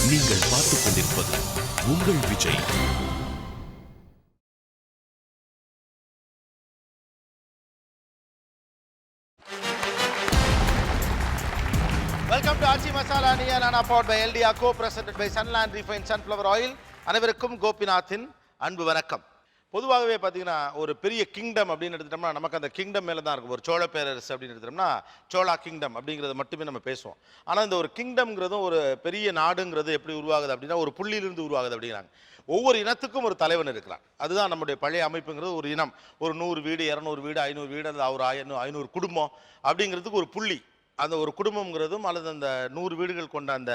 நீங்கள் பார்த்துக் கொண்டிருப்பது உங்கள் Vijay. Welcome to Aachi Masala Neeya Naana powered by எல்டிஆ, co-presented by Sunland Refined Sunflower Oil. அனைவருக்கும் கோபிநாத்தின் அன்பு வணக்கம். பொதுவாகவே பார்த்தீங்கன்னா ஒரு பெரிய கிங்டம் அப்படின்னு எடுத்துட்டோம்னா நமக்கு அந்த கிங்டம் மேலே தான் இருக்கும். ஒரு சோழ பேரரசு அப்படின்னு எடுத்துட்டோம்னா சோழா கிங்டம் அப்படிங்கிறத மட்டுமே நம்ம பேசுவோம். ஆனால் இந்த ஒரு கிங்டம்ங்கிறதும் ஒரு பெரிய நாடுங்கிறது எப்படி உருவாகுது அப்படின்னா ஒரு புள்ளியிலிருந்து உருவாகுது அப்படிங்கிறாங்க. ஒவ்வொரு இனத்துக்கும் ஒரு தலைவன் இருக்கிறான். அதுதான் நம்முடைய பழைய அமைப்புங்கிறது. ஒரு இனம் ஒரு 100 வீடு 200 வீடு 500 வீடு அல்லது ஒரு 500 குடும்பம் அப்படிங்கிறதுக்கு ஒரு புள்ளி. அந்த ஒரு குடும்பங்கிறதும் அல்லது அந்த 100 வீடுகள் கொண்ட அந்த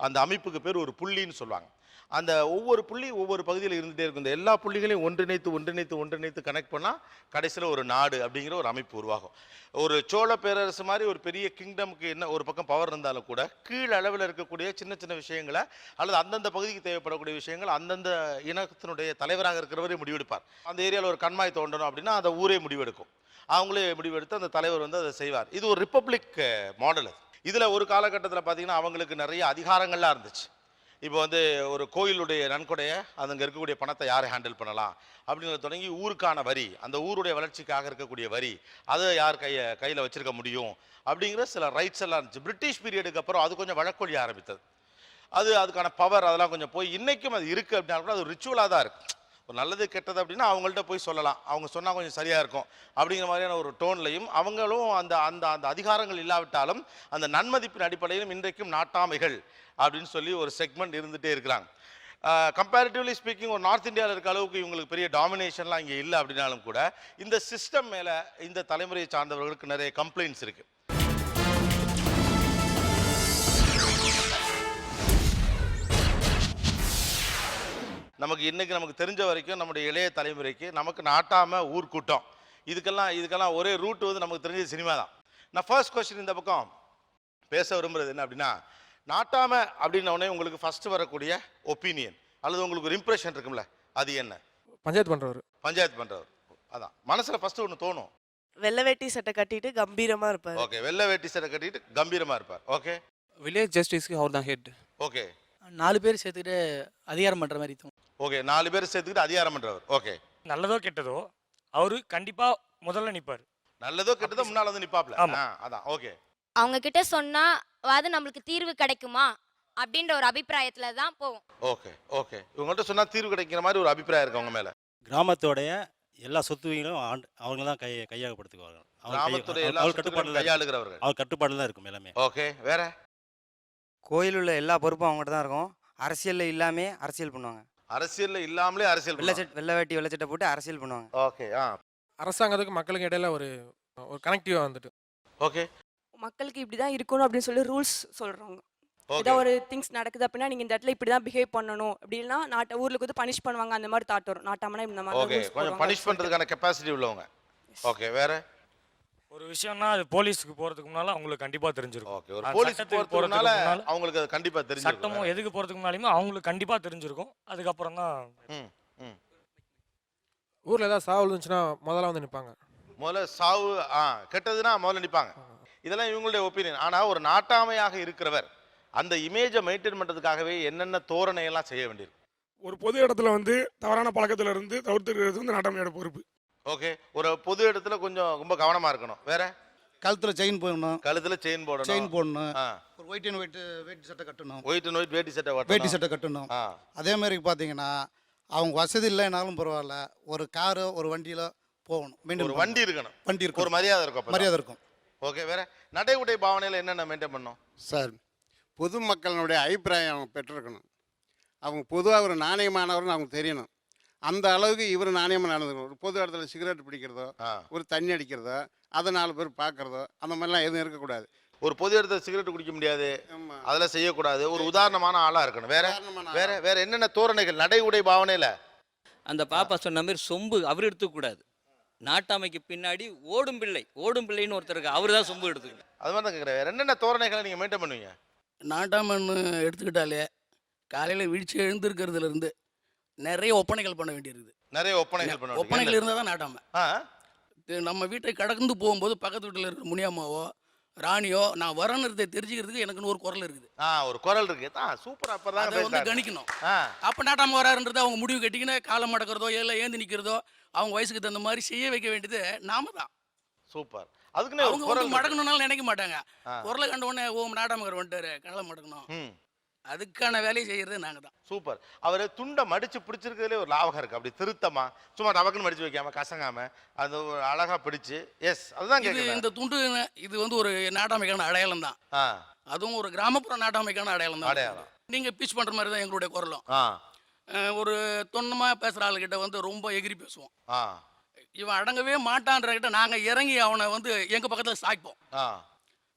அந்த அமைப்புக்கு பேர் ஒரு புள்ளின்னு சொல்லுவாங்க. அந்த ஒவ்வொரு புள்ளி ஒவ்வொரு பகுதியில் இருந்துகிட்டே இருக்கும். இந்த எல்லா புள்ளிகளையும் ஒன்றிணைத்து கனெக்ட் பண்ணால் கடைசியில் ஒரு நாடு அப்படிங்கிற ஒரு அமைப்பு உருவாகும். ஒரு சோழ பேரரசு மாதிரி ஒரு பெரிய கிங்டமுக்கு என்ன ஒரு பக்கம் பவர் இருந்தாலும் கூட கீழ் அளவில் இருக்கக்கூடிய சின்ன சின்ன விஷயங்களை அல்லது அந்தந்த பகுதிக்கு தேவைப்படக்கூடிய விஷயங்கள் அந்தந்த இனத்தினுடைய தலைவராக இருக்கிறவரே முடிவெடுப்பார். அந்த ஏரியாவில் ஒரு கண்மாய் தோண்டணும் அப்படின்னா அந்த ஊரே முடிவெடுக்கும். அவங்களே முடிவெடுத்து அந்த தலைவர் வந்து அதை செய்வார். இது ஒரு ரிப்பப்ளிக் மாடல். இதில் ஒரு காலகட்டத்தில் பார்த்தீங்கன்னா அவங்களுக்கு நிறைய அதிகாரங்கள்லாம் இருந்துச்சு. இப்போ வந்து ஒரு கோயிலுடைய நன்கொடையை அங்கே இருக்கக்கூடிய பணத்தை யாரை ஹேண்டில் பண்ணலாம் அப்படிங்கிறத தொடங்கி ஊருக்கான வரி, அந்த ஊருடைய வளர்ச்சிக்காக இருக்கக்கூடிய வரி, அதை யார் கையில் வச்சிருக்க முடியும் அப்படிங்கிற சில ரைட்ஸ் எல்லாம் இருந்துச்சு. பிரிட்டிஷ் பீரியடுக்கு அப்புறம் அது கொஞ்சம் வழக்கொழிய ஆரம்பித்தது. அதுக்கான பவர் அதெல்லாம் கொஞ்சம் போய் இன்றைக்கும் அது இருக்குது அப்படின்னா கூட அது ரிச்சுவலாக தான் இருக்குது. ஒரு நல்லது கெட்டது அப்படின்னா அவங்கள்ட்ட போய் சொல்லலாம், அவங்க சொன்னால் கொஞ்சம் சரியாக இருக்கும் அப்படிங்கிற மாதிரியான ஒரு டோன்லையும் அவங்களும் அந்த அந்த அந்த அதிகாரங்கள் இல்லாவிட்டாலும் அந்த நன்மதிப்பின் அடிப்படையிலும் இன்றைக்கும் நாட்டாமைகள் அப்படின்னு சொல்லி ஒரு செக்மெண்ட் இருந்துகிட்டே இருக்கிறாங்க. கம்பேரிட்டிவ்லி ஸ்பீக்கிங் ஒரு நார்த் இந்தியாவில் இருக்க அளவுக்கு இவங்களுக்கு பெரிய டாமினேஷன்லாம் இங்கே இல்லை அப்படின்னாலும் கூட இந்த சிஸ்டம் மேலே இந்த தலைமுறையை சார்ந்தவர்களுக்கு நிறைய கம்ப்ளைண்ட்ஸ் இருக்குது. நமக்கு தெரிஞ்ச வரைக்கும் நம்முடைய இளைய தலைமுறைக்கு நமக்கு நாட்டாம ஊர்க்கூட்டம் இதுக்கெல்லாம் ஒரே ரூட் வந்து நமக்கு தெரிஞ்ச சினிமா தான். நான் ஃபர்ஸ்ட் கொஸ்டின் இந்த பக்கம் பேச விரும்புறது என்ன அப்படின்னா, நாட்டாம அப்படின்ன உடனே உங்களுக்கு ஃபர்ஸ்ட் வரக்கூடிய ஒப்பீனியன் அல்லது உங்களுக்கு ஒரு இம்ப்ரெஷன் இருக்கும்ல, அது என்ன? பஞ்சாயத்து பண்றவர். அதான் மனசுல ஃபர்ஸ்ட் ஒன்று தோணும். வெள்ளை வேட்டி சட்டை கட்டிட்டு கம்பீரமா இருப்பார். ஓகே, வெள்ளை வேட்டி சட்டை கட்டிட்டு கம்பீரமா இருப்பார். ஓகே, வில்லேஜ் ஜஸ்டிஸ்க்கு அவர் தான் ஹெட். ஓகே, 4 பேர் சேர்த்துக்கிட்டு அதிகாரம் பண்ற மாதிரி தோணும். ஓகே, 4 பேர் சேர்த்துக்கிட்டு அதிகாரம் பண்றவர். ஓகே, நல்லதோ கெட்டதோ அவரு கண்டிப்பா முதல்ல நிப்பார். நல்லதோ கெட்டதோ முன்னால வந்து நிப்பாப்ல. அதான். ஓகே, அவங்க கிட்ட சொன்னா அது நம்மளுக்கு தீர்வு கிடைக்குமா அப்படின்ற ஒரு அபிப்பிராயத்துல தான் போவோம். ஓகே, ஓகே, இவங்கள்ட்ட சொன்னா தீர்வு கிடைக்கிற மாதிரி ஒரு அபிப்பிராயம் இருக்கு அவங்க மேல. கிராமத்தோடைய எல்லா சொத்துவைகளும் அவங்க தான் கையகப்படுத்துவாங்க. கிராமத்துடைய எல்லா சொத்துக்களையும் கையாளுகிறவர்கள். அவர் கட்டுப்பாடுல தான் இருக்கும் எல்லாமே. ஓகே, வேற? கோயில் உள்ள எல்லா பொறுப்பும் அவங்ககிட்ட தான் இருக்கும். அரசியல்ல இல்லாமே அரசியல் பண்ணுவாங்க. அரசியல்ல இல்லாமலே அரசியல் வெள்ளை வேட்டி வெள்ளை சட்டை போட்டு அரசியல் பண்ணுவாங்க. ஓகே, அரசாங்கத்துக்கு மக்களுக்கு இடையில ஒரு கனெக்டிவா வந்துட்டு. ஓகே, மக்களுக்கு இப்படிதான் இருக்கணும் அப்படின்னு சொல்லி ரூல்ஸ் சொல்றாங்க. ஏதாவது ஒரு திங்ஸ் நடக்குது அப்படின்னா நீங்க இந்த இடத்துல இப்படிதான் பிஹேவ் பண்ணணும் அப்படின்னா ஊருக்கு வந்து பனிஷ் பண்ணுவாங்க. அந்த மாதிரி தாட் வரும். நாட்டாமனா இந்த மாதிரி ஓகே, கொஞ்சம் பனிஷ் பண்றதுக்கான கெபாசிட்டி உள்ளவங்க. ஓகே, வேற? ஒரு விஷயம்னா அது போலீஸ்க்கு போறதுக்கு முன்னால அவங்களுக்கு கண்டிப்பா தெரிஞ்சிருக்கும். ஓகே, ஒரு போலீஸ்க்கு போறதுனால அவங்களுக்கு அது கண்டிப்பா தெரிஞ்சிருக்கும். சட்டமும் எதுக்கு போறதுக்கு முன்னாலயுமே அவங்களுக்கு கண்டிப்பா தெரிஞ்சிருக்கும். அதுக்கப்புறம் தான் ஊர்ல ஏதாவது சாவு இருந்துச்சுன்னா முதல்ல வந்து நிப்பாங்க. முதல்ல சாவு கெட்டதுன்னா முதல்ல நிப்பாங்க. இதெல்லாம் இவங்களுடைய ஒப்பீனியன். ஆனா ஒரு நாட்டாமையாக இருக்கிறவர் அந்த இமேஜை மெயின்டைன் பண்றதுக்காகவே என்னென்ன தோரணை எல்லாம் செய்ய வேண்டியிருக்கு. ஒரு பொது இடத்துல வந்து தவறான பழக்கத்துல இருந்து தவிர்த்துக்கிறது வந்து நாட்டாமையோட பொறுப்பு. ஓகே, ஒரு பொது இடத்துல கொஞ்சம் ரொம்ப கவனமா இருக்கணும். வேற? கழுத்துல செயின் போடணும். கழுத்துல செயின் போடணும். ஒரு ஒயிட் அண்ட் ஒயிட் வேட்டி சட்டை கட்டணும். ஒயிட் அண்ட் ஒயிட் வேட்டி சட்டை கட்டணும். அதே மாதிரி பார்த்தீங்கன்னா அவங்க வசதி இல்லைனாலும் பரவாயில்ல, ஒரு காரோ ஒரு வண்டியில போகணும். ஒரு வண்டி இருக்கணும். ஒரு மரியாதை இருக்கும். ஓகே, வேற? நடை உடை பாவனையில் என்னென்ன மெயின்டைன் பண்ணணும் சார்? பொதுமக்களுடைய அபிப்பிராயம் அவங்க பெற்றிருக்கணும். அவங்க பொதுவாக ஒரு நாணயமானவர்னு அவங்க தெரியணும். அந்த அளவுக்கு இவர் நாணயமாக நடந்துக்கணும். ஒரு பொது இடத்துல சிகரெட் பிடிக்கிறதோ ஒரு தண்ணி அடிக்கிறதோ அதை 4 பேர் பார்க்குறதோ அந்த மாதிரிலாம் எதுவும் இருக்கக்கூடாது. ஒரு பொது இடத்துல சிகரெட் குடிக்க முடியாது, அதெல்லாம் செய்யக்கூடாது. ஒரு உதாரணமான ஆளாக இருக்கணும். வேற? வேற வேற என்னென்ன தோரணைகள் நடை உடை பாவனையில்? அந்த பாப்பா சொன்ன மாதிரி சொம்பு அவர் எடுத்துக்கூடாது. நாட்டாமைக்கு பின்னாடி ஓடும் பிள்ளைன்னு ஒருத்தர் இருக்கு, அவர் தான் சொம்பு எடுத்துக்கணும். அது மாதிரி தான் கேட்குறேன். வேற என்னென்ன தோரணைகளை நீங்கள் மெயின்டைன் பண்ணுவீங்க? நாட்டாமன்னு எடுத்துக்கிட்டாலே காலையில் விழிச்சு எழுந்திருக்கிறதுல இருந்து நிறைய ஒப்பனைகள் பண்ண வேண்டியிருக்குது. நிறைய ஒப்பனைகள் ஒப்பனைகள் இருந்தால் தான் நாட்டாமை. நம்ம வீட்டை கடந்து போகும்போது பக்கத்து வீட்டில் இருக்கிற முனியம்மாவோ ராணியோ நான் வரணுறதை தெரிஞ்சுக்கிறதுக்கு எனக்குன்னு ஒரு குரல் இருக்குது. ஒரு குரல் இருக்கு சூப்பர். அப்பதான் அதை வந்து கணிக்கணும். அப்போ நாட்டாம வராருன்றதை அவங்க முடிவு கட்டிக்கின்னு காலம் மடக்கிறதோ இல்லை ஏந்து நிற்கிறதோ அவங்க வயசுக்கு தகுந்த மாதிரி செய்ய வைக்க வேண்டியது நாம தான். சூப்பர். அதுக்குன்னு அவங்க வந்து மடக்கணும்னாலும் நினைக்க மாட்டாங்க. குரலை கண்ட உடனே நாட்டாமக்கார் வந்துட்டாரு காலம் மடக்கணும், அதுக்கான வேலையை செய்யறது நாங்க தான். சூப்பர். அவர் துண்டை மடிச்சு பிடிச்சிருக்கிறதுலே ஒரு லாபகம் இருக்கு. அப்படி திருத்தமா சும்மா டபக்குன்னு மடிச்சு வைக்காம கசங்காம அது அழகா பிடிச்சு. எஸ், அதுதான் கேக்குறேன். இந்த துண்டு இது வந்து ஒரு நாட்டாமைக்கான அடையாளம் தான். அதுவும் ஒரு கிராமப்புற நாட்டாமைக்கான அடையாளம் தான். அடையாளம். நீங்க பீச் பண்ற மாதிரி தான் எங்களுடைய குரலும். ஒரு தொன்னமா பேசுற ஆளுகிட்ட வந்து ரொம்ப எகிரி பேசுவோம். இவன் அடங்கவே மாட்டான்ற கிட்ட நாங்க இறங்கி அவனை வந்து எங்க பக்கத்துல சாய்ப்போம்.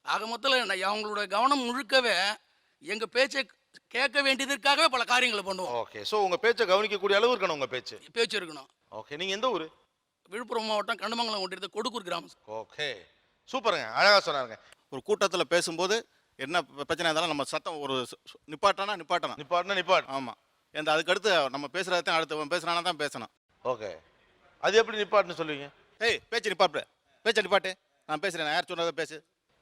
ஆக மொத்தத்தில் அவங்களோட கவனம் முழுக்கவே எங்க பேச்சை கேட்க வேண்டியதற்காகவே பல காரியங்களை பண்ணுவோம். ஓகே. ஸோ உங்க பேச்சை கவனிக்கக்கூடிய அளவு இருக்கணும். உங்க பேச்சு இருக்கணும். ஓகே. நீங்க எந்த ஊரு? விழுப்புரம் மாவட்டம் கண்டமங்கலம் ஒன்றியத்து கொடுக்கூர் கிராமம். ஓகே, சூப்பருங்க, அழகா சொன்னாருங்க. ஒரு கூட்டத்தில் பேசும்போது என்ன பிரச்சனை இருந்தாலும் நம்ம சத்தம் ஒரு நிப்பாட்டணும். ஆமாம். எந்த அதுக்கடுத்து நம்ம பேசுகிறத அடுத்து பேசுகிறானா தான் பேசணும். ஓகே. அது எப்படி நிப்பாட்டுன்னு சொல்லுவீங்க? பேச்சு நிப்பாட்டு, நான் பேசுகிறேன், யார் சொன்னதை பேசு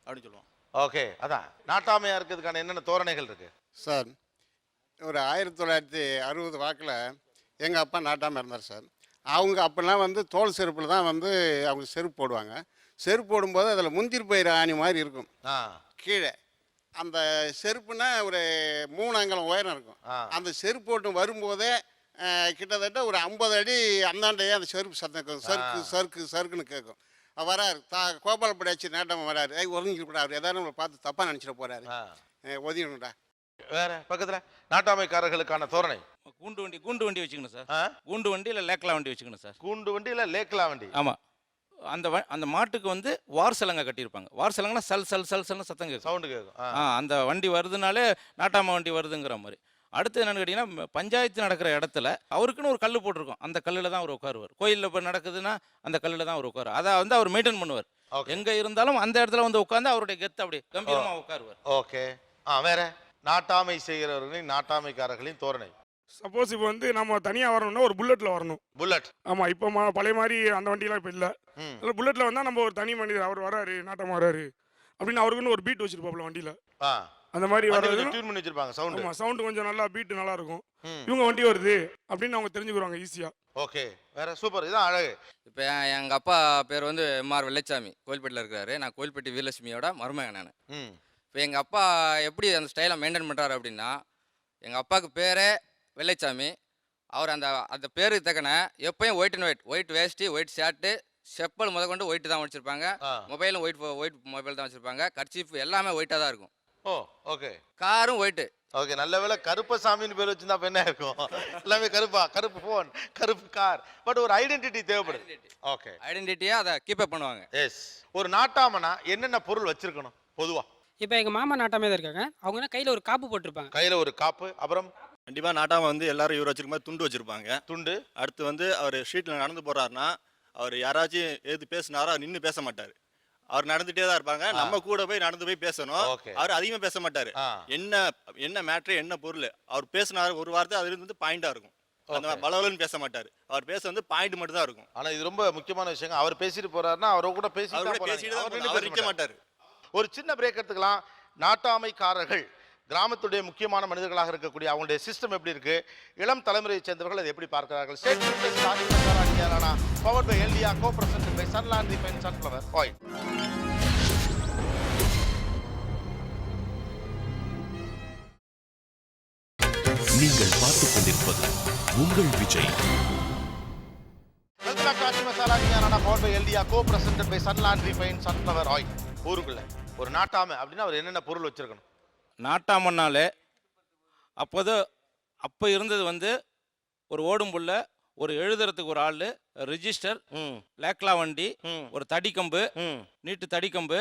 அப்படின்னு சொல்லுவோம். ஓகே. அதான் நாட்டாமையா இருக்கிறதுக்கான என்னென்ன தோரணைகள் இருக்கு சார்? ஒரு 1960 வாக்கில் எங்கள் அப்பா நாட்டாமல் இருந்தார் சார். அவங்க அப்போல்லாம் வந்து தோல் செருப்பில் தான் வந்து அவங்க செருப்பு போடுவாங்க. செருப்பு போடும்போது அதில் முந்திரி பயிர் ஆணி மாதிரி இருக்கும் கீழே. அந்த செருப்புனா ஒரு 3 அங்குலம் உயரம் இருக்கும். அந்த செருப்பு போட்டு வரும்போதே கிட்டத்தட்ட ஒரு 50 அடி அந்தாண்டையே அந்த செருப்பு சத்தம் கேட்கும். சறுக்குன்னு கேட்கும். வராரு கோபாலப்படியாச்சு நாட்டாமல் வராரு. ஒதுங்கிட்டு அவர் எதாவது நம்மளை பார்த்து தப்பாக நினச்சிட போகிறாரு. ஒதுங்கணும்டா. வேற பக்கத்தில் நாட்டாமைக்காரர்களுக்கான தோரணை கூண்டு வண்டி வச்சுக்கணும் சார். கூண்டு வண்டி இல்லை லேக்லா வண்டி வச்சுக்கணும் சார். கூண்டு வண்டி இல்லை லேக்லா வண்டி. ஆமாம். அந்த மாட்டுக்கு வந்து வார் சலங்கை கட்டியிருப்பாங்க. வார் சலங்கன்னா சல் சல் சல் சல்னு சத்தம் கேட்கும், சவுண்டு கேட்கும். அந்த வண்டி வருதுனாலே நாட்டாமை வண்டி வருதுங்கிற மாதிரி. அடுத்து என்னென்னு கேட்டிங்கன்னா, பஞ்சாயத்து நடக்கிற இடத்துல அவருக்குன்னு ஒரு கல் போட்டிருக்கோம். அந்த கல்லில் தான் அவர் உட்காருவார். கோயிலில் இப்போ நடக்குதுன்னா அந்த கல்லில் தான் அவர் உட்காரு. அதை வந்து அவர் மெயின்டைன் பண்ணுவார். எங்கே இருந்தாலும் அந்த இடத்துல வந்து உட்காந்து அவருடைய கெத்து அப்படி கம்பீரமாக உட்காருவார். ஓகே. வேற நாட்டாமை செய்கிறவர்களின் நாட்டாமைக்காரர்களின் தோரணை. சப்போஸ் இப்போ வந்து நம்ம தனியாக வரணும்னா ஒரு புல்லட்டில் வரணும். புல்லட். ஆமாம். இப்போ பழைய மாதிரி அந்த வண்டியெலாம் இப்போ இல்லை. புல்லட்டில் வந்தால் நம்ம ஒரு தனி மனிதர் அவர் வராரு நாட்டமாக வராரு அப்படின்னு அவருக்குன்னு ஒரு பீட் வச்சிருப்பாப்புல வண்டியில். அந்த மாதிரி வர்றது டியூன் பண்ணி வச்சிருப்பாங்க. சவுண்ட். ஆமாம், சவுண்ட் கொஞ்சம் நல்லா பீட்டு நல்லா இருக்கும். இவங்க வண்டி வருது அப்படின்னு அவங்க தெரிஞ்சுக்குவாங்க ஈஸியாக. ஓகே. வேற சூப்பர். இதான் அழகு. இப்போ எங்கள் அப்பா பேர் வந்து எம்ஆர் வெள்ளைச்சாமி, கோயில்பேட்டில் இருக்கிறாரு. நான் கோயில்பேட்டி வீரலட்சுமியோட மருமகன் நான். இப்போ எங்கள் அப்பா எப்படி அந்த ஸ்டைலை மெயின்டைன் பண்ணுறாரு அப்படின்னா, எங்கள் அப்பாவுக்கு பேரே வெள்ளைச்சாமி. அவர் அந்த பேருக்கு தக்கன எப்பயும் ஒயிட் வேஷ்டி, ஒயிட் ஷர்ட்டு, செப்பல் முதற்கொண்டு ஒயிட்டு தான் வச்சுருப்பாங்க. மொபைலும் ஒயிட் மொபைல் தான் வச்சுருப்பாங்க. கர்ச்சீஃப் எல்லாமே ஒயிட்டாக தான் இருக்கும். ஓகே. காரும் ஒயிட்டு. ஓகே. நல்ல வேளை கருப்பசாமின்னு பேர் வச்சிருந்தா என்ன இருக்கும்? எல்லாமே கருப்பு ஃபோன், கருப்பு கார். பட் ஒரு ஐடென்டிட்டி தேவைப்படுது. ஓகே. ஐடென்டிட்டியாக அதை கீப் அப் பண்ணுவாங்க. எஸ். ஒரு நாட்டாமனா என்னென்ன பொருள் வச்சிருக்கணும் பொதுவா? இப்போ எங்கள் மாமா நாட்டாமே தான் இருக்காங்க. அவங்க கையில் ஒரு காப்பு போட்டிருப்பாங்க. கையில் ஒரு காப்பு. அப்புறம் கண்டிப்பாக நாட்டாமல் வந்து எல்லாரும் இவர் வச்சிருக்கும் போது துண்டு வச்சுருப்பாங்க. துண்டு. அடுத்து வந்து அவர் ஸ்ட்ரீட்டில் நடந்து போகிறாருன்னா அவர் யாராச்சும் எது பேசினாரோ நின்று பேச மாட்டார். அவர் நடந்துகிட்டே தான் இருப்பாங்க. நம்ம கூட போய் நடந்து போய் பேசணும். அவர் அதிகமாக பேச மாட்டார். என்ன மேட்ரு, என்ன பொருள் அவர் பேசினார் ஒரு வார்த்தை அதுல வந்து பாயிண்டாக இருக்கும். அந்த பலவலன்னு பேச மாட்டார். அவர் பேச வந்து பாயிண்ட் மட்டும் தான் இருக்கும். ஆனால் இது ரொம்ப முக்கியமான விஷயம். அவர் பேசிட்டு போறாருன்னா அவரை கூட பேசிட்டு மாட்டார். ஒரு சின்ன பிரேக் எடுத்துக்கலாம். நாட்டாமைக்காரர்கள் கிராமத்துடைய முக்கியமான மனிதர்களாக இருக்கக்கூடிய அவங்களுடைய சிஸ்டம் எப்படி இருக்கு, இளம் தலைமுறையை சேர்ந்தவர்கள் அதை எப்படி பார்க்கிறார்கள்? Powered by எல்டிஆ, கோ-பிரசன்டட் by Sunland refined sunflower oil. நீங்கள் பார்த்துக் கொண்டிருப்பது உங்கள் Vijay. Welcome back to Aachi Masala Neeya Naana, powered by எல்டிஆ, கோ-பிரசன்டட் by Sunland refined sunflower oil. ஊருக்குள்ள ஒரு நாட்டாமை அப்படின்னா அவர் என்னென்ன பொருள் வச்சிருக்கணும்? நாட்டாமன்னாலே அப்போ இருந்தது வந்து ஒரு ஓடும் புள்ள, ஒரு எழுதுறதுக்கு ஒரு ஆள், ரிஜிஸ்டர், லேக்லா வண்டி, ஒரு தடிக்கம்பு, நீட்டு தடிக்கம்பு,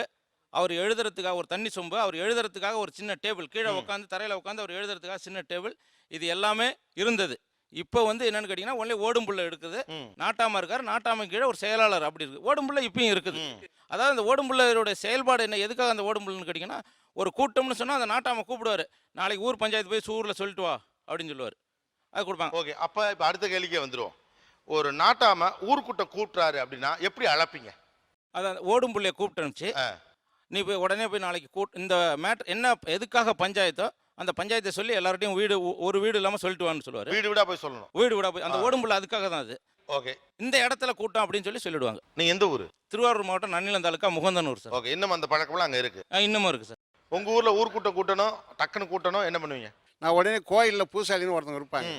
அவர் எழுதுறதுக்காக ஒரு தண்ணி சொம்பு, அவர் எழுதுறதுக்காக ஒரு சின்ன டேபிள், கீழே உட்காந்து தரையில் உட்காந்து அவர் எழுதுறதுக்காக சின்ன டேபிள், இது எல்லாமே இருந்தது. இப்போ வந்து என்னன்னு கேட்டிங்கன்னா ஒன்லி ஓடும் புள்ள இருக்குது. நாட்டாம இருக்கார், நாட்டாம கீழே ஒரு செயலாளர் அப்படி இருக்குது. ஓடும் புள்ள இப்பயும் இருக்குது. அதாவது அந்த ஓடும் புள்ளையோடைய செயல்பாடு என்ன, எதுக்காக அந்த ஓடும் புள்ளுன்னு கேட்டிங்கன்னா, ஒரு கூட்டம்னு சொன்னால் அந்த நாட்டாம கூப்பிடுவார். நாளைக்கு ஊர் பஞ்சாயத்து போய் ஊரில் சொல்லிட்டு வா அப்படின்னு சொல்லுவார். அது கொடுப்பாங்க. ஓகே. அப்போ இப்போ அடுத்த கேள்விக்கே வந்துடுவோம். ஒரு நாட்டாம ஊர்க்கூட்டம் கூப்பிட்றாரு அப்படின்னா எப்படி அழைப்பீங்க? அதான் ஓடும் புள்ளைய கூப்பிட்டு அனுப்பிச்சு, நீ போய் உடனே போய் நாளைக்கு இந்த மேட்ரு என்ன எதுக்காக பஞ்சாயத்தோ அந்த பஞ்சாயத்தை சொல்லி எல்லார்ட்டையும் ஒரு வீடு இல்லாமல் சொல்லிட்டு வான்னு சொல்லுவார். வீடு வீடா போய் சொல்லணும். வீடு வீடா போய் அந்த ஓடும்புள்ள அதுக்காக தான் அது. ஓகே. இந்த இடத்துல கூட்டம் அப்படின்னு சொல்லி சொல்லிடுவாங்க. நீங்க எந்த ஊர்? திருவாரூர் மாவட்டம் நன்னிலம் தாலுக்கா முகந்தனூர் சார். ஓகே. இன்னும் அந்த பழக்கம்லாம் அங்கே இருக்கு? இன்னமும் இருக்கு சார். உங்க ஊர்ல ஊர்க்கூட்டம் கூட்டணும், டக்குன்னு கூட்டணும், என்ன பண்ணுவீங்க? நான் உடனே கோயிலில் பூசாலின்னு ஒருத்தவங்க இருப்பாங்க,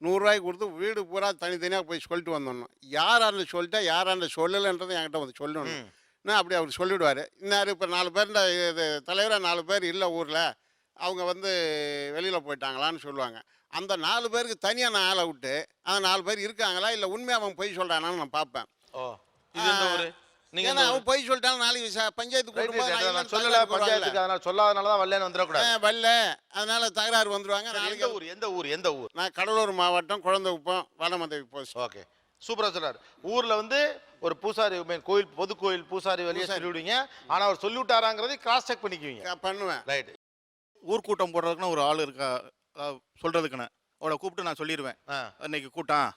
100 ரூபாய்க்கு கொடுத்து வீடு பூரா தனித்தனியாக போய் சொல்லிட்டு வந்துடணும். யாராண்ட சொல்லிட்டா யாராண்ட சொல்லலைன்றதை என்கிட்ட வந்து சொல்லணும். நான் அப்படி அவர் சொல்லிவிடுவார். இன்னார் இப்போ 4 பேர் இது தலைவராக 4 பேர் இல்லை ஊரில், அவங்க வந்து வெளியில் போயிட்டாங்களான்னு சொல்லுவாங்க. அந்த 4 பேருக்கு தனியாக நான் ஆளை விட்டு அந்த 4 பேர் இருக்காங்களா இல்லை உண்மையாக அவன் பொய் சொல்கிறானான்னு நான் பார்ப்பேன். ஓ, இது எந்த ஊர்? நீங்க அவன் பொய் சொல்லிட்டாலும் நாளைக்கு பஞ்சாயத்து சொல்லல, பஞ்சாயத்துக்கு அதனால சொல்லாதனால தான் வரலன்னு வந்துடக்கூடாது. வரல, அதனால தகராறு வந்துருவாங்க. எந்த ஊர்? எந்த ஊர்? எந்த ஊர்? நான் கடலூர் மாவட்டம் குழந்தைக்குப்பம் வடமதவி போஸ்ட். ஓகே, சூப்பராக சொல்றாரு. ஊர்ல வந்து ஒரு பூசாரி கோயில், பொது கோயில் பூசாரி வெளியே சொல்லிவிடுவீங்க. ஆனா அவர் சொல்லிவிட்டாராங்கிறதை கிராஸ் செக் பண்ணிக்குவீங்க. பண்ணுவேன். ரைட். ஊர்க்கூட்டம் போடுறதுக்குன்னு ஒரு ஆள் இருக்கா சொல்றதுக்குன்னு அவளை கூப்பிட்டு நான் சொல்லிடுவேன். இன்னைக்கு கூட்டம்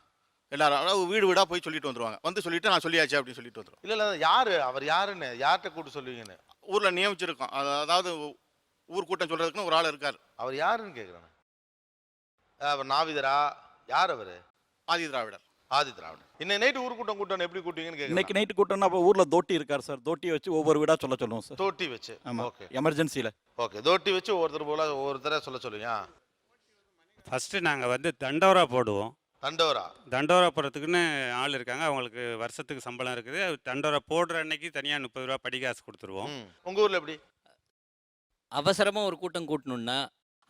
எல்லாரும், அதாவது வீடு வீடாக போய் சொல்லிட்டு வந்துருவாங்க. வந்து சொல்லிட்டு நான் சொல்லியாச்சு அப்படின்னு சொல்லிட்டு வந்துடுவோம். இல்லை யாரு அவர்? யாருன்னு யார்கிட்ட கூப்பிட்டு சொல்லுவீங்கன்னு? ஊரில் நியமிச்சிருக்கோம். அதாவது ஊர் கூட்டம் சொல்றதுக்குன்னு ஒரு ஆள் இருக்கார். அவர் யாருன்னு கேட்குறேன். அவர் நாவிதரா? யார் அவர்? ஆதி திராவிடர். ஆதி திராவிடர். இன்னைக்கு நைட்டு ஊர்க்கூட்டம் கூட்டம் எப்படி கூட்டுவீங்கன்னு கேட்குறேன். இன்னைக்கு நைட்டு கூட்டம்னா அப்போ ஊரில் தோட்டி இருக்கார் சார், தோட்டியை வச்சு ஒவ்வொரு வீடாக சொல்லுவோம் சார். தோட்டி வச்சு? ஆமாம். ஓகே. எமர்ஜென்சியில். ஓகே, தோட்டி வச்சு ஒவ்வொருத்தரை சொல்ல சொல்லுவீங்க. ஃபஸ்ட்டு நாங்கள் வந்து தண்டோரா போடுவோம். தண்டோரா போடுறதுக்குன்னு ஆள் இருக்காங்க, அவங்களுக்கு வருஷத்துக்கு சம்பளம் இருக்குது. தண்டோரா போடுற அன்னைக்கு தனியாக 30 ரூபா படிகாசு கொடுத்துருவோம். உங்கள் ஊரில் எப்படி? அவசரமாக ஒரு கூட்டம் கூட்டணுன்னா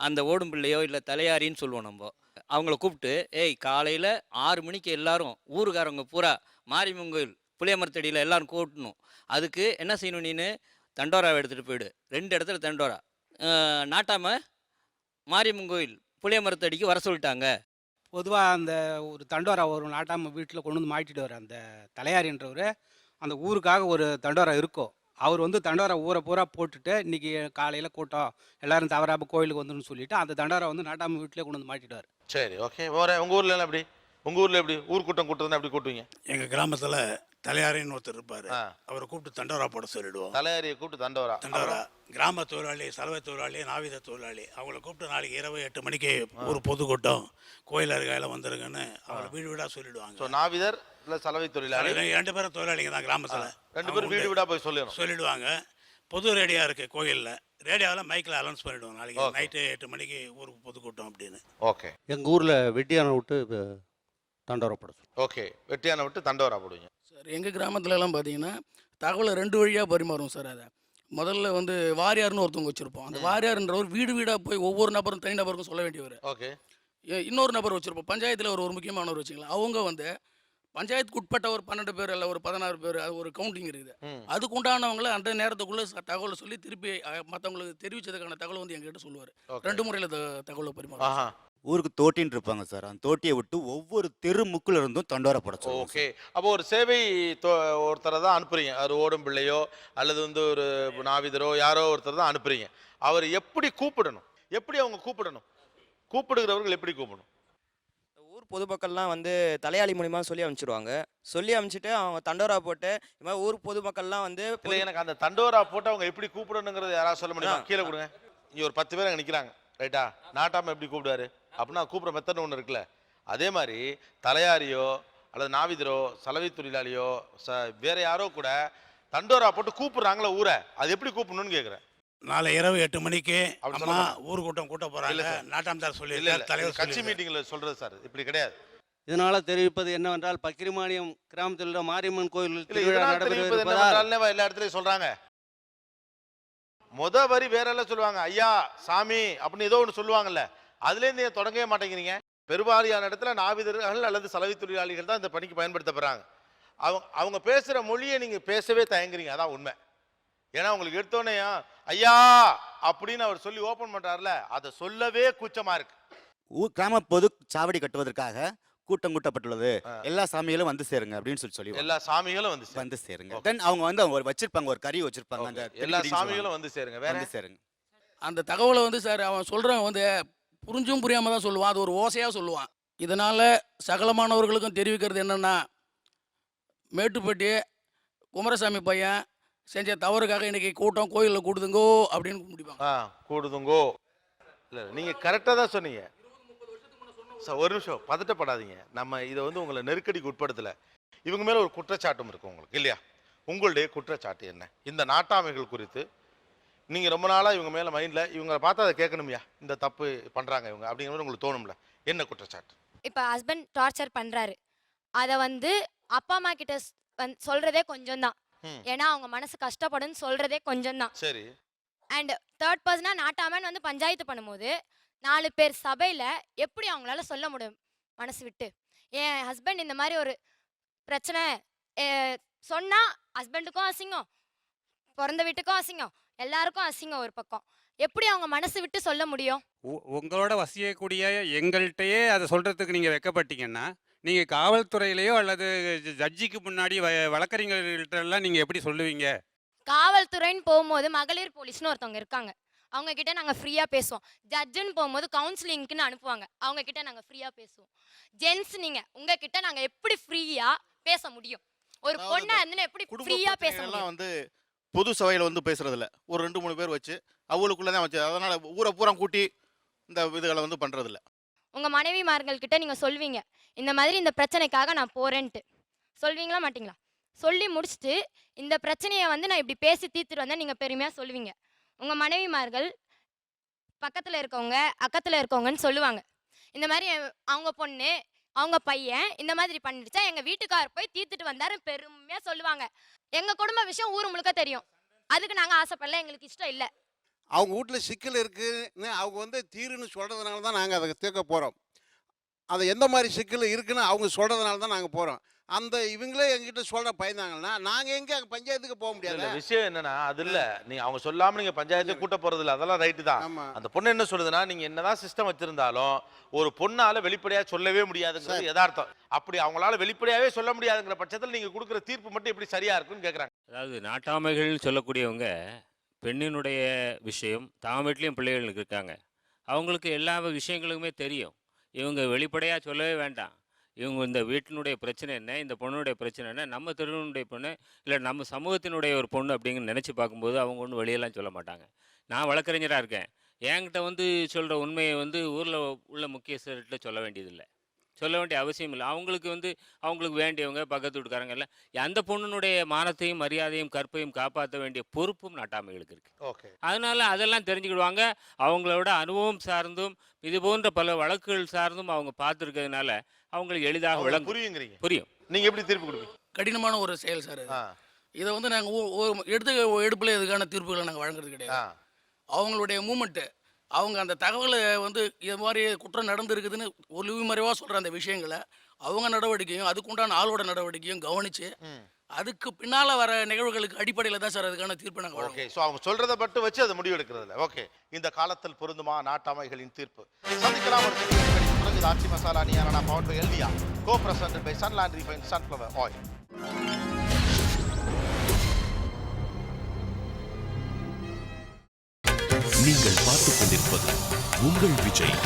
அந்த ஓடும் பிள்ளையோ இல்லை தலையாரின்னு சொல்லுவோம் நம்ம. அவங்கள கூப்பிட்டு, ஏய் காலையில் 6 மணிக்கு எல்லாரும் ஊருக்காரவங்க பூரா மாரியம்மன் கோயில் புளியமரத்தடியில் எல்லாரும் கூட்டணும். அதுக்கு என்ன செய்யணும், நீனு தண்டோராவை எடுத்துகிட்டு போயிடு. 2 இடத்துல தண்டோரா. நாட்டாம மாரியம்மன் கோயில் புளியமரத்தடிக்கு வர சொல்லிட்டாங்க. பொதுவாக அந்த ஒரு தண்டோரா ஒரு நாட்டாமல் வீட்டில் கொண்டு வந்து மாட்டிட்டு வர அந்த தலையாரின்றவர் அந்த ஊருக்காக ஒரு தண்டோரா இருக்கும். அவர் வந்து தண்டோரா ஊரை பூரா போட்டுட்டு இன்றைக்கி காலையில் கூட்டம் எல்லாரும் தவறாமல் கோயிலுக்கு வந்துன்னு சொல்லிட்டு அந்த தண்டோரா வந்து நாட்டாமல் வீட்டிலே கொண்டு வந்து மாட்டிடுவார். சரி, ஓகே. உங்கள் ஊரில் எல்லாம் எப்படி? உங்கள் ஊரில் எப்படி ஊர்க்கூட்டம் கூட்டுறதுன்னா எப்படி கூட்டுவீங்க? எங்கள் கிராமத்தில் தலையாரின்னு ஒருத்தர் இருப்பார், அவரை கூப்பிட்டு தண்டோரா போட சொல்லிடுவோம். தலையாரியை கூப்பிட்டு தண்டோரா கிராம தொழிலாளி, சலவை தொழிலாளி, நாவித தொழிலாளி அவங்கள கூப்பிட்டு நாளைக்கு இரவு 8 மணிக்கு ஒரு பொதுக்கூட்டம் கோயில் அருகாயில் வந்துருங்கன்னு அவளை வீடு வீடாக சொல்லிடுவாங்க. ஸோ நாவிதர் இல்லை சலவை தொழிலாளி 2 பேரும் தொழிலாளிங்க தான் கிராமத்தில். 2 பேரும் வீடு வீடாக போய் சொல்லிடுவாங்க. பொது ரேடியோ இருக்குது கோயிலில், ரேடியோவில் மைக்கில் அனௌன்ஸ் பண்ணிவிடுவோம் நாளைக்கு நைட்டு 8 மணிக்கு ஊருக்கு பொதுக்கூட்டம் அப்படின்னு. ஓகே. எங்கள் ஊரில் வெட்டியான விட்டு தண்டோரா போட சொல்லுவோம். ஓகே, வெட்டியான விட்டு தண்டோரா போடுவீங்க. சார் எங்கள் கிராமத்துலலாம் பார்த்தீங்கன்னா தகவலை 2 வழியாக பரிமாறுவோம் சார். அதை முதல்ல வந்து வாரியார்னு ஒருத்தவங்க வச்சுருப்போம். அந்த வாரியார்ன்றவர் வீடு வீடாக போய் ஒவ்வொரு நபரும் தனி நபருக்கும் சொல்ல வேண்டியவர். ஓகே. இன்னொரு நபர் வச்சுருப்போம், பஞ்சாயத்தில் ஒரு முக்கியமானவர் வச்சுக்கலாம். அவங்க வந்து பஞ்சாயத்துக்கு உட்பட்ட ஒரு 12 பேர் இல்லை ஒரு 16 பேர், அது ஒரு கவுண்டிங் இருக்குது. அதுக்கு உண்டானவங்கள அந்த நேரத்துக்குள்ளே தகவலை சொல்லி திருப்பி மற்றவங்களுக்கு தெரிவித்ததுக்கான தகவல் வந்து எங்ககிட்ட சொல்லுவார். 2 முறையில் தகவலை பரிமாறுவோம். ஊருக்கு தோட்டின்னு இருப்பாங்க சார், அந்த தோட்டியை விட்டு ஒவ்வொரு தெரு முக்கில் இருந்தும் தண்டோரா போட சொல்லுவோம். ஓகே. அப்போ ஒரு சேவை ஒருத்தரை தான் அனுப்புறீங்க. அது ஓடும் பிள்ளையோ அல்லது வந்து ஒரு நாவிதரோ யாரோ ஒருத்தர் தான் அனுப்புறீங்க. அவர் எப்படி கூப்பிடணும்? எப்படி அவங்க கூப்பிடணும்? கூப்பிடுகிறவர்கள் எப்படி கூப்பிடணும்? ஊர் பொதுமக்கள்லாம் வந்து தலையாளி மூலிமா சொல்லி அனுப்பிச்சிடுவாங்க. சொல்லி அனுப்பிச்சிட்டு அவங்க தண்டோரா போட்டு இது மாதிரி ஊர் பொதுமக்கள்லாம் வந்து இல்லை, எனக்கு அந்த தண்டோரா போட்டு அவங்க எப்படி கூப்பிடணுங்கிறது யாராவது சொல்ல முடியுமா? கீழே கொடுங்க. இங்கே ஒரு 10 பேர் அங்கே நிற்கிறாங்க, ரைட்டா? நாட்டாம எப்படி கூப்பிடுவாரு அப்படின்னா கூப்பிட்ற மெத்தட் ஒன்று இருக்குல்ல, அதே மாதிரி தலையாரியோ அல்லது நாவிதரோ சலவை தொழிலாளியோ வேற யாரோ கூட தண்டோரா போட்டு கூப்பிடுறாங்களே ஊரை, அது எப்படி கூப்பிடணும்னு கேட்குறேன். நாளை இரவு 8 மணிக்கு அம்மா ஊர் கூட்டம் கூட்ட போகிறாங்க. நாட்டாம்தார் சொல்லி தலைவர் கட்சி மீட்டிங்கில் சொல்கிறது சார், இப்படி கிடையாது. இதனால் தெரிவிப்பது என்னவென்றால் பக்கிரிமானியம் கிராமத்தில் உள்ள மாரியம்மன் கோயில் எல்லா இடத்துலையும் சொல்கிறாங்க. வரி வேற எல்லாம் சொல்லுவாங்க, ஐயா சாமி அப்படின்னு ஏதோ ஒன்று சொல்லுவாங்கல்ல, அதுலேருந்து ஏன் தொடங்கவே மாட்டேங்கிறீங்க? பெருவாரியான இடத்துல நாவிதர்கள் அல்லது சலவை தொழிலாளிகள் தான் இந்த பணிக்கு பயன்படுத்தப்படுறாங்க. அவங்க பேசுகிற மொழியை நீங்கள் பேசவே தயங்குறீங்க, அதான் உண்மை. ஏன்னா உங்களுக்கு எடுத்தோடனே ஐயா அப்படின்னு அவர் சொல்லி ஓப்பன் பண்ணுறாருல, அதை சொல்லவே கூச்சமாக இருக்கு. கிராம பொது சாவடி கட்டுவதற்காக கூட்டம் கூட்டப்பட்டுள்ளது, எல்லா சாமிகளும் வந்து சேருங்க அப்படின்னு சொல்லி எல்லா சாமிகளும் வந்து சேருங்க. தென் அவங்க வந்து அவங்க வச்சிருப்பாங்க, ஒரு கறி வச்சிருப்பாங்க, அந்த எல்லா சாமிகளும் வந்து சேருங்க, வேற சேருங்க. அந்த தகவலை வந்து சார் அவன் சொல்கிறவன் வந்து புரிஞ்சும் புரியாமல் தான் சொல்லுவான், அது ஒரு ஓசையாக சொல்லுவான். இதனால் சகலமானவர்களுக்கும் தெரிவிக்கிறது என்னென்னா, மேட்டுப்பட்டி குமரசாமி பையன் செஞ்ச தவறுக்காக இன்னைக்கு கூட்டம் கோயிலில் கூடுதுங்கோ அப்படின்னு முடிப்பாங்க. கூடுதுங்கோ. இல்லை நீங்கள் கரெக்டாக தான் சொன்னீங்க சார். ஒரு நிமிஷம் பதட்டப்படாதீங்க. நம்ம இதை வந்து உங்களை நெருக்கடிக்கு உட்படுத்தலை. இவங்க மேலே ஒரு குற்றச்சாட்டும் இருக்கு உங்களுக்கு இல்லையா? உங்களுடைய குற்றச்சாட்டு என்ன இந்த நாட்டாமைகள் குறித்து? நீங்கள் ரொம்ப நாளாக இவங்க மேலே மைண்டில் இவங்களை பார்த்தா அதை கேட்கணும்யா, இந்த தப்பு பண்ணுறாங்க இவங்க அப்படிங்கிற மாதிரி உங்களுக்கு தோணும்ல, என்ன குற்றச்சாட்டு? இப்போ ஹஸ்பண்ட் டார்ச்சர் பண்றாரு, அதை வந்து அப்பா அம்மா கிட்ட சொல்றதே கொஞ்சம் தான். ஏன்னா அவங்க மனசு கஷ்டப்படுன்னு சொல்றதே கொஞ்சம் தான். சரி. அண்ட் தேர்ட் பர்சனா நாட்டாமன் வந்து பஞ்சாயத்து பண்ணும்போது 4 பேர் சபையில எப்படி அவங்களால சொல்ல முடியும் மனசு விட்டு? என் ஹஸ்பண்ட் இந்த மாதிரி ஒரு பிரச்சனை சொன்னா ஹஸ்பண்டுக்கும் அசிங்கம், பிறந்த வீட்டுக்கும் அசிங்கம், எல்லாருக்கும் அசிங்கம். ஒரு பக்கம் எப்படி அவங்க மனசு விட்டு சொல்ல முடியும்? உங்களோட வசியக்கூடிய எங்கள்கிட்டயே அதை சொல்கிறதுக்கு நீங்கள் வெக்கப்பட்டீங்கன்னா நீங்கள் காவல்துறையிலையோ அல்லது ஜட்ஜிக்கு முன்னாடி வழக்கறிஞர்கள்ட்ட எல்லாம் நீங்கள் எப்படி சொல்லுவீங்க? காவல்துறைன்னு போகும்போது மகளிர் போலீஸ்னு ஒருத்தவங்க இருக்காங்க, அவங்க கிட்ட நாங்கள் ஃப்ரீயாக பேசுவோம். ஜட்ஜுன்னு போகும்போது கவுன்சிலிங்க்குன்னு அனுப்புவாங்க, அவங்க கிட்ட நாங்கள் ஃப்ரீயாக பேசுவோம். ஜென்ஸ் நீங்கள் உங்ககிட்ட நாங்கள் எப்படி ஃப்ரீயாக பேச முடியும்? ஒரு பொண்ணா இருந்து எப்படி ஃப்ரீயாக பேச முடியும்? வந்து பொது சபையில் வந்து பேசுறதில்ல, ஒரு 2-3 பேர் வச்சு அவங்களுக்குள்ளே தான் வச்சு, அதனால் ஊரை பூரா கூட்டி இந்த இதுகளை வந்து பண்ணுறதில்ல. உங்கள் மனைவிமார்கள் கிட்ட நீங்கள் சொல்வீங்க இந்த மாதிரி இந்த பிரச்சனைக்காக நான் போகிறேன்ட்டு, சொல்வீங்களா மாட்டிங்களா? சொல்லி முடிச்சுட்டு இந்த பிரச்சனையை வந்து நான் இப்படி பேசி தீர்த்துட்டு வந்தேன் நீங்கள் பெருமையாக சொல்லுவீங்க. உங்கள் மனைவிமார்கள் பக்கத்தில் இருக்கவங்க அக்கத்தில் இருக்கவங்கன்னு சொல்லுவாங்க, இந்த மாதிரி அவங்க பொண்ணு அவங்க பையன் இந்த மாதிரி பண்ணிடுச்சா எங்கள் வீட்டுக்காரர் போய் தீர்த்துட்டு வந்தாரு பெருமையாக சொல்லுவாங்க. எங்கள் குடும்ப விஷயம் ஊர் முழுக்க தெரியும், அதுக்கு நாங்கள் ஆசைப்படல, எங்களுக்கு இஷ்டம் இல்லை. அவங்க வீட்டில் சிக்கல் இருக்குன்னு அவங்க வந்து தீருன்னு சொல்கிறதுனால தான் நாங்கள் அதை தீர்க்க போகிறோம். அது எந்த மாதிரி சிக்கல் இருக்குன்னு அவங்க சொல்கிறதுனால தான் நாங்கள் போகிறோம். அந்த இவங்களே எங்ககிட்ட சொல்கிற பயந்தாங்கன்னா நாங்கள் எங்கே பஞ்சாயத்துக்கு போக முடியாது. விஷயம் என்னன்னா அது இல்லை, நீங்கள் அவங்க சொல்லாமல் நீங்கள் பஞ்சாயத்தை கூட்ட போகிறது இல்லை, அதெல்லாம் ரைட்டு தான். அந்த பொண்ணு என்ன சொல்லுதுன்னா, நீங்கள் என்னதான் சிஸ்டம் வச்சிருந்தாலும் ஒரு பொண்ணால் வெளிப்படையாக சொல்லவே முடியாதுங்கிறது யதார்த்தம். அப்படி அவங்களால வெளிப்படையாகவே சொல்ல முடியாதுங்கிற பட்சத்தில் நீங்கள் கொடுக்குற தீர்ப்பு மட்டும் எப்படி சரியாக இருக்குன்னு கேட்குறாங்க. அதாவது நாட்டாமைகள்னு சொல்லக்கூடியவங்க பெண்ணினுடைய விஷயம் தான் வீட்லேயும் பிள்ளைகள் இருக்காங்க, அவங்களுக்கு எல்லா விஷயங்களுக்குமே தெரியும். இவங்க வெளிப்படையாக சொல்லவே வேண்டாம். இவங்க இந்த வீட்டினுடைய பிரச்சனை என்ன, இந்த பொண்ணுடைய பிரச்சனை என்ன, நம்ம தெருவினுடைய பொண்ணு இல்லை நம்ம சமூகத்தினுடைய ஒரு பொண்ணு அப்படிங்கிற நினச்சி பார்க்கும்போது அவங்க ஒன்றும் வெளியெல்லாம் சொல்ல மாட்டாங்க. நான் வழக்கறிஞராக இருக்கேன், என்கிட்ட வந்து சொல்கிற உண்மையை வந்து ஊரில் உள்ள முக்கியஸ்தர்கிட்ட சொல்ல வேண்டியதில்லை, சொல்ல வேண்டிய அவசியம் இல்லை. அவங்களுக்கு வந்து அவங்களுக்கு வேண்டியவங்க பக்கத்து வீட்டுக்காரங்க எல்லாம் அந்த பொண்ணுனுடைய மானத்தையும் மரியாதையும் கற்பையும் காப்பாற்ற வேண்டிய பொறுப்பும் நாட்டாமைகளுக்கு இருக்கு. அதனால அதெல்லாம் தெரிஞ்சுக்கிடுவாங்க. அவங்களோட அனுபவம் சார்ந்தும் இது போன்ற பல வழக்குகள் சார்ந்தும் அவங்க பார்த்துருக்கிறதுனால அவங்களுக்கு எளிதாக விளங்கும். புரியுங்கிறீங்க? புரியும். நீங்கள் எப்படி தீர்ப்பு கொடுப்பீங்க? கடினமான ஒரு செயல் சார் இது. இதை வந்து நாங்கள் எடுப்பில் இதுக்கான தீர்ப்புகளை நாங்கள் வழங்குறது கிடையாது. அவங்களுடைய மூமெண்ட்டு, அவங்க அந்த தகவலை வந்து இது மாதிரி குற்றம் நடந்துருக்குதுன்னு ஒளிவு மறைவாக சொல்கிற அந்த விஷயங்களை அவங்க நடவடிக்கையும் அதுக்குண்டான ஆளோட நடவடிக்கையும் கவனித்து அதுக்கு பின்னால் வர நிகழ்வுகளுக்கு அடிப்படையில் தான் சார் அதுக்கான தீர்ப்பு நாங்கள் ஓகே. ஸோ அவங்க சொல்கிறத மட்டும் வச்சு அதை முடிவு எடுக்கிறதில்ல. ஓகே, இந்த காலத்தில் பொருந்துமா நாட்டாமைகளின் தீர்ப்பு? சந்திக்கலாம் ஒரு சிறிய இடைவெளிக்கு பிறகு. இது ஆச்சி மசாலா நியானா பவர்ட் பை எல்டியா, co presented by Sunland refined sunflower oil. நீங்கள் பார்த்துக் கொண்டிருப்பது உங்கள் Vijay.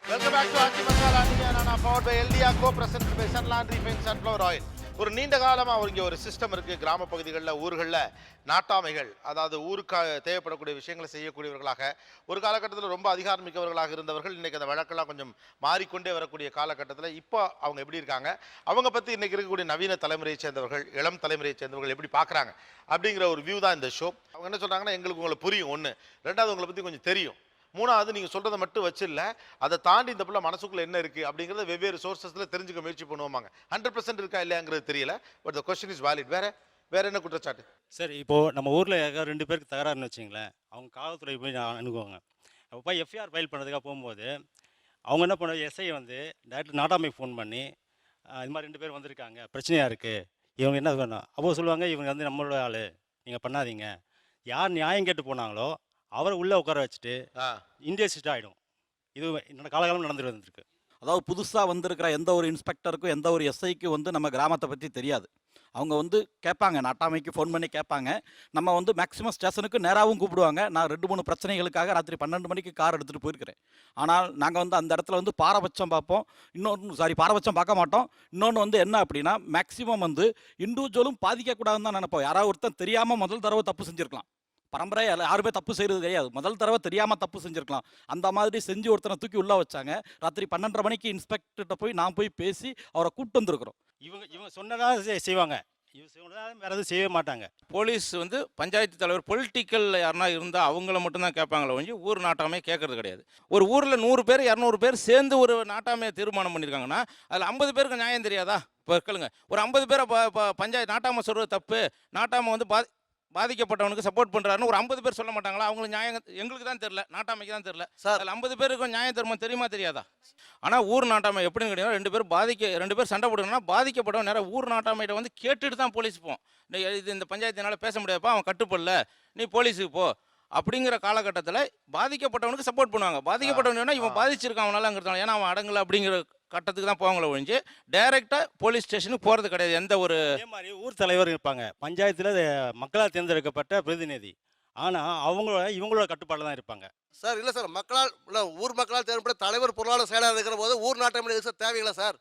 Welcome back to Aachi Masala Neeya Naana powered by எல்டியா, co presented by Sunland refined sunflower oil. ஒரு நீண்ட காலமாக இங்கே ஒரு சிஸ்டம் இருக்குது. கிராம பகுதிகளில் ஊர்களில் நாட்டாமைகள், அதாவது ஊருக்கு தேவைப்படக்கூடிய விஷயங்களை செய்யக்கூடியவர்களாக ஒரு காலகட்டத்தில் ரொம்ப அதிகாரமிக்கவர்களாக இருந்தவர்கள் இன்றைக்கி அந்த வழக்கெல்லாம் கொஞ்சம் மாறிக்கொண்டே வரக்கூடிய காலகட்டத்தில் இப்போ அவங்க எப்படி இருக்காங்க, அவங்க பற்றி இன்றைக்கி இருக்கக்கூடிய நவீன தலைமுறையை சேர்ந்தவர்கள் இளம் தலைமுறையை சேர்ந்தவர்கள் எப்படி பார்க்குறாங்க அப்படிங்கிற ஒரு வியூ தான் இந்த ஷோ. அவங்க என்ன சொல்கிறாங்கன்னா, எங்களுக்கு உங்களை புரியும் ஒன்று, ரெண்டாவது உங்களை பற்றி கொஞ்சம் தெரியும், மூணாவது நீங்கள் சொல்கிறத மட்டும் வச்சு இல்லை, அதை தாண்டி இந்த பிள்ளை மனசுக்குள்ளே என்ன இருக்குது அப்படிங்கிறத வெவ்வேறு சோர்ஸஸில் தெரிஞ்சுக்க முயற்சி பண்ணுவாங்க. 100% இருக்கா இல்லையாங்கிறது தெரியல, but the question is valid. வேற என்ன குற்றச்சாட்டு சார்? இப்போது நம்ம ஊரில் 2 பேருக்கு தகராறுன்னு வச்சிங்களேன், அவங்க காவல்துறை போய் அணுகுவாங்க. அப்போ போய் எஃப்ஐஆர் ஃபைல் பண்ணுறதுக்காக போகும்போது அவங்க என்ன பண்ணுவாங்க, எஸ்ஐ வந்து டேரக்டர் நாட்டாமைக்கு ஃபோன் பண்ணி இது மாதிரி 2 பேர் வந்திருக்காங்க, பிரச்சனையாக இருக்குது, இவங்க என்ன வேணும், அப்போ சொல்லுவாங்க இவங்க வந்து நம்மளோட ஆள், நீங்கள் பண்ணாதீங்க. யார் நியாயம் கேட்டு போனாங்களோ அவரை உள்ளே உட்கார வச்சுட்டு இன்டெஸ்ட் ஆகிடும். இது என்னோட காலகாலம் நடந்துட்டு வந்திருக்கு. அதாவது புதுசாக வந்திருக்கிற எந்த ஒரு இன்ஸ்பெக்டருக்கும் எந்த ஒரு எஸ்ஐக்கும் வந்து நம்ம கிராமத்தை பற்றி தெரியாது. அவங்க வந்து கேட்பாங்க, நாட்டாமைக்கு ஃபோன் பண்ணி கேட்பாங்க. நம்ம வந்து மேக்ஸிமம் ஸ்டேஷனுக்கு நேராகவும் கூப்பிடுவாங்க. நான் 2-3 பிரச்சனைகளுக்காக ராத்திரி 12 மணிக்கு கார் எடுத்துகிட்டு போயிருக்கிறேன். ஆனால் நாங்கள் வந்து அந்த இடத்துல வந்து பாரபட்சம் பார்ப்போம். பாரபட்சம் பார்க்க மாட்டோம். இன்னொன்று வந்து என்ன அப்படின்னா, மேக்ஸிமம் வந்து இண்டிவிஜுவலும் பாதிக்கக்கூடாதுன்னு தான் நினைப்போம். யாராவது ஒருத்தன் தெரியாமல் முதல் தடவை தப்பு செஞ்சுருக்கலாம். பரம்பரை யாருமே தப்பு செய்கிறது கிடையாது. முதல் தடவை தெரியாமல் தப்பு செஞ்சுருக்கலாம். அந்த மாதிரி செஞ்சு ஒருத்தனை தூக்கி உள்ளே வச்சாங்க. ராத்திரி 12:30 மணிக்கு இன்ஸ்பெக்டர்கிட்ட போய் நான் போய் பேசி அவரை கூப்பிட்டு வந்திருக்கிறோம். இவங்க சொன்னதாக செய்வாங்க, இவங்க சொன்னதாக வேறு எதுவும் செய்யவே மாட்டாங்க. போலீஸ் வந்து பஞ்சாயத்து தலைவர் பொலிட்டிக்கல் யாருனா இருந்தால் அவங்கள மட்டும்தான் கேட்பாங்களே ஒழிஞ்சு ஊர் நாட்டாமையை கேட்கறது கிடையாது. ஒரு ஊரில் 100 பேர் 200 பேர் சேர்ந்து ஒரு நாட்டாமையை தீர்மானம் பண்ணியிருக்காங்கன்னா அதில் 50 பேருக்கு நியாயம் தெரியாதா? இப்போ கேளுங்க, ஒரு 50 பேரை பஞ்சாயத்து நாட்டாமை சொல்கிறது தப்பு, நாட்டாமை வந்து பாதிக்கப்பட்டவனுக்கு சப்போர்ட் பண்ணுறாருன்னு ஒரு 50 பேர் சொல்ல மாட்டாங்களா? அவங்களுக்கு நியாயம் எங்களுக்கு தான் தெரியல, நாட்டாமைக்கு தான் தெரியல. அதில் 50 பேருக்கு நியாயம் தெரியுமா தெரியாதா? ஆனால் ஊர் நாட்டாமை எப்படின்னு கேட்டீங்கன்னா, 2 பேர் சண்டை போடுங்கன்னா பாதிக்கப்பட்டவன் நேரம் ஊர் நாட்டாமையிட்ட வந்து கேட்டுட்டு தான் போலீஸ் போவோம். இது இந்த பஞ்சாயத்தினால் பேச முடியாதுப்பா, அவன் கட்டுப்படல, நீ போலீஸுக்கு போ அப்படிங்கிற காலகட்டத்தில் பாதிக்கப்பட்டவனுக்கு சப்போர்ட் பண்ணுவாங்க. பாதிக்கப்பட்டவன் இவன் பாதிச்சிருக்கான் அவனாலங்கிறதால, ஏன்னா அவன் அடங்கலை அப்படிங்கிற கட்டத்துக்கு தான் போவாங்களே ஒழிஞ்சு டைரெக்டாக போலீஸ் ஸ்டேஷனுக்கு போகிறது கிடையாது. எந்த ஒரு அதே மாதிரி ஊர் தலைவர் இருப்பாங்க, பஞ்சாயத்தில் மக்களால் தேர்ந்தெடுக்கப்பட்ட பிரதிநிதி. ஆனால் இவங்களோட கட்டுப்பாட்டில் தான் இருப்பாங்க. சார் இல்லை சார், ஊர் மக்களால் தேர்ந்தெடுக்கப்பட்ட தலைவர் பொருளாளர் செயலாளர் இருக்கிற போது ஊர் நாட்டாமை சார் தேவையில்லை சார்.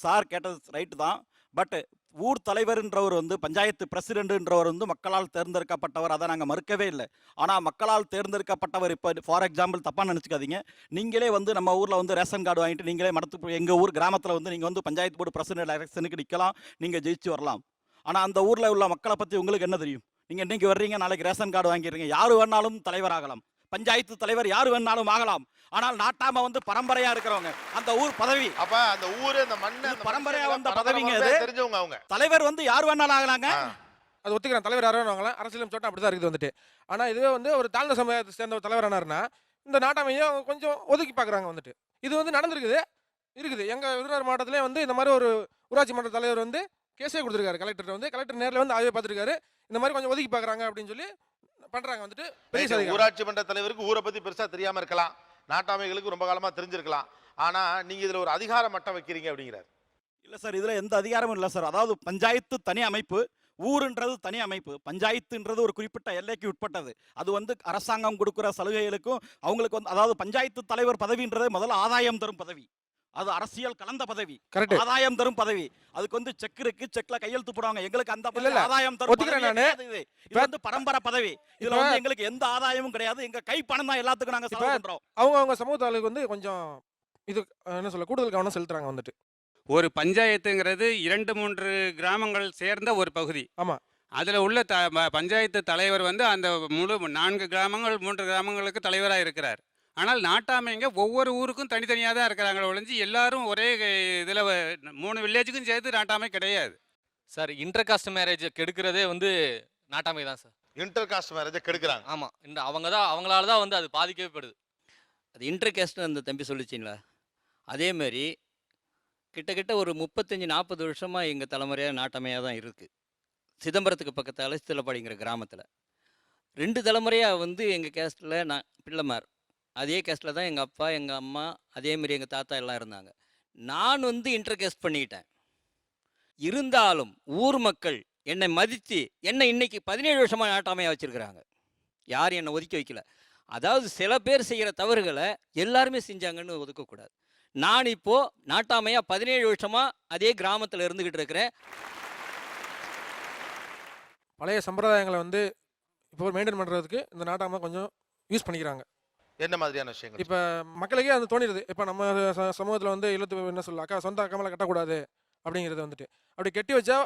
சார் கேட்டது ரைட்டு தான். பட் ஊர் தலைவர்ன்றவர் வந்து பஞ்சாயத்து பிரசிடென்ட்ன்றவர் வந்து மக்களால் தேர்ந்தெடுக்கப்பட்டவர், அதை நாங்கள் மறுக்கவே இல்லை. ஆனால் மக்களால் தேர்ந்தெடுக்கப்பட்டவர் இப்போ ஃபார் எக்ஸாம்பிள் தப்பாக நினச்சிக்காதீங்க, நீங்களே வந்து நம்ம ஊரில் வந்து ரேஷன் கார்டு வாங்கிட்டு நீங்களே எங்கள் ஊர் கிராமத்தில் வந்து நீங்கள் வந்து பஞ்சாயத்து போர்டு பிரசிடென்ட் எலெக்ஷனுக்கு நிற்கலாம், நீங்கள் ஜெயிச்சு வரலாம். ஆனால் அந்த ஊரில் உள்ள மக்களை பற்றி உங்களுக்கு என்ன தெரியும்? நீங்கள் இன்றைக்கி வர்றீங்க, நாளைக்கு ரேஷன் கார்டு வாங்கிடுறீங்க, யார் வேணாலும் தலைவராகலாம், பஞ்சாயத்து தலைவர் யார் வேணாலும் ஆகலாம். ஆனால் நாட்டாம வந்து பரம்பரையா இருக்கிறவங்க, அந்த ஊர் பதவி, அப்ப அந்த ஊரு அந்த மண்ணு பரம்பரையா வந்த பதவிங்க, இது தெரிஞ்சவங்க. அவங்க தலைவர் வந்து யார் வேணாலும் ஆகலாங்க. அது ஒத்துக்கிறேன், தலைவர் யாரும் வாங்கலாம், அரசியலும் சட்டம் அப்படிதான் இருக்குது வந்துட்டு. ஆனால் இதுவே வந்து ஒரு தாழ்ந்த சமுதாயத்தை சேர்ந்த ஒரு தலைவர் ஆனாருன்னா இந்த நாட்டாமையும் கொஞ்சம் ஒதுக்கி பார்க்குறாங்க வந்துட்டு. இது வந்து நடந்திருக்குது. எங்கள் விருதுநகர் மாவட்டத்திலே வந்து இந்த மாதிரி ஒரு ஊராட்சி மன்ற தலைவர் வந்து கேஸே கொடுத்துருக்காரு கலெக்டர் வந்து. கலெக்டர் நேரில் வந்து ஆய்வு பார்த்துருக்காரு, இந்த மாதிரி கொஞ்சம் ஒதுக்கி பார்க்குறாங்க அப்படின்னு சொல்லி பண்றாங்க வந்துட்டு. ஊராட்சி மன்ற தலைவருக்கு ஊரை பத்தி பெருசா தெரியாம இருக்கலாம், நாட்டாமைகளுக்கு ரொம்ப காலமா தெரிஞ்சிருக்கலாம். ஆனா நீங்க இதுல ஒரு அதிகார மட்டம் வைக்கிறீங்க அப்படிங்கிறார். இல்ல சார், இதுல எந்த அதிகாரமும் இல்லை சார். அதாவது பஞ்சாயத்து தனி அமைப்பு, ஊருன்றது தனி அமைப்பு. பஞ்சாயத்துன்றது ஒரு குறிப்பிட்ட எல்லைக்கு உட்பட்டது. அது வந்து அரசாங்கம் கொடுக்குற சலுகைகளுக்கும் அவங்களுக்கு வந்து, அதாவது பஞ்சாயத்து தலைவர் பதவின்றது முதல்ல ஆதாயம் தரும் பதவி, அது அரசியல் கலந்த பதவி, ஆதாயம் தரும் பதவி. அதுக்கு வந்து செக் இருக்கு, செக்ல கையெழுத்து போடுவாங்க. எங்களுக்கு அந்த ஆதாயம் தரும் இது வந்து பரம்பரை பதவி. இதுல வந்து எங்களுக்கு எந்த ஆதாயமும் கிடையாது, எங்க கை பணம் தான் எல்லாத்துக்கும் நாங்க செலவு பண்றோம். அவங்க சமூகத்தாளுக்கு வந்து கொஞ்சம் இது என்ன சொல்ல கூடுதல் கவனம் செலுத்துறாங்க வந்துட்டு. ஒரு பஞ்சாயத்துங்கிறது 2-3 கிராமங்கள் சேர்ந்த ஒரு பகுதி. ஆமாம், அதில் உள்ள பஞ்சாயத்து தலைவர் வந்து அந்த முழு 4 கிராமங்கள் 3 கிராமங்களுக்கு தலைவராக இருக்கிறார். ஆனால் நாட்டாமைங்க ஒவ்வொரு ஊருக்கும் தனித்தனியாக தான் இருக்கிறாங்களே ஒழிஞ்சு எல்லாரும் ஒரே இதில் 3 வில்லேஜுக்கும் சேர்த்து நாட்டாமை கிடையாது சார். இன்டர் காஸ்ட் மேரேஜ் கெடுக்கிறதே வந்து நாட்டாமை தான் சார். இன்டர் காஸ்ட் மேரேஜை கெடுக்கிறாங்க. ஆமாம், அவங்களால தான் வந்து அது பாதிக்கப்படுது. அது இன்டர் கேஸ்ட்னு அந்த தம்பி சொல்லிச்சிங்களா, அதேமாரி கிட்டத்தட்ட ஒரு 35-40 வருஷமாக எங்கள் தலைமுறையாக நாட்டாமையாக தான் இருக்குது. சிதம்பரத்துக்கு பக்கத்தால் சித்தலப்பாடிங்கிற கிராமத்தில் 2 தலைமுறையாக வந்து எங்கள் கேஸ்ட்டில் நான் பிள்ளைமார், அதே கேஸ்ட்டில் தான் எங்கள் அப்பா எங்கள் அம்மா அதேமாரி எங்கள் தாத்தா எல்லாம் இருந்தாங்க. நான் வந்து இன்டர் கேஸ்ட் பண்ணிக்கிட்டேன். இருந்தாலும் ஊர் மக்கள் என்னை மதித்து என்னை இன்னைக்கு 17 வருஷமாக நாட்டாமையாக வச்சுருக்கிறாங்க. யாரும் என்னை ஒதுக்கி வைக்கல. அதாவது சில பேர் செய்கிற தவறுகளை எல்லாருமே செஞ்சாங்கன்னு ஒதுக்கக்கூடாது. நான் இப்போது நாட்டாமையாக 17 வருஷமாக அதே கிராமத்தில் இருந்துக்கிட்டு இருக்கிறேன். பழைய சம்பிரதாயங்களை வந்து இப்போ மெயின்டைன் பண்ணுறதுக்கு இந்த நாட்டாமை கொஞ்சம் யூஸ் பண்ணிக்கிறாங்க. என்ன மாதிரியான விஷயங்கள்? இப்போ மக்களுக்கே அது தோணிடுது. இப்போ நம்ம சமூகத்தில் வந்து இழுத்து என்ன சொல்ல, அக்கா சொந்த அக்காமலை கட்டக்கூடாது அப்படிங்கிறது வந்துட்டு. அப்படி கட்டி வச்சா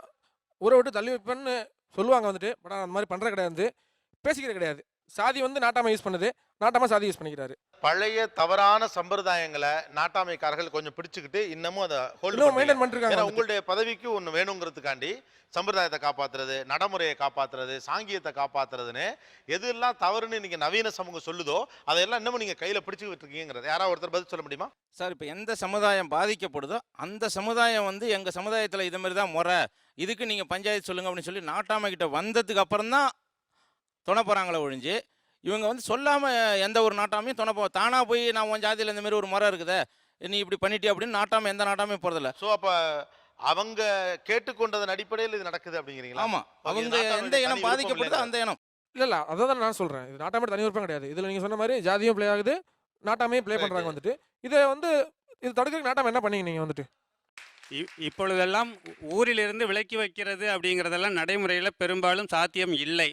ஊரை விட்டு தள்ளி வைப்பேன்னு சொல்லுவாங்க வந்துட்டு. பட் அந்த மாதிரி பண்ணுறது கிடையாது, பேசிக்கிறது கிடையாது. சாதி வந்து நாட்டாமை யூஸ் பண்ணுது, நாட்டாமை சாதி யூஸ் பண்ணிக்கிறாரு. பழைய தவறான சம்பிரதாயங்களை நாட்டாமைக்காரர்கள் கொஞ்சம் பிடிச்சுக்கிட்டு இன்னமும் அதை மெயின்டைன் பண்ணிருக்காங்க. உங்களுடைய பதவிக்கு ஒன்று வேணுங்கிறதுக்காண்டி சம்பிரதாயத்தை காப்பாற்றுறது, நடைமுறையை காப்பாற்றுறது, சாங்கியத்தை காப்பாற்றுறதுன்னு எதெல்லாம் தவறுன்னு இன்னைக்கு நவீன சமூகம் சொல்லுதோ அதையெல்லாம் இன்னமும் நீங்கள் கையில் பிடிச்சிக்கிட்டு இருக்கீங்கிறது யாராவது ஒருத்தர் பதில் சொல்ல முடியுமா சார்? இப்போ எந்த சமுதாயம் பாதிக்கப்படுதோ அந்த சமுதாயம் வந்து எங்கள் சமுதாயத்தில் இது மாதிரி தான் முறை, இதுக்கு நீங்கள் பஞ்சாயத்து சொல்லுங்க அப்படின்னு சொல்லி நாட்டாமை கிட்ட வந்ததுக்கு அப்புறம் தான் துணை போகிறாங்களே ஒழிஞ்சு இவங்க வந்து சொல்லாமல் எந்த ஒரு நாட்டாமையும் துணை தானாக போய் நான் உன் ஜாதியில் இந்த மாதிரி ஒரு முறை இருக்குதே நீ இப்படி பண்ணிட்டே அப்படின்னு நாட்டாமை எந்த நாட்டாமையும் போகிறதில்ல. ஸோ அப்போ அவங்க கேட்டுக்கொண்டதன் அடிப்படையில் இது நடக்குது அப்படிங்கிறீங்களா? ஆமா, Okay, அவங்க நாட்டாமை எந்த தனி இனம் விருப்பம் பாதிக்கப்படுதோ இல்லைங்க. அந்த இனம். இல்ல அதான் நான் சொல்றேன். இது நாட்டாமை தனி விருப்பம் கிடையாது. இதுல நீங்க சொன்ன மாதிரி ஜாதியும் ப்ளே ஆகுது, நாட்டாமையும் ப்ளே பண்றாங்க வந்துட்டு. இதை வந்து இது தடுக்கிறதுக்கு நாட்டாமை என்ன பண்ணீங்க நீங்க வந்துட்டு? இப்பொழுதெல்லாம் ஊரிலிருந்து விலக்கி வைக்கிறது அப்படிங்கிறதெல்லாம் நடைமுறையில் பெரும்பாலும் சாத்தியம் இல்லை.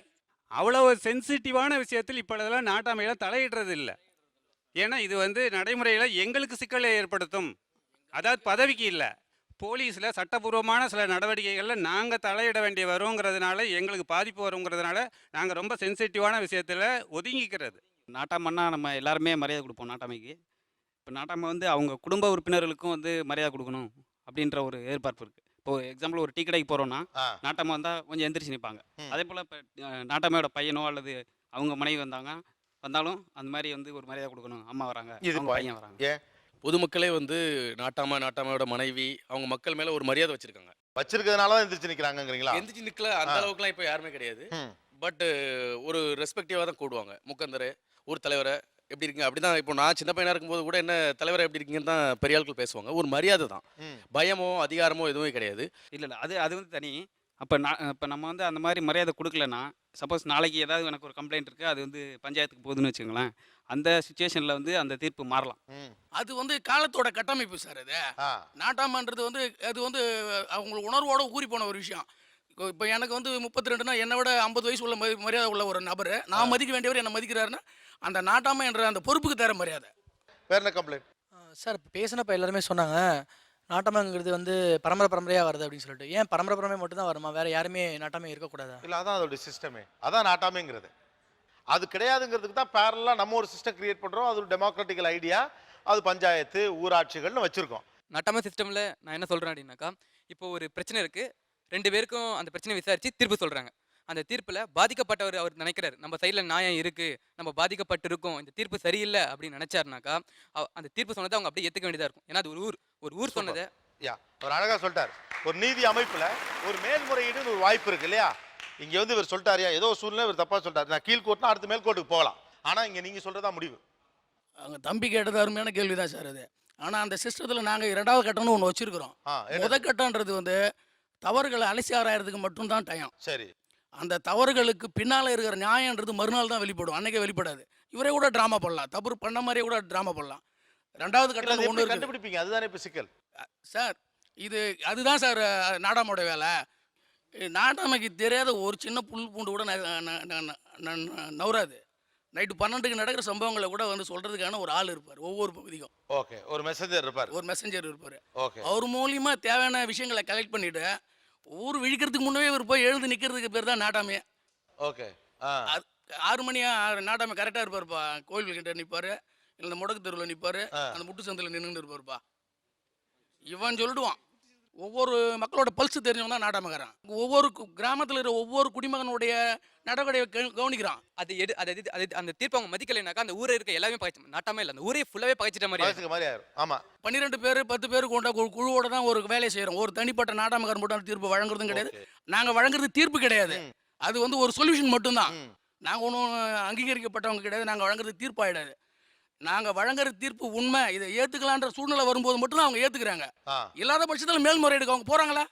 அவ்வளோ சென்சிட்டிவான விஷயத்தில் இப்பொழுதெல்லாம் நாட்டாமையில் தலையிடுறது இல்லை. ஏன்னா இது வந்து நடைமுறையில் எங்களுக்கு சிக்கலை ஏற்படுத்தும். அதாவது பதவிக்கு இல்லை, போலீஸில் சட்டபூர்வமான சில நடவடிக்கைகளில் நாங்கள் தலையிட வேண்டிய வருங்கிறதுனால, எங்களுக்கு பாதிப்பு வருங்கிறதுனால நாங்கள் ரொம்ப சென்சிட்டிவான விஷயத்தில் ஒதுங்கிக்கிறது. நாட்டாமன்னா நம்ம எல்லாருமே மரியாதை கொடுப்போம் நாட்டாமைக்கு. இப்போ நாட்டாமை வந்து அவங்க குடும்ப உறுப்பினர்களுக்கும் வந்து மரியாதை கொடுக்கணும் அப்படின்ற ஒரு எதிர்பார்ப்பு இருக்குது. இப்போ எக்ஸாம்பிள் ஒரு டீ கடைக்கு போகிறோன்னா நாட்டாமை வந்தால் கொஞ்சம் எந்திரிச்சு நிற்பாங்க. அதே போல் இப்போ நாட்டாமையோட பையனோ அல்லது அவங்க மனைவி வந்தாலும் அந்த மாதிரி வந்து ஒரு மரியாதை கொடுக்கணும். அம்மா வராங்க, அவங்க பையன் வராங்க. பொதுமக்களே வந்து நாட்டாமையோட மனைவி அவங்க மக்கள் மேல ஒரு மரியாதை வச்சிருக்காங்க. வச்சிருக்கிறதுனால தான் எந்திரிச்சு நிக்கிறாங்கங்கிறீங்களா? எந்திரிச்சு நிக்கல அந்த அளவுக்குலாம் இப்போ யாருமே கிடையாது. பட் ஒரு ரெஸ்பெக்டிவாக தான் கூடுவாங்க. முக்கந்தர் ஊர் தலைவரை எப்படி இருக்கீங்க அப்படிதான். இப்போ நான் சின்ன பையனா இருக்கும்போது கூட என்ன தலைவரை எப்படி இருக்கீங்கன்னு தான் பெரிய ஆட்கள் பேசுவாங்க. ஒரு மரியாதை தான், பயமோ அதிகாரமோ எதுவுமே கிடையாது. இல்லை அது வந்து தனி. இப்போ நம்ம வந்து அந்த மாதிரி மரியாதை கொடுக்கலன்னா, சப்போஸ் நாளைக்கு ஏதாவது எனக்கு ஒரு கம்ப்ளைண்ட் இருக்குது, அது வந்து பஞ்சாயத்துக்கு போகுதுன்னு வச்சுங்களேன், அந்த சுச்சுவேஷனில் வந்து அந்த தீர்ப்பு மாறலாம். அது வந்து காலத்தோட கட்டமைப்பு சார். அது நாட்டாமன்றது வந்து அது வந்து அவங்க உணர்வோட ஊறி போன ஒரு விஷயம். இப்போ எனக்கு வந்து 32னா என்னை விட 50 வயசு உள்ள மரியாதை உள்ள ஒரு நபர், நான் மதிக்க வேண்டியவர் என்னை மதிக்கிறாருன்னா அந்த நாட்டாமை என்ற அந்த பொறுப்புக்கு தர மரியாதை. வேற என்ன கம்ப்ளைண்ட் சார்? இப்போ பேசினப்ப எல்லாருமே சொன்னாங்க நாட்டாமைங்கிறது வந்து பரம்பரையாக வருது அப்படின்னு சொல்லிட்டு. ஏன் பரம்பரை மட்டும் தான் வருமா? வேற யாருமே நாட்டாமை இருக்கக்கூடாதா? இல்லை, அதான் அதோட சிஸ்டமே, அதான் நாட்டாமைங்கிறது. அது கிடையாதுங்கிறதுக்கு தான் பேரலாக நம்ம ஒரு சிஸ்டம் கிரியேட் பண்ணுறோம். அது ஒரு டெமோக்ராட்டிக்கல் ஐடியா. அது பஞ்சாயத்து ஊராட்சிகள்னு வச்சுருக்கோம். நாட்டாமை சிஸ்டமில் நான் என்ன சொல்கிறேன் அப்படின்னாக்கா, இப்போ ஒரு பிரச்சனை இருக்குது, 2 பேருக்கும் அந்த பிரச்சனை விசாரித்து தீர்ப்பு சொல்கிறாங்க. அந்த தீர்ப்பில் பாதிக்கப்பட்டவர் அவர் நினைக்கிறார் நம்ம சைடில் நியாயம் இருக்குது, நம்ம பாதிக்கப்பட்டிருக்கோம், இந்த தீர்ப்பு சரியில்லை அப்படின்னு நினச்சாருனாக்கா அந்த தீர்ப்பு சொன்னதை அவங்க அப்படியே ஏற்றுக்க வேண்டியதாக இருக்கும். ஏன்னா அது ஒரு ஊர் சொன்னதை அவர் அழகாக சொல்லிட்டார். ஒரு நீதி அமைப்பில் ஒரு மேல்முறையீடுன்னு ஒரு வாய்ப்பு இருக்கு இல்லையா? இங்கே வந்து இவர் சொல்லிட்டாரியா, ஏதோ சூழ்நிலை இவர் தப்பாக சொல்லிட்டார், நான் கீழ்கோர்ட்னா அடுத்த மேல்கோர்ட்டுக்கு போகலாம். ஆனால் இங்கே நீங்கள் சொல்கிறதா முடிவு. அவங்க தம்பி கேட்டது அருமையான கேள்வி தான் சார் அது. ஆனால் அந்த சிஸ்டத்தில் நாங்கள் 2வது கட்டம்னு ஒன்று வச்சுருக்கிறோம். முதல் கட்டன்றது வந்து தவறுகளை அலசி ஆராயறதுக்கு மட்டும்தான் டைம். சரி. அந்த தவறுகளுக்கு பின்னால் இருக்கிற நியாயன்றது மறுநாள் தான் வெளிப்படும், அன்னைக்கே வெளிப்படாது. இவரே கூட ட்ராமா பண்ணலாம், தப்பு பண்ண மாதிரியே கூட ட்ராமா பண்ணலாம். 2வது கட்டத்தில் ஒன்று கண்டுபிடிப்பீங்க, அதுதானே இப்போ சிக்கல் சார். அதுதான் சார் நாடாமோட வேலை. நாட்டாமைக்கு தெரியாத ஒரு சின்ன புல் பூண்டு கூட நவராது. நைட்டு 12க்கு நடக்கிற சம்பவங்களை கூட வந்து சொல்றதுக்கான ஒரு ஆள் இருப்பார் ஒவ்வொரு பகுதிக்கும். ஓகே, ஒரு மெசஞ்சர் இருப்பார். அவர் மூலியமா தேவையான விஷயங்களை கலெக்ட் பண்ணிட்டு ஊர் விழிக்கிறதுக்கு முன்னே இவர் போய் எழுந்து நிற்கிறதுக்கு பேர் தான் நாட்டாமையே. ஓகே. 6 மணி நாட்டாமை கரெக்டாக இருப்பார்ப்பா. கோயில் கிட்ட நிற்பார், இல்லை முடக்கு தெருவில் நிற்பார், அந்த முட்டு சந்தில் நின்றுட்டு இருப்பார்ப்பா. இவன் சொல்லிடுவான். ஒவ்வொரு மக்களோட பல்ஸ் தெரிஞ்சவன் தான் நாட்டாமைக்காரன். ஒவ்வொரு கிராமத்தில் இருக்கிற ஒவ்வொரு குடிமகனுடைய நடவடிக்கை கவனிக்கிறான். அந்த தீர்ப்பு அவங்க மதிக்கலைனாக்கா அந்த ஊரை இருக்க எல்லாமே பகைச்சு, நாட்டாமே இல்லை, அந்த ஊரே ஃபுல்லாகவே பகைச்சிட்ட மாதிரி ஆயிரும். ஆமாம், 12 பேர் 10 பேர் கொண்ட குழுவோட தான் ஒரு வேலையை செய்கிறோம். ஒரு தனிப்பட்ட நாட்டாமைக்காரன் மட்டும் தீர்ப்பு வழங்குறதும் கிடையாது. நாங்கள் வழங்குறது தீர்ப்பு கிடையாது, அது வந்து ஒரு சொல்யூஷன் மட்டும்தான். நாங்கள் ஒன்றும் அங்கீகரிக்கப்பட்டவங்க கிடையாது, நாங்கள் வழங்குறது தீர்ப்பு ஆகிடாது. நாங்கள் வழங்குற தீர்ப்பு உண்மை, இதை ஏற்றுக்கலான்ற சூழ்நிலை வரும்போது மட்டும்தான் அவங்க ஏற்றுக்கிறாங்க. இல்லாத பட்சத்தில் மேல்முறையீடுக்கு அவங்க போகிறாங்களா?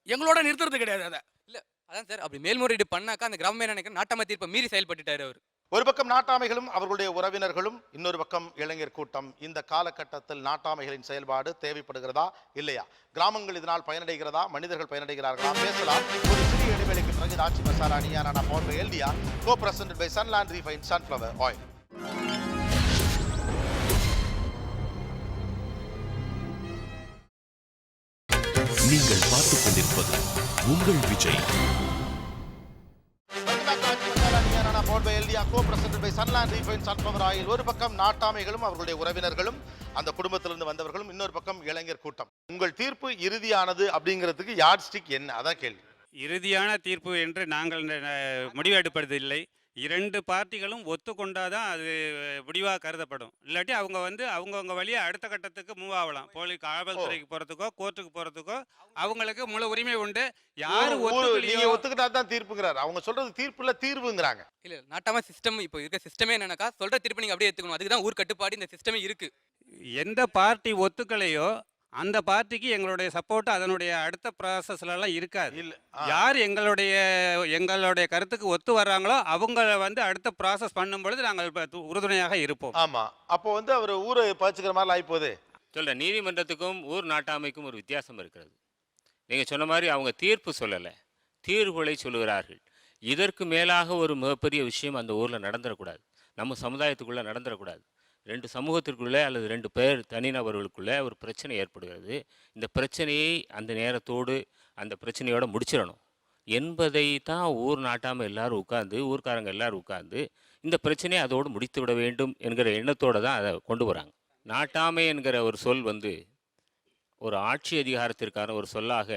எங்களோட நிறுத்துறது கிடையாது. அதை இல்லை, அதான் சார், அப்படி மேல்முறையீடு பண்ணாக்கா அந்த கிராமமே நினைக்கிற நாட்டாமை தீர்ப்பை மீறி செயல்பட்டுட்டார் அவர். ஒரு பக்கம் நாட்டாமைகளும் அவர்களுடைய உறவினர்களும், இன்னொரு பக்கம் இளைஞர் கூட்டம். இந்த காலகட்டத்தில் நாட்டாமைகளின் செயல்பாடு தேவைப்படுகிறதா இல்லையா? கிராமங்கள் இதனால் பயனடைகிறதா? மனிதர்கள் பயனடைகிறார்களா? பேசலாம். ஒரு சிறிய இடைவேளைக்கு பிறகு ஆட்சி மசாலா நியானா போன்ற எல்டியா co presented by Sunland refine sunflower oil. நீங்கள் பார்த்துக் கொண்டிருப்பது உங்கள் விஜய். ஒரு பக்கம் நாட்டாமைகளும் அவர்களுடைய உறவினர்களும் அந்த குடும்பத்திலிருந்து வந்தவர்களும், இன்னொரு பக்கம் இளைஞர் கூட்டம். உங்கள் தீர்ப்பு இறுதியானது அப்படிங்கிறதுக்கு யார்ட் ஸ்டிக் என்ன? அதான் கேள்வி. இறுதியான தீர்ப்பு என்று நாங்கள் முடிவெடுப்பதில்லை. 2 பார்ட்டிகளும் ஒத்துக்கொண்டாதான் அது முடிவாக கருதப்படும். இல்லாட்டி அவங்க வந்து அவங்கவுங்க வழியை அடுத்த கட்டத்துக்கு மூவ் ஆகலாம். காவல்துறைக்கு போகிறதுக்கோ கோர்ட்டுக்கு போகிறதுக்கோ அவங்களுக்கு முழு உரிமை உண்டு. யாரு ஒத்துக்கிட்டா தான் தீர்ப்புங்கிறாரு. அவங்க சொல்றது தீர்ப்புல தீர்வுங்கிறாங்க. இல்லை, நாட்டாமை சிஸ்டம் இப்போ இருக்க சிஸ்டமே என்னன்னாக்கா சொல்கிற தீர்ப்பு நீங்கள் அப்படியே ஏற்றுக்கணும். அதுக்கு தான் ஊர் கட்டுப்பாடு இந்த சிஸ்டமே இருக்குது. எந்த பார்ட்டி ஒத்துக்கலையோ அந்த பார்ட்டிக்கு எங்களுடைய சப்போர்ட் அதனுடைய அடுத்த ப்ராசஸ்லலாம் இருக்காது. இல்ல யார் எங்களுடைய கருத்துக்கு ஒத்து வர்றாங்களோ அவங்கள வந்து அடுத்த ப்ராசஸ் பண்ணும் பொழுது நாங்கள் உறுதுணையாக இருப்போம். ஆமா, அப்போ வந்து அவர் ஊரை பறிச்சுக்கிற மாதிரி ஆகி போகுது. சொல்கிறேன், நீதிமன்றத்துக்கும் ஊர் நாட்டாமைக்கும் ஒரு வித்தியாசம் இருக்கிறது. நீங்கள் சொன்ன மாதிரி அவங்க தீர்ப்பு சொல்லலை, தீர்வுகளை சொல்லுகிறார்கள். இதற்கு மேலாக ஒரு மிகப்பெரிய விஷயம் அந்த ஊரில் நடந்துடக்கூடாது, நம்ம சமுதாயத்துக்குள்ளே நடந்துடக்கூடாது. 2 சமூகத்திற்குள்ளே அல்லது 2 பேர் தனிநபர்களுக்குள்ளே ஒரு பிரச்சனை ஏற்படுகிறது. இந்த பிரச்சனையை அந்த நேரத்தோடு அந்த பிரச்சனையோடு முடிச்சிடணும் என்பதை தான் ஊர் நாட்டாமல் எல்லாரும் உட்கார்ந்து, ஊர்க்காரங்க எல்லாரும் உட்கார்ந்து இந்த பிரச்சனையை அதோடு முடித்து விட வேண்டும் என்கிற எண்ணத்தோடு தான் அதை கொண்டு வராங்க. நாட்டாமை என்கிற ஒரு சொல் வந்து ஒரு ஆட்சி அதிகாரத்திற்கான ஒரு சொல்லாக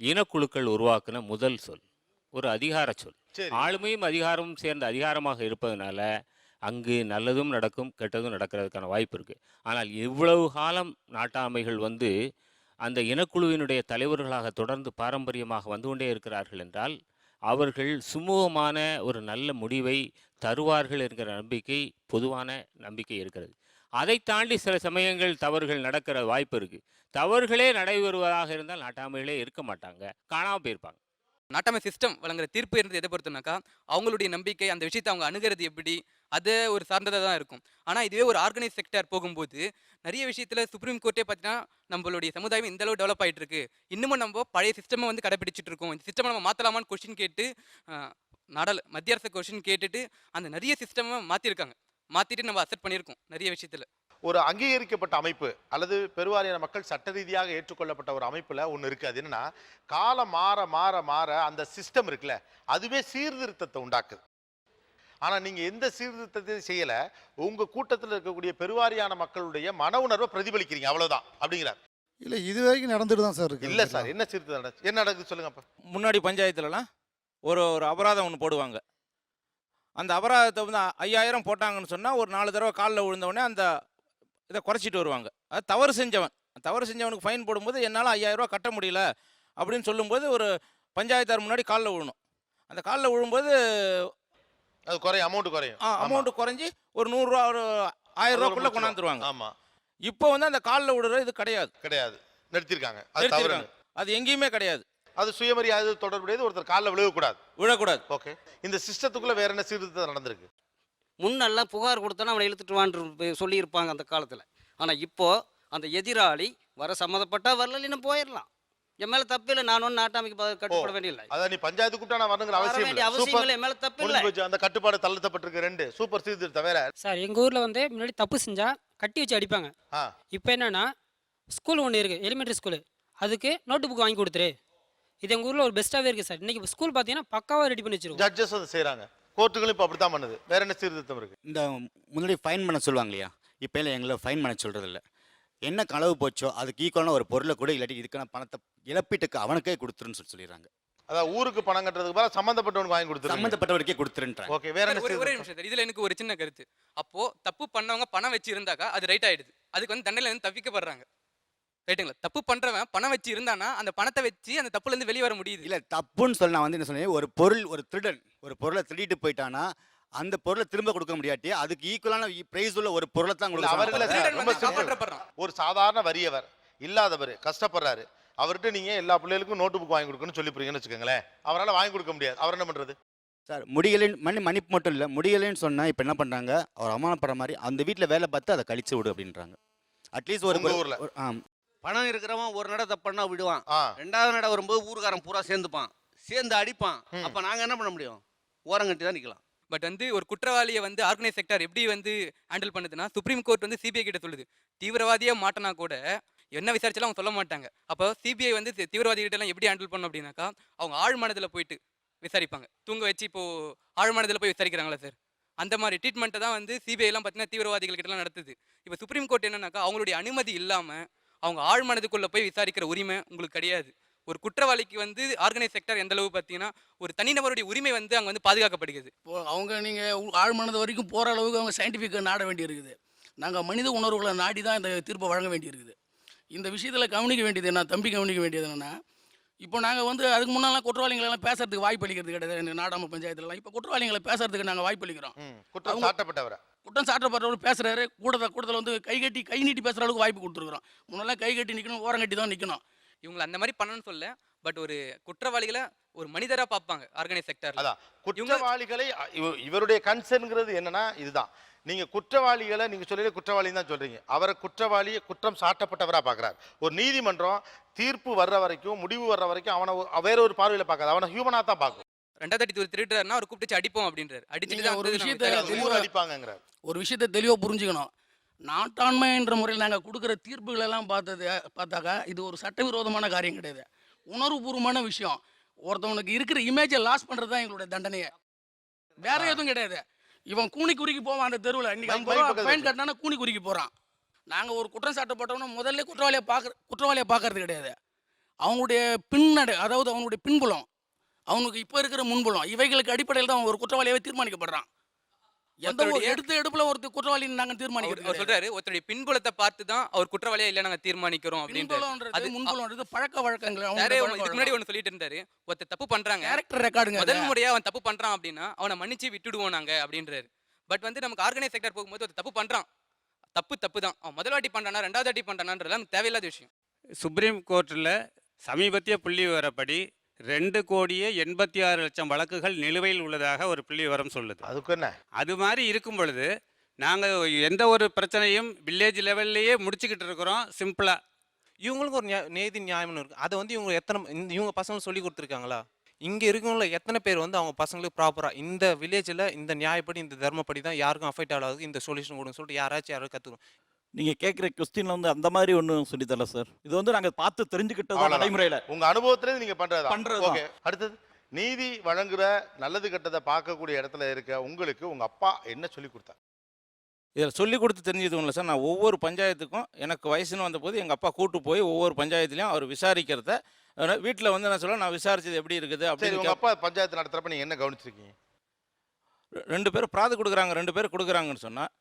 இனக்குழுக்கள் உருவாக்குன முதல் சொல், ஒரு அதிகார சொல். ஆளுமையும் அதிகாரமும் சேர்ந்த அதிகாரமாக இருப்பதனால அங்கு நல்லதும் நடக்கும், கெட்டதும் நடக்கிறதுக்கான வாய்ப்பு இருக்குது. ஆனால் இவ்வளவு காலம் நாட்டாமைகள் வந்து அந்த இனக்குழுவினுடைய தலைவர்களாக தொடர்ந்து பாரம்பரியமாக வந்து கொண்டே இருக்கிறார்கள் என்றால் அவர்கள் சுமூகமான ஒரு நல்ல முடிவை தருவார்கள் என்கிற நம்பிக்கை, பொதுவான நம்பிக்கை இருக்கிறது. அதை தாண்டி சில சமயங்கள் தவறுகள் நடக்கிற வாய்ப்பு இருக்குது. தவறுகளே நடைபெறுவதாக இருந்தால் நாட்டாமைகளே இருக்க மாட்டாங்க, காணாமல் போயிருப்பாங்க. நாட்டாமை சிஸ்டம் வழங்குற தீர்ப்பு இருந்தது எதை பொறுத்தனாக்கா அவங்களுடைய நம்பிக்கை, அந்த விஷயத்தை அவங்க அணுகிறது எப்படி, அது ஒரு சார்ந்ததாக தான் இருக்கும். ஆனால் இதுவே ஒரு ஆர்கனைஸ் செக்டார் போகும்போது நிறைய விஷயத்தில் சுப்ரீம் கோர்ட்டே பார்த்தீங்கன்னா நம்மளுடைய சமுதாயம் இந்த அளவு டெவலப் ஆகிட்டு இருக்கு, இன்னமும் நம்ம பழைய சிஸ்டமை வந்து கடைப்பிடிச்சிட்டு இருக்கோம், இந்த சிஸ்டமை நம்ம மாற்றலாமான்னு கொஸ்டின் கேட்டு மத்திய அரசு கொஸ்டின் கேட்டுட்டு அந்த நிறைய சிஸ்டமை மாற்றிருக்காங்க, மாற்றிட்டு நம்ம அக்செப்ட் பண்ணியிருக்கோம் நிறைய விஷயத்தில். ஒரு அங்கீகரிக்கப்பட்ட அமைப்பு அல்லது பெருவாரியான மக்கள் சட்ட ரீதியாக ஏற்றுக்கொள்ளப்பட்ட ஒரு அமைப்புல ஒன்று இருக்கு. அது என்னன்னா, காலம் மாற மாற மாற அந்த சிஸ்டம் இருக்குல்ல, அதுவே சீர்திருத்தத்தை உண்டாக்குது. ஆனா நீங்க எந்த சீர்திருத்தத்தையும் செய்யல, உங்க கூட்டத்தில் இருக்கக்கூடிய பெருவாரியான மக்களுடைய மன உணர்வை பிரதிபலிக்கிறீங்க, அவ்வளவுதான் அப்படிங்கிறார். இல்லை, இது வரைக்கும் நடந்துட்டு தான் சார் இருக்கு. இல்ல சார், என்ன சீர்திருத்தம் நடக்குது, என்ன நடக்குது சொல்லுங்க. அப்ப முன்னாடி பஞ்சாயத்துலலாம் ஒரு அபராதம் ஒன்று போடுவாங்க. அந்த அபராதத்தை வந்து 5000 போட்டாங்கன்னு சொன்னால் ஒரு 4 தடவை காலில் விழுந்தவொடனே அந்த இதை குறைச்சிட்டு வருவாங்க. அது தவறு செஞ்சவனுக்கு ஃபைன் போடும்போது என்னால் 5000 ரூபா கட்ட முடியல அப்படின்னு சொல்லும்போது ஒரு பஞ்சாயத்தார் முன்னாடி காலில் விழணும். அந்த காலில் விழும்போது அது குறையும், அமௌண்ட் குறைஞ்சி ஒரு 100 ரூபா, ஒரு 1000 ரூபாக்குள்ளே கொண்டாந்துருவாங்க. ஆமாம், இப்போ வந்து அந்த காலில் விடுற இது கிடையாது, நிறுத்திருக்காங்க. அது எங்கேயுமே கிடையாது. அது சுயமரியாதை தொடர்புடையது, ஒருத்தர் காலில் விழக்கூடாது. ஓகே, இந்த சிஸ்டத்துக்குள்ள வேற என்ன சீர்திருத்தம் நடந்திருக்கு? முன்னெல்லாம் புகார் கொடுத்தோன்னா அவனை இழுத்துட்டு வான்னு சொல்லியிருப்பாங்க அந்த காலத்தில். ஆனால் இப்போது அந்த எதிராளி வர சம்மந்தப்பட்டா வரல, இன்னும் போயிடலாம். என் மேலே தப்பு இல்லை, நான் ஒன்றும் நாட்டாமைக்கு கட்டுப்பட வேண்டியதில்லை. அதான் நீ பஞ்சாயத்து கூப்பிட்டா நான் வரணுங்கிற அவசியம் இல்லை, என் மேலே தப்பு இல்லை. அந்த கட்டுப்பாடு தள்ளப்பட்டிருக்கு. 2 சூப்பர் சீர்திருத்தம் வேற. சார், எங்கள் ஊரில் வந்து முன்னாடி தப்பு செஞ்சால் கட்டி வச்சு அடிப்பாங்க. இப்போ என்னன்னா, ஸ்கூல் ஒன்று இருக்குது, எலிமெண்ட்ரி ஸ்கூலு, அதுக்கு நோட்டு புக் வாங்கி கொடுத்துரு. இது எங்கள் ஊரில் ஒரு பெஸ்ட்டாகவே இருக்குது சார். இன்றைக்கி ஸ்கூல் பார்த்தீங்கன்னா பக்காவாக ரெடி பண்ணி வச்சிருக்கோம். ஜட்ஜஸ் அதை செய்கிறாங்க, கோர்ட்டுகளும் இப்போ அப்படி தான் பண்ணுது. வேற என்ன சீர்திருத்தம் இருக்குது? இந்த முன்னாடி ஃபைன் பண்ண சொல்லுவாங்க இல்லையா, இப்போ இல்லை எங்களை ஃபைன் பண்ண சொல்கிறது இல்லை. என்ன களவு போச்சோ அதுக்கு ஈக்குவலான ஒரு பொருளை கூட இல்லாட்டி இதுக்கான பணத்தை இழப்பீட்டுக்கு அவனுக்கே கொடுத்துருன்னு சொல்லிடுறாங்க. அதாவது ஊருக்கு பணம் கட்டுறதுக்கு பதிலாக சம்மந்தப்பட்டவனுக்கு வாங்கி கொடுத்துரு, சம்மந்தப்பட்டவருக்கே கொடுத்துருன்றாங்க. ஓகே, வேற என்ன? ஒரே நிமிஷம் சார், இதில் எனக்கு ஒரு சின்ன கருத்து. அப்போது தப்பு பண்ணவங்க பணம் வச்சு இருந்தாக்கா அது ரைட் ஆகிடுது, அதுக்கு வந்து தண்டனையிலேருந்து தப்பிக்கப்படுறாங்க. ரைட்டுங்களா? தப்பு பண்றவன் பணம் வச்சு இருந்தானா அந்த பணத்தை வச்சு அந்த தப்புல இருந்து வெளியே வர முடியுது. இல்ல, தப்புன்னு சொல்ல நான் வந்து என்ன சொன்னேன், ஒரு பொருள், ஒரு திருடன் ஒரு பொருளை திருடிட்டு போயிட்டானா அந்த பொருளை திரும்ப கொடுக்க முடியாட்டி அதுக்கு ஈக்குவலான பிரைஸ் உள்ள ஒரு பொருளை தான் கொடுக்க. ஒரு சாதாரண வறியவர், இல்லாதவர், கஷ்டப்படுறாரு, அவர்கிட்ட நீங்க எல்லா பிள்ளைகளுக்கும் நோட்டு புக் வாங்கி கொடுக்கணும்னு சொல்லி போறீங்கன்னு வச்சுக்கோங்களேன், அவரால் வாங்கி கொடுக்க முடியாது. அவர் என்ன பண்றது சார்? முடியலைன்னு மன்னிப்பு மட்டும் இல்லை, முடியலைன்னு சொன்னா இப்போ என்ன பண்றாங்க, அவர் அவமானப்படுற மாதிரி அந்த வீட்டில் வேலை பார்த்து அதை கழிச்சு விடு அப்படின்றாங்க. அட்லீஸ்ட் ஒரு ஊர்ல பணம் இருக்கிறவன் ஒரு நட தப்பண்ணா விடுவான், 2வது நட வரும்போது ஊருக்காரன் பூரா சேர்ந்து அடிப்பான். அப்ப நாங்க என்ன பண்ண முடியும்? ஓரங்கட்டி தான் நிக்கலாம். பட் வந்து ஒரு குற்றவாளியை வந்து ஆர்கனைஸ் செக்டார் எப்படி வந்து ஹேண்டில் பண்ணுதுன்னா, சுப்ரீம் கோர்ட் வந்து சிபிஐ கிட்ட சொல்லுது, தீவிரவாதியா மாட்டினா கூட என்ன விசாரிச்சாலும் அவங்க சொல்ல மாட்டாங்க. அப்போ சிபிஐ வந்து தீவிரவாதி கிட்ட எல்லாம் எப்படி ஹேண்டில் பண்ணும் அப்படின்னாக்கா, அவங்க ஆழ்மனதில் போயிட்டு விசாரிப்பாங்க. தூங்க வச்சு இப்போ ஆழ்மனதில் போய் விசாரிக்கிறாங்களா சார், அந்த மாதிரி ட்ரீட்மெண்ட்டை தான் வந்து சிபிஐ எல்லாம் பார்த்தீங்கன்னா தீவிரவாதிகள் கிட்டலாம் நடத்துது. இப்போ சுப்ரீம் கோர்ட் என்னன்னாக்கா, அவங்களுடைய அனுமதி இல்லாமல் அவங்க ஆழ்மனதுக்குள்ளே போய் விசாரிக்கிற உரிமை உங்களுக்கு கிடையாது. ஒரு குற்றவாளிக்கு வந்து ஆர்கனைஸ் செக்டர் எந்த அளவு பார்த்தீங்கன்னா ஒரு தனிநபருடைய உரிமை வந்து அங்கே வந்து பாதுகாக்கப்படுகிறது. இப்போ அவங்க நீங்கள் ஆழ்மனது வரைக்கும் போகிற அளவுக்கு அவங்க சயின்டிஃபிக்கை நாட வேண்டியிருக்குது. நாங்கள் மனித உணர்வுகளை நாடி தான் இந்த தீர்ப்பை வழங்க வேண்டியிருக்குது. இந்த விஷயத்தில் கவனிக்க வேண்டியது என்ன, தம்பி கவனிக்க வேண்டியது என்னென்னா, இப்போ நாங்கள் வந்து அதுக்கு முன்னாலாம் குற்றவாளிகளெல்லாம் பேசுறதுக்கு வாய்ப்பு அளிக்கிறது கிடையாது. இந்த நாடாம பஞ்சாயத்துலலாம் இப்போ குற்றவாளிகளை பேசுறதுக்கு நாங்கள் வாய்ப்பு அளிக்கிறோம். குற்றம் சாட்டப்பட்டவரை குற்றம் சாட்டப்பட்டவர் பேசுறாரு, கூட்டத்தில் வந்து கை நீட்டி பேசுகிற அளவுக்கு வாய்ப்பு கொடுத்துருக்குறோம். முன்னெல்லாம் கை கட்டி நிற்கணும், ஓரங்கட்டி தான் நிற்கணும். இவங்களை அந்த மாதிரி பண்ணணும்னு சொல்ல, பட் ஒரு குற்றவாளிகளை ஒரு மனிதராக பார்ப்பாங்க ஆர்கனைஸ் செக்டர். அதான் குற்றவாளிகளை இவருடைய கன்சர்ன்ங்கிறது என்னன்னா இதுதான். நீங்க குற்றவாளிகளை நீங்க சொல்லி குற்றவாளின்னு தான் சொல்றீங்க. அவரை குற்றவாளியை குற்றம் சாட்டப்பட்டவராக பார்க்குறாரு. ஒரு நீதிமன்றம் தீர்ப்பு வர்ற வரைக்கும், முடிவு வர்ற வரைக்கும் அவனை வேற ஒரு பார்வையில் பார்க்காது, அவனை ஹியூமனாக தான் பார்க்கும். 2வது அடி ஒரு திருடுறாருன்னா அவர் கூப்பிட்டு அடிப்போம் அப்படின்றாரு. அடிச்சுட்டு தான் ஒரு விஷயத்தை அடிப்பாங்கிறார். ஒரு விஷயத்தை தெளிவாக புரிஞ்சுக்கணும். நாட்டாண்மை என்ற முறையில் நாங்கள் கொடுக்குற தீர்ப்புகளெல்லாம் பார்த்தாக்கா இது ஒரு சட்டவிரோதமான காரியம் கிடையாது, உணர்வுபூர்வமான விஷயம். ஒருத்தவனுக்கு இருக்கிற இமேஜை லாஸ் பண்ணுறது தான் எங்களுடைய தண்டனையை, வேற எதுவும் கிடையாது. இவன் கூனி குறுக்கி போவான் அந்த தெருவில், இன்னைக்கு 50 ரூபா ஃபைன் கட்டினா கூனி குறுக்கி போகிறான். நாங்கள் ஒரு குற்றம் சாட்டப்பட்டவன முதல்ல குற்றவாளியை பார்க்கறது கிடையாது. அவங்களுடைய பின்னடை, அதாவது அவங்களுடைய பின்புலம், அவனுக்கு இப்போ இருக்கிற முன்புலம், இவைகளுக்கு அடிப்படையில் தான் ஒரு குற்றவாளியாகவே தீர்மானிக்கப்படுறான். எந்த ஒரு எடுப்புல ஒரு குற்றவாளி நாங்கள் தீர்மானிக்கிறோம். அவர் சொல்றாரு ஒருத்தருடைய பின்புலத்தை பார்த்து தான் அவர் குற்றவாளியா இல்லை நாங்கள் தீர்மானிக்கிறோம் அப்படின்றது. அது முன்புலம்ன்றது பழக்க வழக்கங்கள். இதுக்கு முன்னாடி ஒன்று சொல்லிட்டு இருந்தாரு, ஒருத்தர் தப்பு பண்றாங்க, கேரக்டர் ரெக்கார்டுங்க, முதல் முறையா அவன் தப்பு பண்றான் அப்படின்னா அவனை மன்னிச்சு விட்டுடுவோம் நாங்க அப்படின்றாரு. பட் வந்து நமக்கு ஆர்கனைஸ் செக்டர் போகும்போது ஒரு தப்பு பண்றான், தப்பு தான். அவன் முதல் வாட்டி பண்றானா 2வது வாட்டி பண்றானான்றது நமக்கு தேவையில்லாத விஷயம். சுப்ரீம் கோர்ட்டில் சமீபத்திய புள்ளி விவரப்படி 2,86,00,000 வழக்குகள் நிலுவையில் உள்ளதாக ஒரு புள்ளி விவரம் சொல்லுது. அதுக்கு என்ன? அது மாதிரி இருக்கும் பொழுது நாங்கள் எந்த ஒரு பிரச்சனையும் வில்லேஜ் லெவல்லையே முடிச்சுக்கிட்டு இருக்கிறோம் சிம்பிளாக. இவங்களுக்கு ஒரு நீதி நியாயம்னு இருக்குது. அதை வந்து இவங்க பசங்க சொல்லி கொடுத்துருக்காங்களா? இங்கே இருக்கவங்கள எத்தனை பேர் வந்து அவங்க பசங்களுக்கு ப்ராப்பராக இந்த வில்லேஜில் இந்த நியாயப்படி இந்த தர்மப்படி தான் யாருக்கும் அஃபெக்ட் ஆகாது இந்த சொல்யூஷன் கொடுன்னு சொல்லிட்டு யாராச்சும் கற்றுக்கணும். நீங்கள் கேட்குற கொஸ்டினில் வந்து அந்த மாதிரி ஒன்றும் சொல்லித்தரல சார். இது வந்து நாங்கள் பார்த்து தெரிஞ்சுக்கிட்டது நடைமுறையில். உங்கள் அனுபவத்திலேருந்து நீங்கள் பண்ணுறது. ஓகே. அடுத்தது நீதி வழங்குற நல்லது கெட்டதை பார்க்கக்கூடிய இடத்துல இருக்க உங்களுக்கு உங்கள் அப்பா என்ன சொல்லி கொடுத்தாங்க? இதில் சொல்லி கொடுத்து தெரிஞ்சது இல்லை சார். நான் ஒவ்வொரு பஞ்சாயத்துக்கும் எனக்கு வயசுன்னு வந்தபோது எங்கள் அப்பா கூட்டு போய் ஒவ்வொரு பஞ்சாயத்துலையும் அவர் விசாரிக்கிறத வீட்டில் வந்து நான் சொல்ல நான் விசாரிச்சது எப்படி இருக்குது அப்படின்னு. உங்கள் அப்பா பஞ்சாயத்து நடத்துகிறப்ப நீங்கள் என்ன கவனிச்சிருக்கீங்க? 2 பேர் பிராது கொடுக்குறாங்க, 2 பேர் கொடுக்குறாங்கன்னு சொன்னால்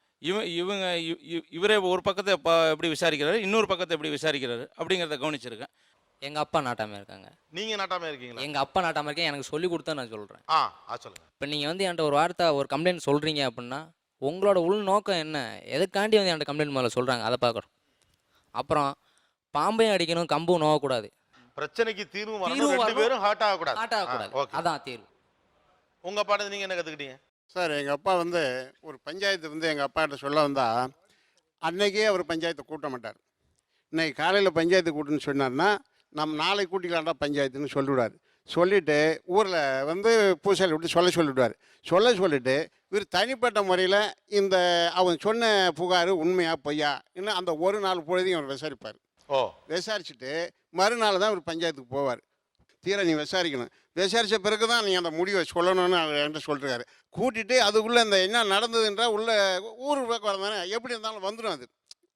இவரே ஒரு பக்கத்தை எப்படி விசாரிக்கிறாரு, இன்னொரு பக்கத்தை எப்படி விசாரிக்கிறாரு அப்படிங்கிறத கவனிச்சிருக்கேன். எங்கள் அப்பா நாட்டாமல் இருக்காங்க. நீங்கள் நாட்டாமல் இருக்கீங்களா? எங்கள் அப்பா நாட்டாமல் இருக்கேன், எனக்கு சொல்லி கொடுத்தா நான் சொல்கிறேன். சொல்லுங்கள். இப்போ நீங்கள் வந்து என்கிட்ட ஒரு வார்த்தை ஒரு கம்ப்ளைண்ட் சொல்கிறீங்க அப்படின்னா உங்களோட உள் நோக்கம் என்ன, எதுக்காண்டி வந்து என்கிட்ட கம்ப்ளைண்ட் முதல்ல சொல்கிறாங்க அதை பார்க்குறோம். அப்புறம் பாம்பையும் அடிக்கணும், கம்பும் நோக்கக்கூடாது, பிரச்சனைக்கு தீர்வு வரணும், 2 பேரும் ஹார்ட் ஆகக்கூடாது. அதான் தீர்வு. உங்கள் பாடத்தை நீங்கள் என்ன கற்றுக்கிட்டீங்க? சார் எங்கள் அப்பா வந்து ஒரு பஞ்சாயத்து வந்து எங்கள் அப்பாட்ட சொல்ல வந்தால் அன்னைக்கே அவர் பஞ்சாயத்தை கூட்ட மாட்டார். இன்னைக்கு காலையில் பஞ்சாயத்து கூட்டுன்னு சொன்னார்னா நம்ம நாளைக்கு கூட்டிக்கலாம்டா பஞ்சாயத்துன்னு சொல்லிவிடுவார். சொல்லிவிட்டு ஊரில் வந்து பூசாரி விட்டு சொல்லிவிடுவார். சொல்லிவிட்டு இவர் தனிப்பட்ட முறையில் இந்த அவன் சொன்ன புகார் உண்மையா பொய்யா இன்னும் அந்த ஒரு நாள் பொழுதையும் அவர் விசாரிப்பார். விசாரிச்சுட்டு மறுநாள் தான் இவர் பஞ்சாயத்துக்கு போவார். தீர நீ விசாரிக்கணும், விசாரித்த பிறகு தான் நீ அந்த முடிவை சொல்லணும்னு அவர் என்கிட்ட சொல்லிருக்காரு. கூட்டிகிட்டு அதுக்குள்ளே இந்த என்ன நடந்ததுன்றா உள்ள ஊர் பக்கம் தானே எப்படி இருந்தாலும் வந்துடும். அது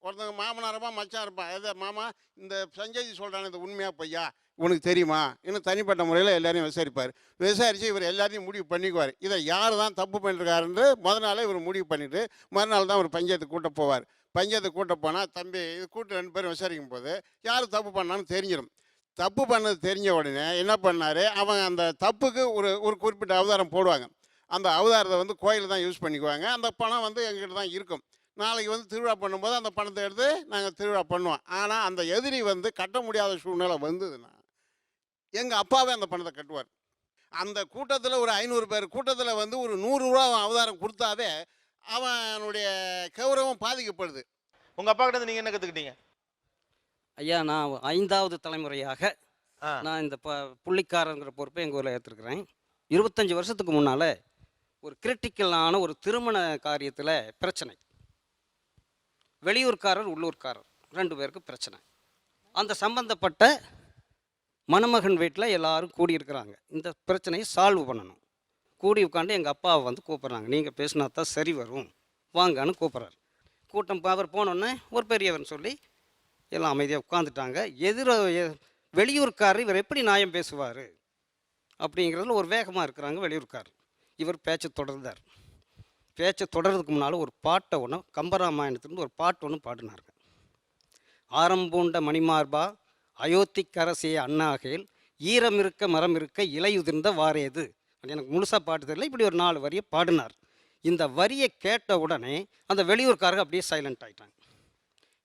ஒருத்தவங்க மாமனார் இருப்பான், மச்சான் இருப்பான், எதை மாமா இந்த பஞ்சாயத்து சொல்கிறானே இது உண்மையா பொய்யா உனக்கு தெரியுமா இன்னும் தனிப்பட்ட முறையில் எல்லாரையும் விசாரிப்பார். விசாரித்து இவர் எல்லாரையும் முடிவு பண்ணிக்குவார். இதை யார் தான் தப்பு பண்ணிருக்காருன்னு முதல் நாளே இவர் முடிவு பண்ணிவிட்டு மறுநாள் தான் ஒரு பஞ்சாயத்து கூட்ட போவார். பஞ்சாயத்து கூட்ட போனால் தம்பி இது கூட்டு 2 பேரும் விசாரிக்கும் போது யார் தப்பு பண்ணான்னு தெரிஞ்சிடும். தப்பு பண்ணது தெரிஞ்ச உடனே என்ன பண்ணார், அவன் அந்த தப்புக்கு ஒரு குறிப்பிட்ட அவதாரம் போடுவாங்க. அந்த அவதாரத்தை வந்து கோயில் தான் யூஸ் பண்ணிக்குவாங்க. அந்த பணம் வந்து எங்கள்கிட்ட தான் இருக்கும். நாளைக்கு வந்து திருவிழா பண்ணும்போது அந்த பணத்தை எடுத்து நாங்கள் திருவிழா பண்ணுவோம். ஆனால் அந்த எதிரி வந்து கட்ட முடியாத சூழ்நிலை வந்ததுன்னா எங்கள் அப்பாவே அந்த பணத்தை கட்டுவார். அந்த கூட்டத்தில் ஒரு 500 பேர் கூட்டத்தில் வந்து ஒரு 100 ரூபா அவதாரம் கொடுத்தாவே அவனுடைய கௌரவம் பாதிக்கப்படுது. உங்கள் அப்பா கிட்ட நீங்கள் என்ன கற்றுக்கிட்டீங்க? ஐயா நான் 5வது தலைமுறையாக நான் இந்த புள்ளிக்காரங்கிற பொறுப்பை எங்கள் ஊரில் ஏற்றுருக்கிறேன். 25 வருஷத்துக்கு முன்னால் ஒரு கிரிட்டிக்கலான ஒரு திருமண காரியத்தில் பிரச்சனை. வெளியூர்காரர் உள்ளூர்காரர் 2 பேருக்கு பிரச்சனை. அந்த சம்பந்தப்பட்ட மணமகன் வீட்டில் எல்லாரும் கூடியிருக்கிறாங்க. இந்த பிரச்சனையை சால்வ் பண்ணணும். கூடி உட்காந்து எங்கள் அப்பாவை வந்து கூப்பிட்றாங்க. நீங்கள் பேசினா தான் சரி வரும் வாங்கன்னு கூப்பிட்றாரு. கூட்டம் அவர் போனோன்னே ஒரு பெரியவர்னு சொல்லி எல்லாம் அமைதியாக உட்காந்துட்டாங்க. வெளியூர்காரர் இவர் எப்படி நியாயம் பேசுவார் அப்படிங்கிறதுல ஒரு வேகமாக இருக்கிறாங்க வெளியூர்காரர். இவர் பேச்சை தொடர்ந்தார். பேச்சை தொடர்றதுக்கு முன்னால் ஒரு பாட்டை ஒன்று கம்பராமாயணத்துலேருந்து ஒரு பாட்டு ஒன்று பாடினாருங்க. ஆரம்பூண்ட மணிமார்பா அயோத்திக்கரசிய அண்ணாகேல் ஈரம் இருக்க மரம் இருக்க இலையுதிர்ந்த வாரேது. எனக்கு முழுசாக பாட்டு தெரியல, இப்படி ஒரு 4 வரியை பாடினார். இந்த வரியை கேட்ட உடனே அந்த வெளியூர்காரங்க அப்படியே சைலண்ட் ஆகிட்டாங்க.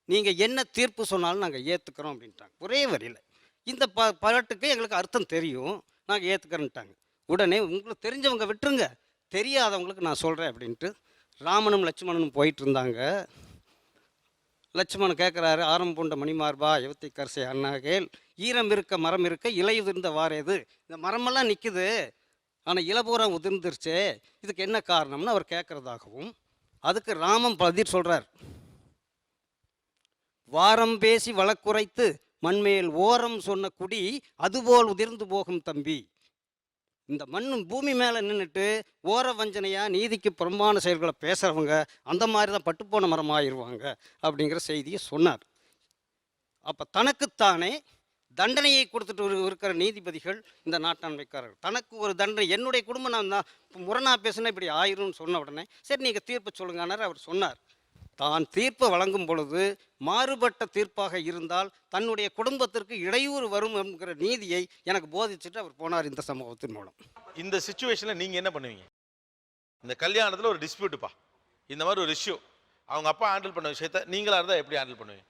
நீங்கள் என்ன தீர்ப்பு சொன்னாலும் நாங்கள் ஏற்றுக்கிறோம் அப்படின்ட்டாங்க ஒரே வரியில். இந்த பாட்டுக்கு எங்களுக்கு அர்த்தம் தெரியும், நாங்கள் ஏற்றுக்கிறேன்ட்டாங்க. உடனே உங்களுக்கு தெரிஞ்சவங்க விட்டுருங்க, தெரியாதவங்களுக்கு நான் சொல்கிறேன் அப்படின்ட்டு ராமனும் லட்சுமணனும் போயிட்டு இருந்தாங்க. லட்சுமணன் கேட்குறாரு, ஆரம் பூண்ட மணிமார்பா யுவத்தை கரசை அண்ணாகேல் ஈரம் இருக்க மரம் இருக்க இலையுதிர்ந்த வாரேது. இந்த மரமெல்லாம் நிற்குது, ஆனால் இலபூரம் உதிர்ந்துருச்சே, இதுக்கு என்ன காரணம்னு அவர் கேட்குறதாகவும், அதுக்கு ராமன் பதில் சொல்கிறார், வாரம் பேசி வழக்குரைத்து மண்மேல் ஓரம் சொன்ன குடி அதுபோல் உதிர்ந்து போகும் தம்பி. இந்த மண்ணும் பூமி மேலே நின்றுட்டு ஓர வஞ்சனையா நீதிக்கு புறம்பான செயல்களை பேசுகிறவங்க அந்த மாதிரி தான் பட்டுப்போன மரமாகிடுவாங்க அப்படிங்கிற செய்தியை சொன்னார். அப்போ தனக்குத்தானே தண்டனையை கொடுத்துட்டு இருக்கிற நீதிபதிகள் இந்த நாட்டாண்மைக்காரர்கள். தனக்கு ஒரு தண்டனை, என்னுடைய குடும்பம் நான் தான் முரணாக பேசுனா இப்படி ஆயிரும்னு சொன்ன உடனே சரி நீங்கள் தீர்ப்பு சொல்லுங்கன்னார். அவர் சொன்னார், தான் தீர்ப்பு வழங்கும் பொழுது மாறுபட்ட தீர்ப்பாக இருந்தால் தன்னுடைய குடும்பத்திற்கு இடையூறு வரும் என்கிற நீதியை எனக்கு போதிச்சுட்டு அவர் போனார் இந்த சம்பவத்தின் மூலம். இந்த சிச்சுவேஷனில் நீங்கள் என்ன பண்ணுவீங்க? இந்த கல்யாணத்தில் ஒரு டிஸ்பியூட்டுப்பா, இந்த மாதிரி ஒரு இஷ்யூ, அவங்க அப்பா ஹேண்டில் பண்ண விஷயத்த நீங்களாக இருந்தால் எப்படி ஹேண்டில் பண்ணுவீங்க?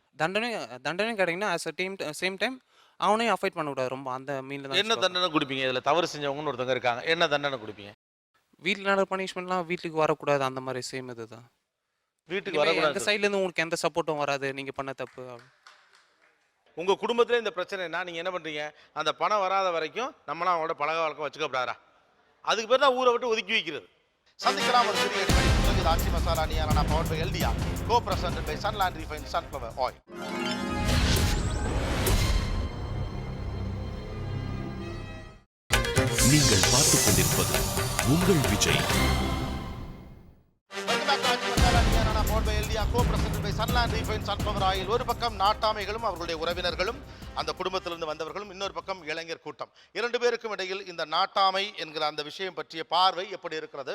தண்டனை கிடைக்குன்னா சேம் டைம் அவனையும் அஃபைட் பண்ணக்கூடாது ரொம்ப. அந்த மீனில் என்ன தண்டனை கொடுப்பீங்க? இதில் தவறு செஞ்சவங்கன்னு ஒருத்தவங்க இருக்காங்க, என்ன தண்டனை கொடுப்பீங்க? வீட்டில் நடக்கிற பனிஷ்மெண்ட்லாம் வீட்டுக்கு வரக்கூடாது, அந்த மாதிரி சேம் இது தான். வீட்டுக்கு வரக்கூடாது, எந்த சைட்லேருந்து உங்களுக்கு எந்த சப்போர்ட்டும் வராது நீங்கள் பண்ண தப்பு. உங்கள் குடும்பத்தில் இந்த பிரச்சனைனா நீங்கள் என்ன பண்ணுறீங்க? அந்த பணம் வராத வரைக்கும் நம்மளாம் அவங்களோட பழக வழக்கம் வச்சுக்கப்படாதா? அதுக்கு பேர் தான் ஊரை விட்டு ஒதுக்கி வைக்கிறது. சந்திக்கலாம் ஒரு சிறிய இடைவெளி. ஆச்சி மசாலா நியானா பவர்ட் பை எல்டியா, co presented by Sunland refined sunflower oil. நீங்கள் பார்த்துக் கொண்டிருப்பது உங்கள் விஜய். ஒரு பக்கம் நாட்டாமைகளும் அவர்களுடைய உறவினர்களும் அந்த குடும்பத்திலிருந்து வந்தவர்களும், இன்னொரு பக்கம் இளைஞர் கூட்டம். 2 பேருக்கும் இடையில் இந்த நாட்டாமை என்கிற அந்த விஷயம் பற்றிய பார்வை எப்படி இருக்கிறது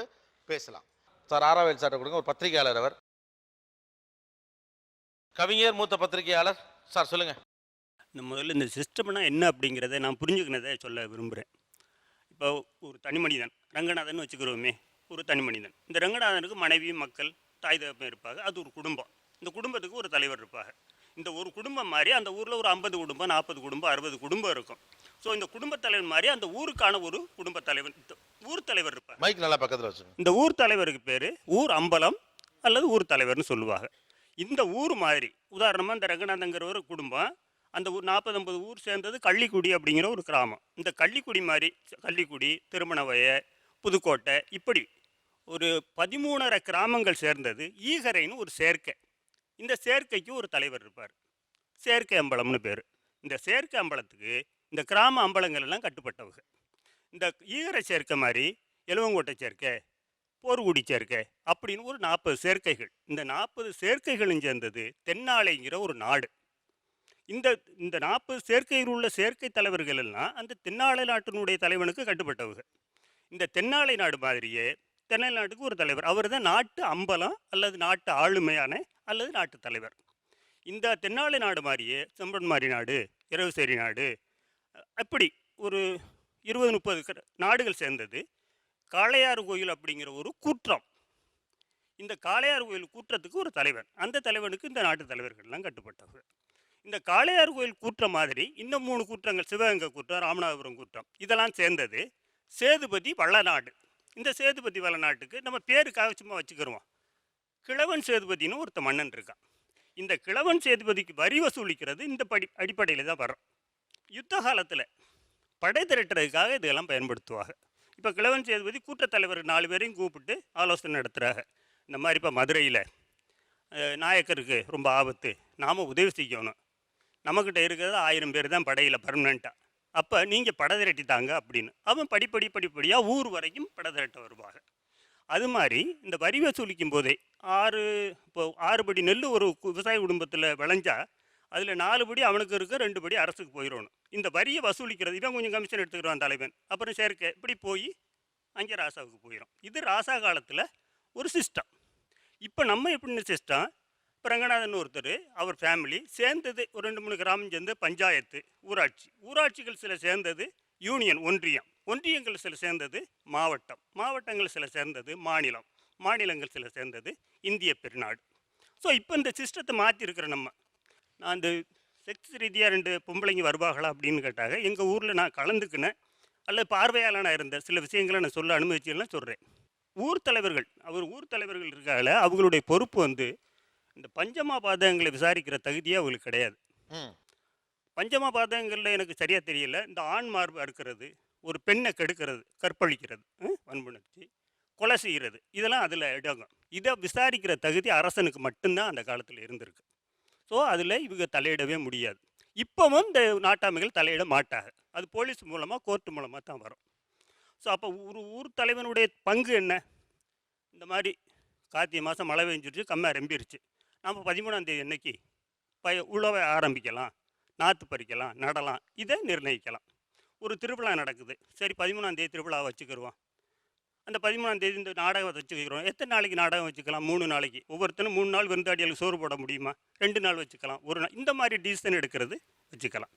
பேசலாம். சார் ஆராவேல் சார் கொடுங்க. ஒரு பத்திரிகையாளர், அவர் கவிஞர், மூத்த பத்திரிகையாளர். சார் சொல்லுங்க. முதல்ல இந்த சிஸ்டம்னா என்ன அப்படிங்கிறத நான் புரிஞ்சுக்கினதை சொல்ல விரும்புகிறேன். இப்போ ஒரு தனி மனிதன் ரங்கநாதன் வச்சுக்கிறோமே, ஒரு தனி மனிதன். இந்த ரங்கநாதனுக்கு மனைவி, மக்கள், தாய் தகப்பன் இருப்பாங்க. அது ஒரு குடும்பம். இந்த குடும்பத்துக்கு ஒரு தலைவர் இருப்பாங்க. இந்த ஒரு குடும்பம் மாதிரி அந்த ஊரில் ஒரு 50 குடும்பம், 40 குடும்பம், 60 குடும்பம் இருக்கும். ஸோ இந்த குடும்பத் தலைவர் மாதிரி அந்த ஊருக்கான ஒரு குடும்பத் தலைவர், ஊர் தலைவர் இருப்பார். மைக் நல்லா பக்கத்தில் வச்சு. இந்த ஊர் தலைவருக்கு பேர் ஊர் அம்பலம் அல்லது ஊர் தலைவர்னு சொல்லுவாங்க. இந்த ஊர் மாதிரி உதாரணமாக இந்த ரங்கநாதங்கிற ஒரு குடும்பம், அந்த ஊர் 40-50 ஊர் சேர்ந்தது கள்ளிக்குடி அப்படிங்கிற ஒரு கிராமம். இந்த கள்ளிக்குடி மாதிரி கள்ளிக்குடி, திருமணவய, புதுக்கோட்டை, இப்படி ஒரு 13 கிராமங்கள் சேர்ந்தது ஈகரைன்னு ஒரு சேர்க்கை. இந்த சேர்க்கைக்கு ஒரு தலைவர் இருப்பார், சேர்க்கை அம்பலம்னு பேர். இந்த சேர்க்கை அம்பலத்துக்கு இந்த கிராம அம்பலங்கள் எல்லாம் கட்டுப்பட்டவங்க. இந்த ஈகரை சேர்க்கை மாதிரி எலுவங்கோட்டை சேர்க்கை, போர்குடி சேர்க்கை அப்படின்னு ஒரு 40 சேர்க்கைகள். இந்த 40 சேர்க்கைகளும் சேர்ந்தது தென்னாலைங்கிற ஒரு நாடு. இந்த 40 சேர்க்கையில் உள்ள சேர்க்கை தலைவர்கள் எல்லாம் அந்த தென்னாலை நாட்டினுடைய தலைவனுக்கு கட்டுப்பட்டவங்க. இந்த தென்னாலை நாடு மாதிரியே தென்னை நாட்டுக்கு ஒரு தலைவர், அவர் தான் நாட்டு அம்பலம் அல்லது நாட்டு ஆளுமையான அல்லது நாட்டு தலைவர். இந்த தென்னாலை நாடு மாதிரியே செம்பன்மாரி நாடு, இரவுசேரி நாடு, அப்படி ஒரு 20-30 நாடுகள் சேர்ந்தது காளையார் கோயில் அப்படிங்கிற ஒரு கூற்றம். இந்த காளையார் கோயில் கூற்றத்துக்கு ஒரு தலைவர், அந்த தலைவனுக்கு இந்த நாட்டு தலைவர்கள்லாம் கட்டுப்பட்டவர். இந்த காளையார் கோயில் கூற்றம் மாதிரி இன்னும் 3 கூற்றங்கள், சிவகங்கை கூற்றம், ராமநாதபுரம் கூற்றம், இதெல்லாம் சேர்ந்தது சேதுபதி வளநாடு. இந்த சேதுபதி வளநாட்டுக்கு நம்ம பேருக்காக சும்மா வச்சுக்கிறோம். கிழவன் சேதுபதினு ஒருத்த மன்னன் இருக்கான். இந்த கிழவன் சேதுபதிக்கு வரி வசூலிக்கிறது இந்த அடிப்படையில் தான் வரும். யுத்த காலத்தில் படை திரட்டுறதுக்காக இதெல்லாம் பயன்படுத்துவாங்க. இப்போ கிழவன் சேதுபதி கூட்டத்தலைவர் 4 பேரையும் கூப்பிட்டு ஆலோசனை நடத்துகிறாங்க. இந்த மாதிரி இப்போ மதுரையில் நாயக்கருக்கு ரொம்ப ஆபத்து, நாம் உதவி செய்யணும், நம்மக்கிட்ட இருக்கிறது 1000 பேர் தான் படையில் பர்மனெண்ட்டாக, அப்போ நீங்கள் படை திரட்டித்தாங்க அப்படின்னு அவன் படிப்படியாக ஊர் வரைக்கும் படை திரட்ட வருவாங்க. அது மாதிரி இந்த வரி வசூலிக்கும் போதே 6 படி நெல் ஒரு விவசாய குடும்பத்தில் விளைஞ்சா அதில் 4 படி அவனுக்கு இருக்க, 2 படி அரசுக்கு போயிடணும். இந்த வரியை வசூலிக்கிறது இவன் கொஞ்சம் கமிஷன் எடுத்துக்கிடுவான் தலைவன், அப்புறம் சேர்க்கை இப்படி போய் அங்கே ராசாவுக்கு போயிடும். இது ராசா காலத்தில் ஒரு சிஸ்டம். இப்போ நம்ம எப்படின்னு சிஸ்டம், இப்போ ரங்கநாதன் ஒருத்தர், அவர் ஃபேமிலி சேர்ந்தது ஒரு 2-3 கிராமம் சேர்ந்து பஞ்சாயத்து, ஊராட்சிகள் சில சேர்ந்தது யூனியன் ஒன்றியம், ஒன்றியங்கள் சில சேர்ந்தது மாவட்டம், மாவட்டங்கள் சில சேர்ந்தது மாநிலம், மாநிலங்கள் சில சேர்ந்தது இந்திய பெருநாடு. ஸோ இப்போ இந்த சிஸ்டத்தை மாற்றிருக்கிற நம்ம. நான் அந்த செக்ஸ் ரீதியாக 2 பொம்பளைங்க வருவாங்களா அப்படின்னு கேட்டாங்க. எங்கள் ஊரில் நான் கலந்துக்கினேன் அல்லது பார்வையாளனாக இருந்த சில விஷயங்களை நான் சொல்ல அனுமதிச்செல்லாம் சொல்கிறேன். ஊர் தலைவர்கள் ஊர் தலைவர்கள் இருக்காங்கள, அவங்களுடைய பொறுப்பு வந்து இந்த பஞ்சமா பாதகங்களை விசாரிக்கிற தகுதியே அவங்களுக்கு கிடையாது. பஞ்சமா பாதகங்களில் எனக்கு சரியாக தெரியல. இந்த ஆண் மார்பு அறுக்கிறது, ஒரு பெண்ணை கெடுக்கிறது, கற்பழிக்கிறது, வன்புணர்ச்சி, கொலை செய்கிறது, இதெல்லாம் அதில் இடங்கும். இதை விசாரிக்கிற தகுதி அரசனுக்கு மட்டும்தான் அந்த காலத்தில் இருந்திருக்கு. ஸோ அதில் இவங்க தலையிடவே முடியாது. இப்போவும் இந்த நாட்டாமைகள் தலையிட மாட்டாங்க. அது போலீஸ் மூலமாக கோர்ட்டு மூலமாக தான் வரும். ஸோ அப்போ ஒரு ஊர் தலைவனுடைய பங்கு என்ன? இந்த மாதிரி கார்த்திகை மாதம் மழை பெஞ்சிருச்சு, கம்மியாக ரெம்பிருச்சு, நம்ம 13ஆம் தேதி அன்னைக்கு உழவை ஆரம்பிக்கலாம், நாற்று பறிக்கலாம், நடலாம், இதை நிர்ணயிக்கலாம். ஒரு திருவிழா நடக்குது, சரி 13ஆம் தேதி திருவிழா வச்சுக்கிடுவோம். அந்த 13ஆம் தேதி இந்த நாடகம் வச்சுக்கிறோம். எத்தனை நாளைக்கு நாடகம் வச்சுக்கலாம்? 3 நாளைக்கு. ஒவ்வொருத்தரும் 3 நாள் விருந்தாடிகளுக்கு சோறு போட முடியுமா? 2 நாள் வச்சுக்கலாம், 1 நாள். இந்த மாதிரி டிசிஷன் எடுக்கிறது வச்சுக்கலாம்.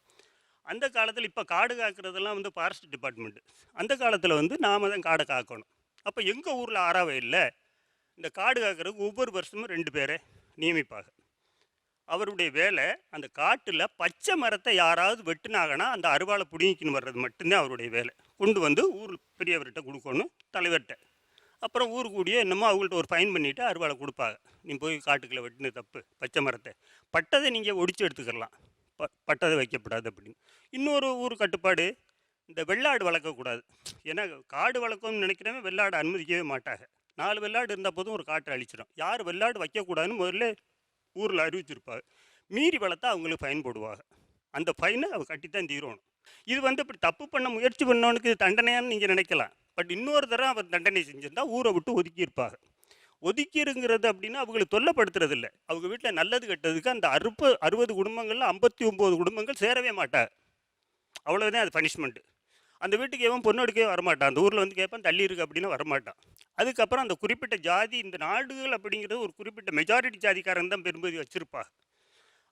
அந்த காலத்தில் இப்போ காடு காக்கிறதெல்லாம் வந்து ஃபாரஸ்ட் டிபார்ட்மெண்ட்டு. அந்த காலத்தில் வந்து நாம தான் காடை காக்கணும். அப்போ எங்கள் ஊரில் அறவையில் இந்த காடு காக்கிறதுக்கு ஒவ்வொரு வருஷமும் 2 பேரை நியமிப்பாங்க. அவருடைய வேலை அந்த காட்டில் பச்சை மரத்தை யாராவது வெட்டினாங்கன்னா அந்த அருவாளை பிடிங்கின்னு வர்றது மட்டும்தான் அவருடைய வேலை. கொண்டு வந்து ஊர் பெரியவர்கிட்ட கொடுக்கணும், தலைவர்கிட்ட. அப்புறம் ஊர் கூடிய என்னமோ அவங்கள்ட்ட ஒரு ஃபைன் பண்ணிவிட்டு அருவாளை கொடுப்பாங்க. நீ போய் காட்டுக்குள்ளே வெட்டின தப்பு, பச்சை மரத்தை, பட்டதை நீங்கள் ஒடிச்சு எடுத்துக்கலாம், பட்டதை வைக்கப்படாது அப்படின்னு. இன்னொரு ஊர் கட்டுப்பாடு, இந்த வெள்ளாடு வளர்க்கக்கூடாது. ஏன்னா காடு வளர்க்கணும்னு நினைக்கிறவங்க வெள்ளாடு அனுமதிக்கவே மாட்டாங்க. 4 வெள்ளாடு இருந்தால் போதும் ஒரு காட்டை அழிச்சிடும். யார் வெள்ளாடு வைக்கக்கூடாதுன்னு முதல்ல ஊரில் அறிவிச்சிருப்பாங்க. மீறி வளர்த்தா அவங்களுக்கு ஃபைன் போடுவாங்க. அந்த ஃபைனை அவள் கட்டித்தான் தீரணும். இது வந்து இப்படி தப்பு பண்ண முயற்சி பண்ணவனுக்கு இது தண்டனையான்னு நீங்கள் நினைக்கலாம். பட் இன்னொரு தரம் அவர் தண்டனை செஞ்சிருந்தா ஊரை விட்டு ஒதுக்கியிருப்பாங்க. ஒதுக்கிருங்கிறது அப்படின்னா அவங்களுக்கு தொல்லைப்படுத்துறது இல்லை. அவங்க வீட்டில் நல்லது கெட்டதுக்கு அந்த 60 குடும்பங்களில் 59 குடும்பங்கள் சேரவே மாட்டாங்க. அவ்வளோதான் அது பனிஷ்மெண்ட்டு. அந்த வீட்டுக்கு எவன் பொண்ணு எடுக்கவே வரமாட்டான். அந்த ஊரில் வந்து கேட்பான், தள்ளி இருக்கு அப்படின்னு வரமாட்டான். அதுக்கப்புறம் அந்த குறிப்பிட்ட ஜாதி, இந்த நாடுகள் அப்படிங்கிறது ஒரு குறிப்பிட்ட மெஜாரிட்டி ஜாதிக்காரங்க தான் பெரும்பகுதி வச்சுருப்பாங்க.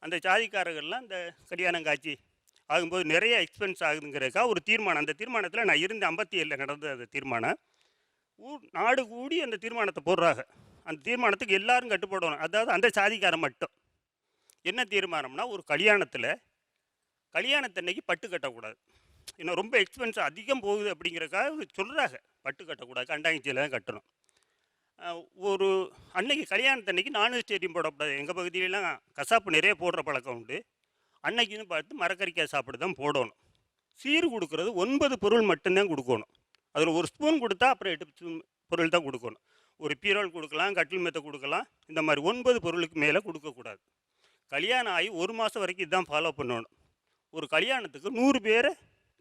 அந்த ஜாதிக்காரர்கள்லாம் இந்த கல்யாணம் காட்சி ஆகும்போது நிறைய எக்ஸ்பென்ஸ் ஆகுதுங்கிறதுக்கா ஒரு தீர்மானம். அந்த தீர்மானத்தில் நான் இருந்து 57 நடந்தது அந்த தீர்மானம். நாடு கூடி அந்த தீர்மானத்தை போடுறாங்க. அந்த தீர்மானத்துக்கு எல்லாரும் கட்டுப்படணும். அதாவது அந்த சாதிக்காரன் மட்டும். என்ன தீர்மானம்னா, ஒரு கல்யாணத்தன்னைக்கு பட்டு கட்டக்கூடாது. இன்னும் ரொம்ப எக்ஸ்பென்ஸ் அதிகம் போகுது அப்படிங்கிறக்காக சொல்கிறாங்க, பட்டு கட்டக்கூடாது, கண்டாங்கிச்சியில் தான் கட்டணும். ஒரு அன்னைக்கு கல்யாணத்தன்னைக்கு நான்வெஜிடேரியன் போடக்கூடாது. எங்கள் பகுதியிலலாம் கசாப்பு நிறைய போடுற பழக்கம் உண்டு. அன்னைக்குன்னு பார்த்து மரக்கறிக்காய் சாப்பிட்டு தான் போடணும். சீர் கொடுக்குறது 9 பொருள் மட்டும்தான் கொடுக்கணும். அதில் ஒரு ஸ்பூன் கொடுத்தா அப்புறம் 8 பொருள் தான் கொடுக்கணும். ஒரு பீரோல் கொடுக்கலாம், கட்டில் மெத்தை கொடுக்கலாம், இந்த மாதிரி 9 பொருளுக்கு மேலே கொடுக்கக்கூடாது. கல்யாணம் ஆகி 1 மாதம் வரைக்கும் இதுதான் ஃபாலோ பண்ணணும். ஒரு கல்யாணத்துக்கு 100 பேரை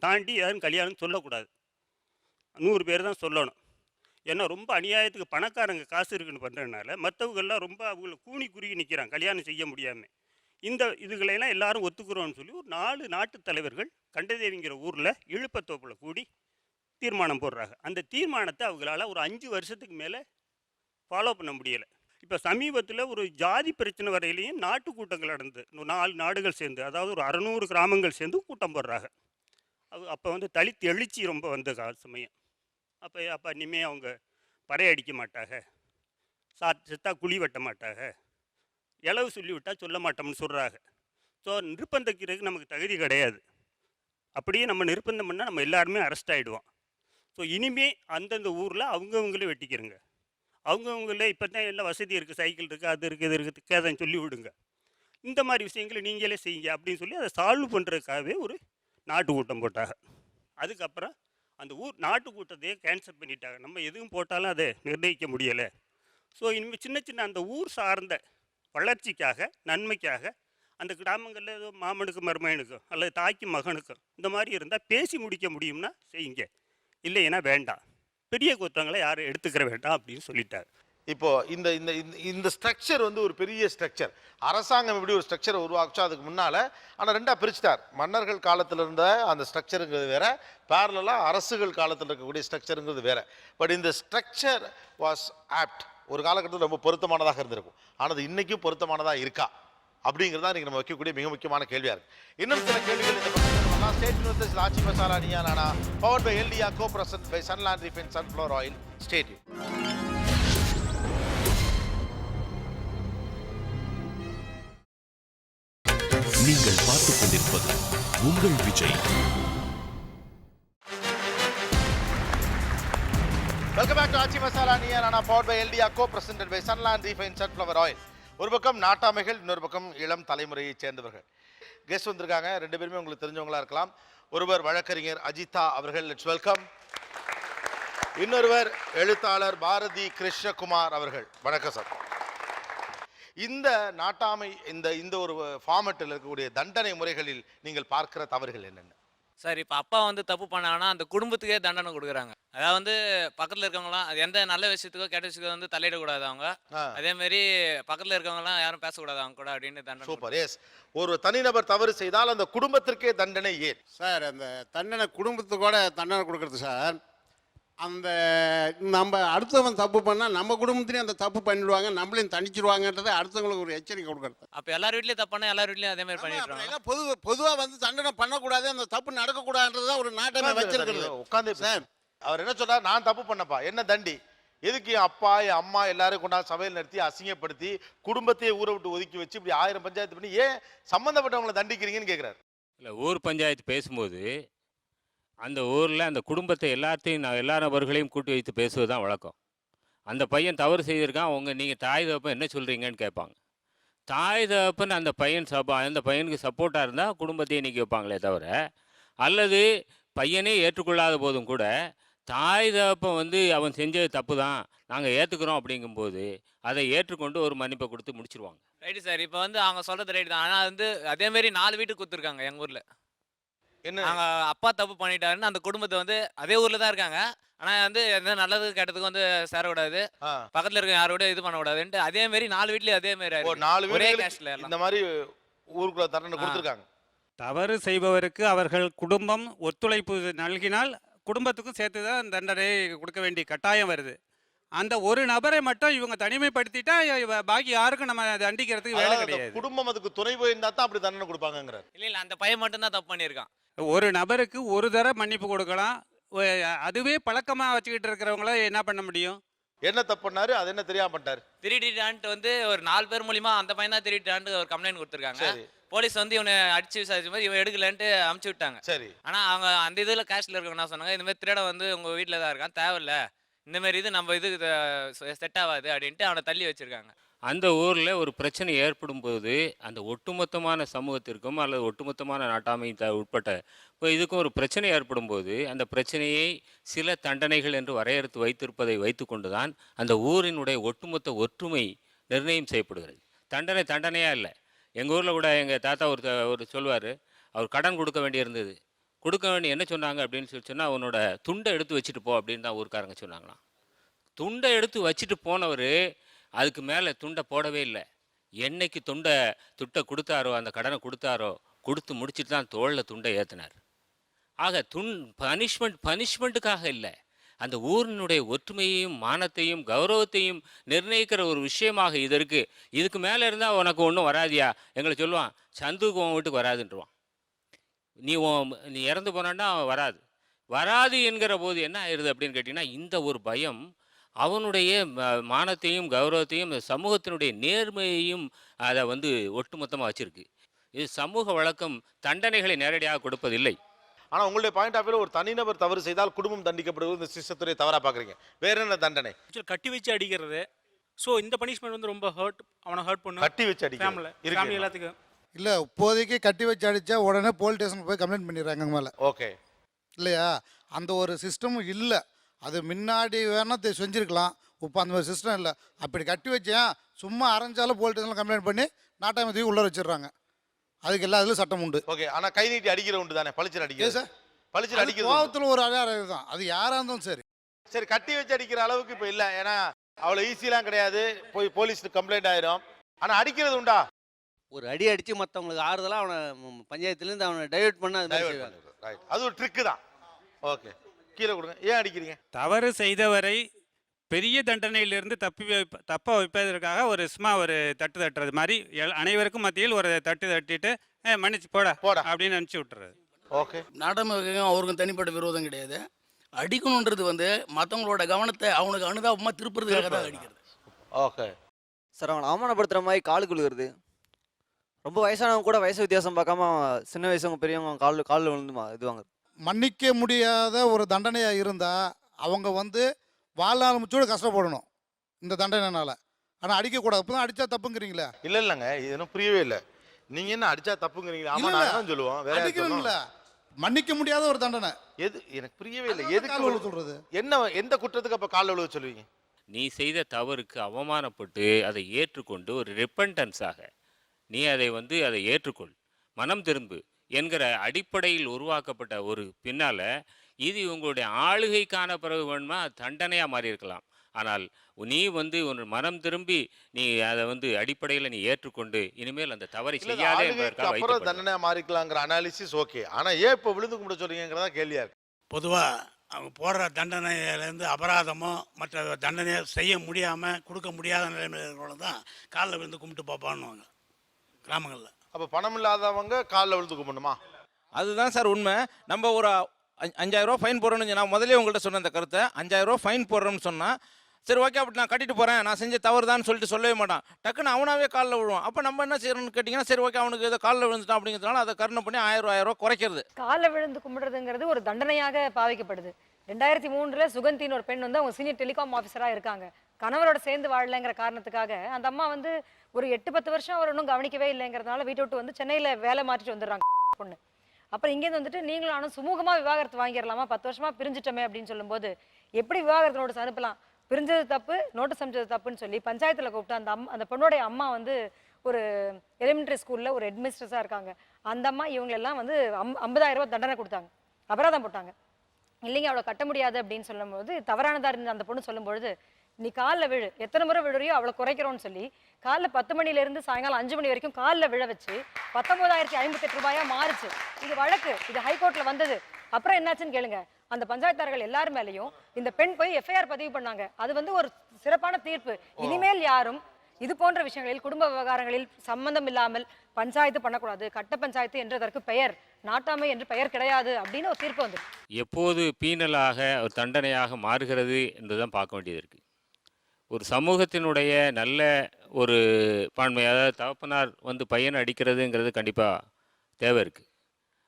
தாண்டி யாரும் கல்யாணம் சொல்லக்கூடாது. 100 பேர் தான் சொல்லணும். ஏன்னா ரொம்ப அநியாயத்துக்கு பணக்காரங்க காசு இருக்குன்னு பண்ணுறதுனால மற்றவங்கெல்லாம் ரொம்ப அவங்கள கூனி குறுகி நிற்கிறாங்க கல்யாணம் செய்ய முடியாமல். இந்த இதுகளையெல்லாம் எல்லாரும் ஒத்துக்கிறோன்னு சொல்லி ஒரு 4 நாட்டு தலைவர்கள் கண்டதேவிங்கிற ஊரில் இழுப்பத்தோப்பில் கூடி தீர்மானம் போடுறாங்க. அந்த தீர்மானத்தை அவங்களால ஒரு 5 வருஷத்துக்கு மேலே ஃபாலோ பண்ண முடியலை. இப்போ சமீபத்தில் ஒரு ஜாதி பிரச்சனை வரையிலையும் நாட்டு கூட்டங்கள் நடந்து 4 நாடுகள் சேர்ந்து, அதாவது ஒரு 600 கிராமங்கள் சேர்ந்து கூட்டம் போடுறாங்க. அப்போ வந்து தலித் எழுச்சி ரொம்ப வந்த சமயம். அப்போ இனிமேல் அவங்க பறை அடிக்க மாட்டாங்க, செத்தா குழி வெட்ட மாட்டாங்க, இளவு சொல்லிவிட்டால் சொல்ல மாட்டோம்னு சொல்கிறாங்க. ஸோ நிர்பந்திக்கிறதுக்கு நமக்கு தகுதி கிடையாது. அப்படியே நம்ம நிர்பந்தம் பண்ணால் நம்ம எல்லாருமே அரெஸ்ட் ஆகிடுவோம். ஸோ இனிமே அந்தந்த ஊரில் அவங்கவுங்களே வெட்டிக்கிறங்க. அவங்கவுங்களே இப்போ தான் எல்லாம் வசதி இருக்குது, சைக்கிள் இருக்குது, அது இருக்குது, இது இருக்குது, கேதன்னு சொல்லி விடுங்க. இந்த மாதிரி விஷயங்களை நீங்களே செய்யுங்க அப்படின்னு சொல்லி அதை சால்வ் பண்ணுறதுக்காகவே ஒரு நாட்டு கூட்டம் போட்டாங்க. அதுக்கப்புறம் அந்த நாட்டு கூட்டத்தையே கேன்சல் பண்ணிட்டாங்க. நம்ம எதுவும் போட்டாலும் அதை நிர்ணயிக்க முடியலை. ஸோ இனிமேல் சின்ன சின்ன அந்த ஊர் சார்ந்த வளர்ச்சிக்காக, நன்மைக்காக அந்த கிராமங்களில் ஏதோ மாமனுக்கும் மருமகனுக்கும் அல்லது தாய்க்கும் மகனுக்கும் இந்த மாதிரி இருந்தால் பேசி முடிக்க முடியும்னா செய்யுங்க, இல்லைன்னா வேண்டாம், பெரிய குற்றங்களை யாரும் எடுத்துக்கிற வேண்டாம் அப்படின்னு சொல்லிட்டாங்க. இப்போ இந்த இந்த இந்த ஸ்ட்ரக்சர் வந்து ஒரு பெரிய ஸ்ட்ரக்சர். அரசாங்கம் எப்படி ஒரு ஸ்ட்ரக்சரை உருவாக்குச்சோ அதுக்கு முன்னால், ஆனால் 2ஆக பிரிச்சுட்டார். மன்னர்கள் காலத்தில் இருந்த அந்த ஸ்ட்ரக்சருங்கிறது வேற, பேரலாக அரசுகள் காலத்தில் இருக்கக்கூடிய ஸ்ட்ரக்சருங்கிறது வேற. பட் இந்த ஸ்ட்ரக்சர் வாஸ் ஆப்ட். ஒரு காலகட்டத்தில் ரொம்ப பொருத்தமானதாக இருந்திருக்கும். ஆனால் அது இன்றைக்கும் பொருத்தமானதாக இருக்கா அப்படிங்கிறதா இன்னைக்கு நம்ம வைக்கக்கூடிய மிக முக்கியமான கேள்வியா இருக்கு. இன்னும் சில கேள்விகள் இந்த பக்கம் state university Aachi Masala Neeya Naana powered by எல்டிஆ co present by Sunland refined sunflower oil state. நீங்கள் பார்த்துக் கொண்டிருப்பது உங்கள் Vijay. Welcome back to Aachi Masala Neeya Naana powered by எல்டிஆ co present by Sunland refined sunflower oil. ஒரு பக்கம் நாட்டாமைகள், இன்னொரு பக்கம் இளம் தலைமுறையை சேர்ந்தவர்கள். கெஸ்ட் வந்திருக்காங்க, ரெண்டு பேருமே உங்களுக்கு தெரிஞ்சவங்களா இருக்கலாம். ஒருவர் வழக்கறிஞர் அஜிதா அவர்கள், லெட்ஸ் வெல்கம். இன்னொருவர் எழுத்தாளர் பாரதி கிருஷ்ணகுமார் அவர்கள், வணக்கம் சார். இந்த நாட்டாமை இந்த ஒரு ஃபார்மட்டில் இருக்கக்கூடிய தண்டனை முறைகளில் நீங்கள் பார்க்கிற தவறுகள் என்னென்ன? சார் இப்போ அப்பா வந்து தப்பு பண்ணாங்கன்னா அந்த குடும்பத்துக்கே தண்டனை கொடுக்குறாங்க. அதாவது வந்து பக்கத்தில் இருக்கவங்களாம் அது எந்த நல்ல விஷயத்துக்கோ கெட்ட விஷயத்துக்கோ வந்து தலையிடக்கூடாது அவங்க. அதேமாரி பக்கத்தில் இருக்கவங்களாம் யாரும் பேசக்கூடாது அவங்க கூட அப்படின்னு தண்டனை. சூப்பர். எஸ், ஒரு தனிநபர் தவறு செய்தால் அந்த குடும்பத்திற்கே தண்டனை ஏன் சார்? அந்த தண்டனை குடும்பத்துக்கு கூட தண்டனை கொடுக்குறது சார். அந்த நம்ம அடுத்தவன் தப்பு பண்ணால் நம்ம குடும்பத்திலையும் அந்த தப்பு பண்ணிடுவாங்க, நம்மளையும் தண்டிச்சிடுவாங்கன்றதை அடுத்தவங்களுக்கு ஒரு எச்சரிக்கை கொடுக்குறது. அப்போ எல்லார் வீட்லேயும் தப்பானா எல்லார் வீட்லேயும் அதே மாதிரி பண்ணிடுறாங்க. பொதுவாக வந்து தண்டனை பண்ணக்கூடாது, அந்த தப்பு நடக்கக்கூடாதுன்றதான் ஒரு நாட்டை வச்சிருக்கிறது. உட்காந்து சார் அவர் என்ன சொல்றாரு, நான் தப்பு பண்ணப்பா என்ன தண்டி, எதுக்கு என் அப்பா என் அம்மா எல்லாரும் கொண்டாந்து சபையில் நிறுத்தி அசிங்கப்படுத்தி குடும்பத்தையே ஊரை விட்டு ஒதுக்கி வச்சு இப்படி 1000 பஞ்சாயத்து பண்ணி ஏன் சம்மந்தப்பட்டவங்களை தண்டிக்கிறீங்கன்னு கேட்குறாரு. இல்லை, ஊர் பஞ்சாயத்து பேசும்போது அந்த ஊரில் அந்த குடும்பத்தை எல்லாத்தையும் எல்லா நபர்களையும் கூட்டி வைத்து பேசுவது தான் வழக்கம். அந்த பையன் தவறு செய்திருக்கான், நீங்கள் தாய் தகப்பன் என்ன சொல்கிறீங்கன்னு கேட்பாங்க. தாய் தகப்பன் அந்த பையனுக்கு சப்போர்ட்டாக இருந்தால் குடும்பத்தையே நீக்கி வைப்பாங்களே தவிர, அல்லது பையனே ஏற்றுக்கொள்ளாத போதும் கூட தாய் தகப்பன் வந்து அவன் செஞ்சது தப்பு தான் நாங்கள் ஏற்றுக்கிறோம் அப்படிங்கும்போது அதை ஏற்றுக்கொண்டு ஒரு மன்னிப்பை கொடுத்து முடிச்சிருவாங்க. ரைட்டு சார், இப்போ வந்து அவங்க சொல்கிறது ரைட்டு தான். ஆனால் வந்து அதேமாரி 4 வீட்டுக்கு கொடுத்துருக்காங்க எங்கள் ஊரில். என்ன நாங்கள் அப்பா தப்பு பண்ணிட்டாருன்னு அந்த குடும்பத்தை வந்து அதே ஊரில் தான் இருக்காங்க. ஆனால் வந்து எந்த நல்லது கெட்டதுக்கு வந்து சேரக்கூடாது, பக்கத்தில் இருக்க யாரோட இது பண்ணக்கூடாதுன்ட்டு அதேமாரி 4 வீட்லேயும் அதேமாரி 4 ஒரே வீடுகளுக்கு கேஸ்ட்ல இந்த மாதிரி ஊருக்குள்ள தண்டனை கொடுத்துருக்காங்க. தவறு செய்பவருக்கு அவர்கள் குடும்பம் ஒத்துழைப்பு நல்கினால் குடும்பத்துக்கும் சேர்த்து தான் தண்டனை கொடுக்க வேண்டிய கட்டாயம் வருது. அந்த ஒரு நபரை மட்டும் இவங்க தனிமைப்படுத்திட்டா பாக்கி யாருக்கும் நம்ம தண்டிக்கிறதுக்கு வேலை கிடையாது. குடும்பம் அதுக்கு துணை போயிருந்தா தான் அப்படி தண்டனை கொடுப்பாங்கிறார். இல்லை அந்த பையன் மட்டும்தான் தப்பு பண்ணியிருக்கான். ஒரு நபருக்கு ஒரு தடவை மன்னிப்பு கொடுக்கலாம், அதுவே பழக்கமாக வச்சுக்கிட்டு இருக்கிறவங்கள என்ன பண்ண முடியும்? என்ன தப்பு பண்ணாரு, அது என்ன தெரியாம பண்ணிட்டாரு, திருடிட்டான்ட்டு வந்து ஒரு 4 பேர் மூலியமா அந்த பையன் தான் திருடிட்டான்ட்டு ஒரு கம்ப்ளைண்ட் கொடுத்துருக்காங்க. போலீஸ் வந்து இவனை அடிச்சு விசாரிச்சு போது இவன் எடுக்கலன்ட்டு அமுச்சு விட்டாங்க. சரி, ஆனா அவங்க அந்த இதுல கேஷ்ல இருக்கவங்க என்ன சொன்னாங்க, இந்த மாதிரி திருட வந்து உங்க வீட்டில் தான் இருக்கான், தேவையில்ல இந்த மாதிரி இது நம்ம இது செட் ஆகாது அப்படின்ட்டு அவனை தள்ளி வச்சிருக்காங்க. அந்த ஊரில் ஒரு பிரச்சனை ஏற்படும் போது அந்த ஒட்டுமொத்தமான சமூகத்திற்கும் அல்லது ஒட்டுமொத்தமான நாட்டாமை உட்பட்ட இப்போ இதுக்கும் ஒரு பிரச்சனை ஏற்படும் போது அந்த பிரச்சனையை சில தண்டனைகள் என்று வரையறுத்து வைத்திருப்பதை வைத்து கொண்டு தான் அந்த ஊரினுடைய ஒட்டுமொத்த ஒற்றுமை நிர்ணயம் செய்யப்படுகிறது. தண்டனையாக இல்லை. எங்கள் ஊரில் கூட எங்கள் தாத்தா ஒரு சொல்வார், அவர் கடன் கொடுக்க வேண்டியிருந்தது, கொடுக்க வேண்டிய என்ன சொன்னாங்க அப்படின்னு சொன்னால் அவனோட துண்டை எடுத்து வச்சுட்டு போ அப்படின்னு தான் ஊருக்காரங்க சொன்னாங்களாம். துண்டை எடுத்து வச்சுட்டு போனவர் அதுக்கு மேலே துண்டை போடவே இல்லை. என்னைக்கு துட்டை கொடுத்தாரோ, அந்த கடனை கொடுத்தாரோ, கொடுத்து முடிச்சுட்டு தான் தோளில் துண்டை ஏற்றினார். ஆக பனிஷ்மெண்ட்டுக்காக இல்லை, அந்த ஊரினுடைய ஒற்றுமையையும் மானத்தையும் கௌரவத்தையும் நிர்ணயிக்கிற ஒரு விஷயமாக இது இருக்குது. இதுக்கு மேலே இருந்தால் உனக்கு ஒன்றும் வராதியா, எங்களை சொல்லுவான், சந்துக்கு உன் வீட்டுக்கு வராதுன்றவான். நீ இறந்து போனான்னா வராது என்கிற போது என்ன ஆயிடுது அப்படின்னு கேட்டிங்கன்னா, இந்த ஒரு பயம் அவனுடைய மானத்தையும் கௌரவத்தையும் சமூகத்தினுடைய நேர்மையையும் அதை வந்து ஒட்டுமொத்தமாக வச்சுருக்கு. இது சமூக வழக்கம் தண்டனைகளை நேரடியாக கொடுப்பதில்லை. ஆனால் உங்களுடைய பாயிண்ட் ஆஃப் வியூ ஒரு தனிநபர் தவறு செய்தால் குடும்பம் தண்டிக்கப்படுவது இந்த சிஸ்டத்துறை தவறாக பார்க்குறீங்க. வேற என்ன தண்டனை? கட்டி வச்சு அடிக்கிறது. ஸோ இந்த பனிஷ்மெண்ட் வந்து ரொம்ப அவனை ஹர்ட் பண்ணும். கட்டி வச்சு அடிக்கிறது ஃபேமிலி எல்லாத்துக்கும் இல்லை, இப்போதைக்கு கட்டி வச்சு அடித்தா உடனே போலீஸ் ஸ்டேஷனுக்கு போய் கம்ப்ளைண்ட் பண்ணிடுறாங்க மேலே. ஓகே, இல்லையா? அந்த ஒரு சிஸ்டமும் இல்லை. அது முன்னாடி வேணால் செஞ்சுருக்கலாம், இப்போ அந்த மாதிரி சிஸ்டம் இல்லை. அப்படி கட்டி வச்சேன் சும்மா அரைஞ்சாலும் போலீஸ் ஸ்டேஷனில் கம்ப்ளைண்ட் பண்ணி நாட்டாமத்துக்கு உள்ளே வச்சிடுறாங்க. அதுக்கு எல்லா இதுலையும் சட்டம் உண்டு. ஓகே, ஆனால் கை நீட்டி அடிக்கிற உண்டு தானே, பளிச்சல் அடிக்கிறது சார், பளிச்சல் அடிக்கிறது கோவத்தில் ஒரு அடையாளம் தான். அது யாராக இருந்தாலும் சரி. சரி, கட்டி வச்சு அடிக்கிற அளவுக்கு இப்போ இல்லை, ஏன்னா அவ்வளோ ஈஸிலாம் கிடையாது, போய் போலீஸுக்கு கம்ப்ளைண்ட் ஆயிரும். ஆனால் அடிக்கிறது உண்டா? ஒரு அடி அடித்து மற்றவங்களுக்கு ஆறுதலாக அவனை பஞ்சாயத்துலேருந்து அவனை டைவர்ட் பண்ண அது ஒரு ட்ரிக்கு தான். ஓகே, கீழே கொடுங்க. ஏன் அடிக்கிறீங்க? தவறு செய்தவரை பெரிய தண்டனையிலிருந்து தப்ப வைப்பதற்காக ஒரு சும்மா ஒரு தட்டு தட்டுறது மாதிரி அனைவருக்கும் மத்தியில் ஒரு தட்டு தட்டிட்டு மன்னிச்சு போடா அப்படின்னு அனுப்பிச்சி விட்டுறது. ஓகே. நாடகம் அவருக்கும் தனிப்பட்ட விரோதம் கிடையாது. அடிக்கணுன்றது வந்து மற்றவங்களோட கவனத்தை அவனுக்கு அனுதாபமாக திருப்புறதுக்காக தான் அடிக்கிறது. ஓகே சார், அவனை அவமானப்படுத்துகிற மாதிரி கால் குழுகிறது. ரொம்ப வயசானவங்க கூட வயசு வித்தியாசம் பார்க்காம சின்ன வயசவங்க பெரியவங்க காலில் விழுந்துமா இதுவாங்க. மன்னிக்க முடியாத ஒரு தண்டனையாக இருந்தால் அவங்க வந்து வாழ்நாள் முச்சோடு கஷ்டப்படணும் இந்த தண்டனைனால. ஆனால் அடிக்கக்கூடாது. இப்போ தான் அடித்தா தப்புங்கிறீங்களே. இல்லை இல்லைங்க, இது இன்னும் புரியவே இல்லை. நீங்கள் என்ன அடித்தா தப்புங்கிறீங்களா? ஆமாம், நான் தான் சொல்லுவோம். வேற அடிக்கணுங்களா? மன்னிக்க முடியாத ஒரு தண்டனை. எது எனக்கு புரியவே இல்லை. எதுக்கு சொல்கிறது? என்ன எந்த குற்றத்துக்கு அப்போ காலில் விழுவ சொல்லுவீங்க? நீ செய்த தவறுக்கு அவமானப்பட்டு அதை ஏற்றுக்கொண்டு ஒரு ரிப்பன்டன்ஸாக நீ அதை அதை ஏற்றுக்கொள், மனம் திரும்பு என்கிற அடிப்படையில் உருவாக்கப்பட்ட ஒரு பின்னால் இது உங்களுடைய ஆளுகைக்கான பிறகு வேணுமா தண்டனையாக மாறி இருக்கலாம். ஆனால் நீ ஒரு மனம் திரும்பி நீ அதை அடிப்படையில் நீ ஏற்றுக்கொண்டு இனிமேல் அந்த தவறை செய்யாதே என்பதற்காக அப்புறம் தண்டனையாக மாறிக்கலாங்கிற அனாலிசிஸ் ஓகே. ஆனால் ஏன் இப்போ விழுந்து கும்பிட சொல்றீங்கிறதா கேள்வியா இருக்கு. பொதுவாக அவங்க போடுற தண்டனையிலேருந்து அபராதமோ மற்ற தண்டனையை செய்ய முடியாமல் கொடுக்க முடியாத நிலைமையில் இருக்கிறவங்க தான் காலில் விழுந்து கும்பிட்டு பார்ப்பான்னுவாங்க கிராமங்களில். அப்போ பணம் இல்லாதவங்க காலில் விழுந்து கும்பிடணுமா? அதுதான் சார் உண்மை. நம்ம ஒரு 5000 ரூபா ஃபைன் போடுறோம்னு நான் முதலே உங்கள்கிட்ட சொன்ன அந்த கருத்தை. 5000 ரூபா ஃபைன் போடுறோம்னு சொன்னால் சரி ஓகே அப்படி நான் கட்டிட்டு போகிறேன், நான் செஞ்ச தவறு தான் சொல்லிட்டு சொல்லவே மாட்டான். டக்குன்னு அவனாவே காலில் விழுவான். அப்போ நம்ம என்ன செய்யணும்னு கேட்டிங்கன்னா சரி ஓகே அவனுக்கு ஏதோ காலில் விழுந்துட்டான் அப்படிங்கிறதுனால அதை கருணை பண்ணி 1000 ரூபா குறைக்கிறது. காலில் விழுந்து கும்பிடுறதுங்கிறது ஒரு தண்டனையாக பாவிக்கப்படுது. 2003 சுகந்தின்னு ஒரு பெண் அவங்க சீனியர் டெலிகாம் ஆஃபீஸராக இருக்காங்க. கணவரோட சேர்ந்து வாழலைங்கிற காரணத்துக்காக அந்த அம்மா ஒரு 8-10 வருஷம் அவர் ஒன்றும் கவனிக்கவே இல்லைங்கிறதுனால வீட்டை விட்டு சென்னையில் வேலை மாற்றிட்டு வந்துடுறாங்க பொண்ணு. அப்புறம் இங்கேருந்து நீங்களும் ஆனால் சுமூகமாக விவாகரத்து வாங்கிடலாமா, 10 வருஷமா பிரிஞ்சிட்டோமே அப்படின்னு சொல்லும்போது எப்படி விவாகரத்து நோட்டீஸ் அனுப்பலாம், பிரிஞ்சது தப்பு நோட்டீஸ் அனுப்பிச்சது தப்புன்னு சொல்லி பஞ்சாயத்தில் கூப்பிட்டு அந்த பொண்ணுடைய அம்மா ஒரு எலிமெண்ட்ரி ஸ்கூலில் ஒரு ஹெட்மிஸ்ட்ரஸாக இருக்காங்க. அந்த அம்மா இவங்களெல்லாம் 50,000 ரூபா தண்டனை கொடுத்தாங்க, அபராதம் போட்டாங்க. இல்லைங்க அவளை கட்ட முடியாது அப்படின்னு சொல்லும்போது தவறானதாக இருந்த அந்த பொண்ணு சொல்லும்பொழுது நீ காலில் விழு, எத்தனை முறை விழுறியோ அவளை குறைக்கிறோன்னு சொல்லி காலைல 10 மணிலேருந்து சாயங்காலம் 5 மணி வரைக்கும் காலில் விழ வச்சு 19,058 ரூபாயாக மாறுச்சு. இது வழக்கு, இது ஹைகோர்ட்டில் வந்தது. அப்புறம் என்னாச்சுன்னு கேளுங்க, அந்த பஞ்சாயத்தார்கள் எல்லாரும் மேலேயும் இந்த பெண் போய் எஃப்ஐஆர் பதிவு பண்ணாங்க. அது ஒரு சிறப்பான தீர்ப்பு. இனிமேல் யாரும் இது போன்ற விஷயங்களில் குடும்ப விவகாரங்களில் சம்பந்தம் இல்லாமல் பஞ்சாயத்து பண்ணக்கூடாது, கட்ட பஞ்சாயத்து என்றதற்கு பெயர் நாட்டாமை என்று பெயர் கிடையாது அப்படின்னு ஒரு தீர்ப்பு வந்து எப்போது பீனலாக ஒரு தண்டனையாக மாறுகிறது என்றுதான் பார்க்க வேண்டியது இருக்குது. ஒரு சமூகத்தினுடைய நல்ல ஒரு பான்மை, அதாவது தகப்பனார் பையனை அடிக்கிறதுங்கிறது கண்டிப்பாக தேவை இருக்குது.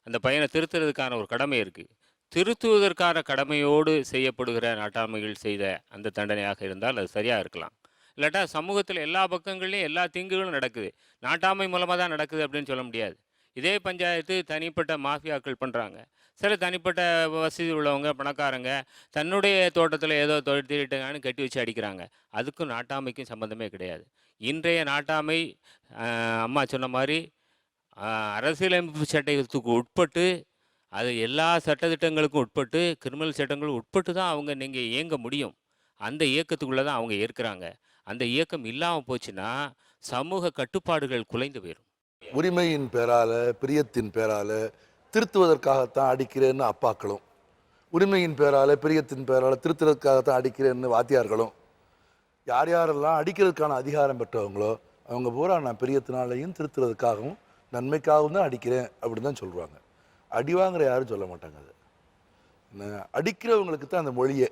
அந்த பையனை திருத்துறதுக்கான ஒரு கடமை இருக்குது. திருத்துவதற்கான கடமையோடு செய்யப்படுகிற நாட்டாமைகள் செய்த அந்த தண்டனையாக இருந்தால் அது சரியாக இருக்கலாம். இல்லாட்டா சமூகத்தில் எல்லா பக்கங்கள்லையும் எல்லா தீங்குகளும் நடக்குது, நாட்டாமை மூலமாக தான் நடக்குது அப்படின்னு சொல்ல முடியாது. இதே பஞ்சாயத்து தனிப்பட்ட மாஃபியாக்கள் பண்ணுறாங்க. சில தனிப்பட்ட வசதி உள்ளவங்க பணக்காரங்க தன்னுடைய தோட்டத்தில் ஏதோ திருட்டுங்கன்னு கட்டி வச்சு அடிக்கிறாங்க. அதுக்கும் நாட்டாமைக்கும் சம்மந்தமே கிடையாது. இன்றைய நாட்டாமை அம்மா சொன்ன மாதிரி அரசியலமைப்பு சட்டத்துக்கு உட்பட்டு, அது எல்லா சட்டத்திட்டங்களுக்கும் உட்பட்டு, கிரிமினல் சட்டங்களும் உட்பட்டு தான் அவங்க நீங்கள் இயங்க முடியும். அந்த இயக்கத்துக்குள்ளே தான் அவங்க இருக்கிறாங்க. அந்த இயக்கம் இல்லாமல் போச்சுன்னா சமூக கட்டுப்பாடுகள் குலைந்து போயிடும். உரிமையின் பேரால் பிரியத்தின் பேரால் திருத்துவதற்காகத்தான் அடிக்கிறேன்னு அப்பாக்களும், உரிமையின் பேரால் பிரியத்தின் பேரால் திருத்துவதற்காகத்தான் அடிக்கிறேன்னு வாத்தியார்களும், யார் யாரெல்லாம் அடிக்கிறதுக்கான அதிகாரம் பெற்றவங்களோ அவங்க பூரா நான் பிரியத்தினாலையும் திருத்துறதுக்காகவும் நன்மைக்காகவும் தான் அடிக்கிறேன் அப்படின்னு தான் சொல்லுவாங்க. அடிவாங்கிற யாரும் சொல்ல மாட்டாங்க. அது அடிக்கிறவங்களுக்கு தான் அந்த மொழியே.